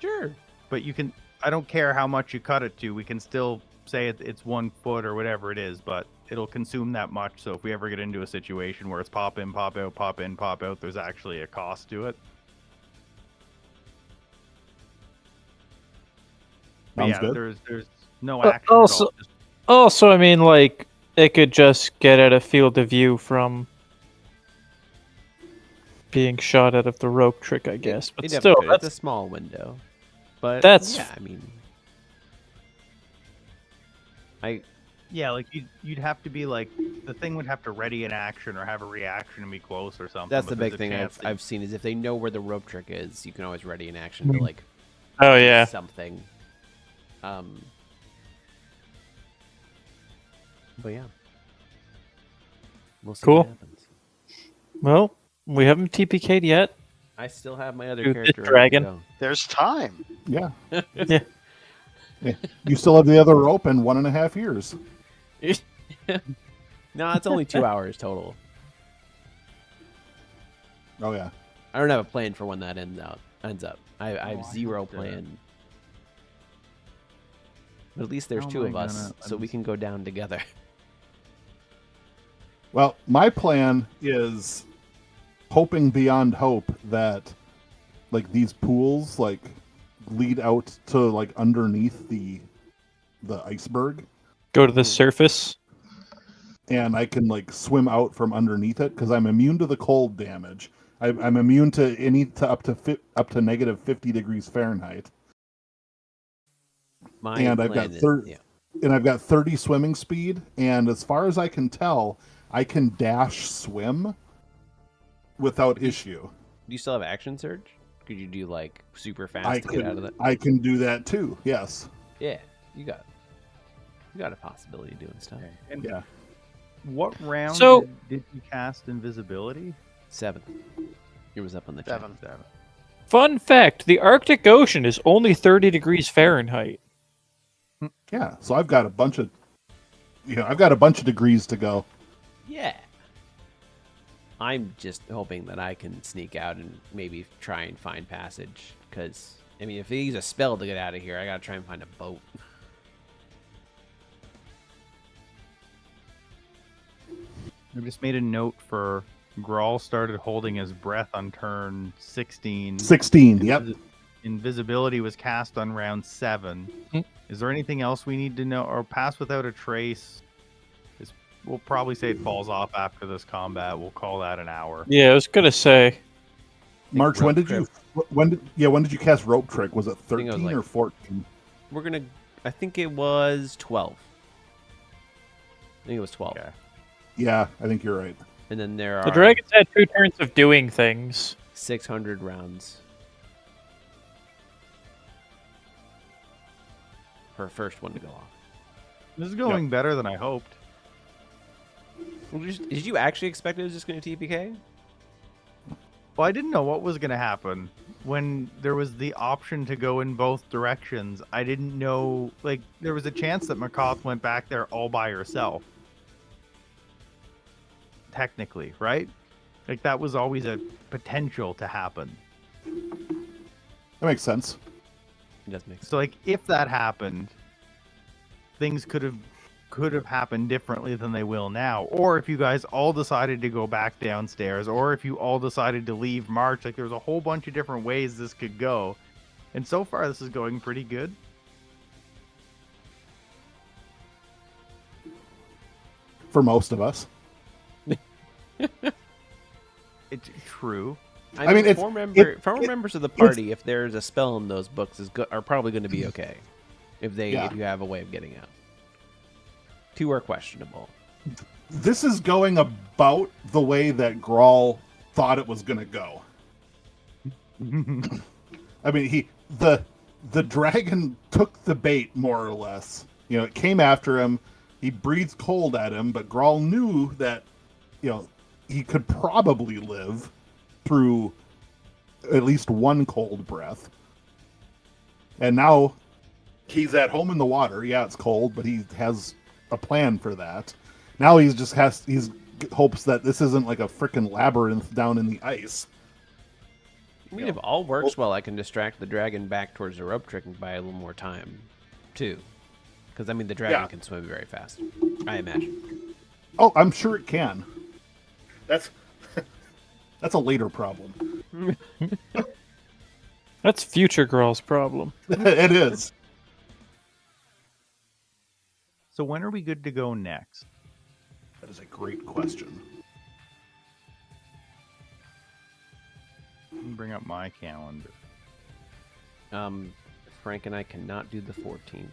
Sure.
But you can. I don't care how much you cut it to. We can still say it's 1 foot or whatever it is, but it'll consume that much. So if we ever get into a situation where it's pop in, pop out, pop in, pop out, there's actually a cost to it. But
Sounds
yeah,
good.
there's no action.
also-
at all. Just
Also, I mean, like, it could just get at a field of view from being shot out of the rope trick, I guess. But
It
still,
definitely could. It's
that's,
a small window. But
That's-
yeah, I mean,
Yeah, like you'd have to be like the thing would have to ready an action or have a reaction and be close or something.
That's
but
the
there's
big
a
thing
chance that
I've seen is if they know where the rope trick is, you can always ready an action to like
Oh
do
yeah.
something. But yeah, we'll see
Cool.
what happens.
Well, we haven't TPK'd yet.
I still have my other
Dude, this
character
dragon.
ready
There's time.
Yeah.
Yeah.
Yeah. You still have the other rope in 1.5 years.
to go. No, it's only 2 hours total.
Oh yeah.
I don't have a plan for when that ends up. I have
I
zero
hope that-
plan. But at least there's
How
two
am
of
I
us,
gonna
so we can go down together.
Well, my plan is hoping beyond hope that like these pools like lead out to like underneath the iceberg,
Go to the surface.
and I can like swim out from underneath it because I'm immune to the cold damage. I'm immune to up to negative 50 degrees Fahrenheit,
My
and I've
plan
got
is,
30,
yeah.
and I've got 30 swimming speed. And as far as I can tell, I can dash swim without issue.
Do you still have action surge? Could you do like super fast to get out of that?
I can do that too. Yes.
Yeah, you got a possibility of doing stuff.
And
Yeah.
what round
So-
did you cast invisibility?
7. It was up on the chat.
7.
Fun fact: the Arctic Ocean is only 30 degrees Fahrenheit.
Yeah. So I've got a bunch of, I've got a bunch of degrees to go.
Yeah. I'm just hoping that I can sneak out and maybe try and find passage. Because, I mean, if they use a spell to get out of here, I gotta try and find a boat.
I just made a note for Grawl started holding his breath on turn 16.
16. Yep.
Invisibility was cast on round 7.
Hmm.
Is there anything else we need to know? Or pass without a trace? We'll probably say it falls off after this combat. We'll call that an hour.
Yeah, I was gonna say.
March, when
rope
did when did you cast rope trick? Was it
think it was
13
like-
or 14?
I think it was 12. I think it was 12.
Okay.
Yeah, I think you're right.
And then there
The
are
dragons had 2 turns of doing things.
600 rounds. For a first one to go off.
This is going better than I hoped.
Did you actually expect it was just going to TPK?
Well, I didn't know what was going to happen when there was the option to go in both directions. I didn't know, like, there was a chance that Makoth went back there all by herself. Technically, right? Like, that was always a potential to happen.
That makes sense.
It does make sense.
So, like, if that happened, things could have happened differently than they will now. Or if you guys all decided to go back downstairs, or if you all decided to leave March, like there's a whole bunch of different ways this could go. And so far this is going pretty good.
For most of us.
It's true.
I mean, it's-
four
it-
members of the
it's-
party, if there's a spell in those books, are probably going to be okay. If
Yeah.
you have a way of getting out. 2 are questionable.
This is going about the way that Grawl thought it was going to go. I mean, the dragon took the bait more or less. It came after him. He breathed cold at him, but Grawl knew that, he could probably live through at least one cold breath. And now he's at home in the water. Yeah, it's cold, but he has a plan for that. Now he's hopes that this isn't like a freaking labyrinth down in the ice.
I mean, if all works well, I can distract the dragon back towards the rope trick and buy a little more time, too. Because, I mean, the dragon can swim very fast, I imagine.
Oh, I'm sure it can. That's a later problem.
That's future girl's problem.
It is.
So when are we good to go next?
That is a great question.
Let me bring up my calendar.
Frank and I cannot do the 14th.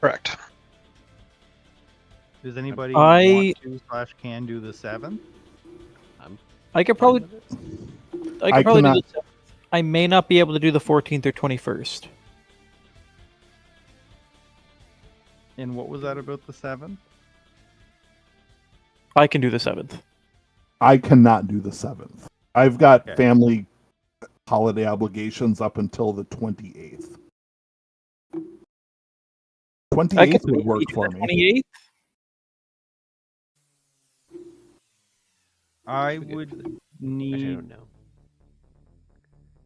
Correct.
Does anybody
I-
want to / can do the 7th?
I could
Fine
probably
with it.
I
I
could probably do
cannot-
the 7th. I may not be able to do the 14th or 21st.
And what was that about the 7th?
I can do the 7th.
I cannot do the 7th. I've got
Okay.
family holiday obligations up until the 28th.
I
28th
can
would work
do
for
the
me.
28th.
I
Should we go
would
for the- Actually, I
need
don't know.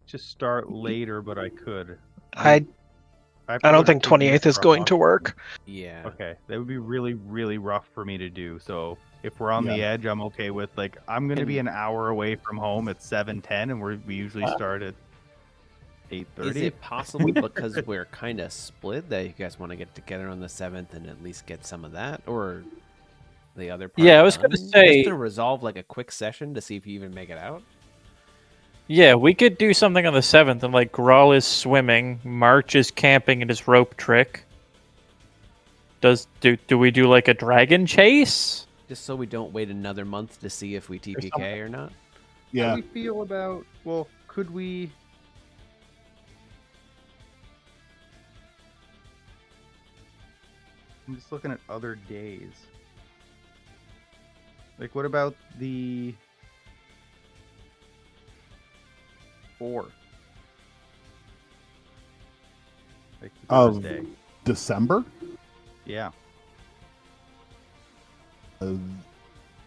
to start later, but I could.
I
have to
I
go
don't
to
think
Sydney
28th is
for a
going to
hospital.
work.
Yeah.
Okay, that would be really, really rough for me to do. So if we're on the
Yeah.
edge, I'm okay with like I'm gonna be
And-
an hour away from home at 7:10, and we usually start at 8:30.
Is it possible because we're kind of split that you guys want to get together on the 7th and at least get some of that, or the other part?
Yeah, I was gonna
done?
say-
just to resolve like a quick session to see if you even make it out.
Yeah, we could do something on the 7th, and like Grawl is swimming, March is camping in his rope trick. Do we do like a dragon chase?
Just so we don't wait another month to see if we TPK or not.
How
Yeah.
do we feel about? Well, could we? I'm just looking at other days. Like, what about the 4th? Like the
Of-
Thursday.
December?
Yeah.
Uh,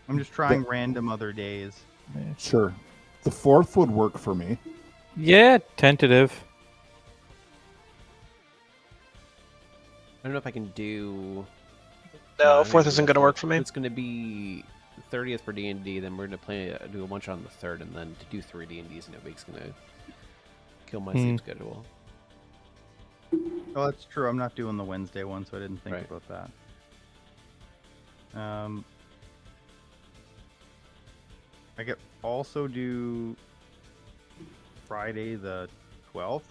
I'm just trying random other days.
sure. The 4th would work for me.
Yeah, tentative.
I don't know if I can do.
No,
I'm
4th
gonna do
isn't
the
going to work
4th.
for me.
It's going to be 30th for D&D. Then we're going to do a bunch on the 3rd, and then to do 3 D&Ds in a week's going to kill my sleep schedule.
Oh, that's true. I'm not doing the Wednesday one, so I didn't think
Right.
about that. I could also do Friday the 12th.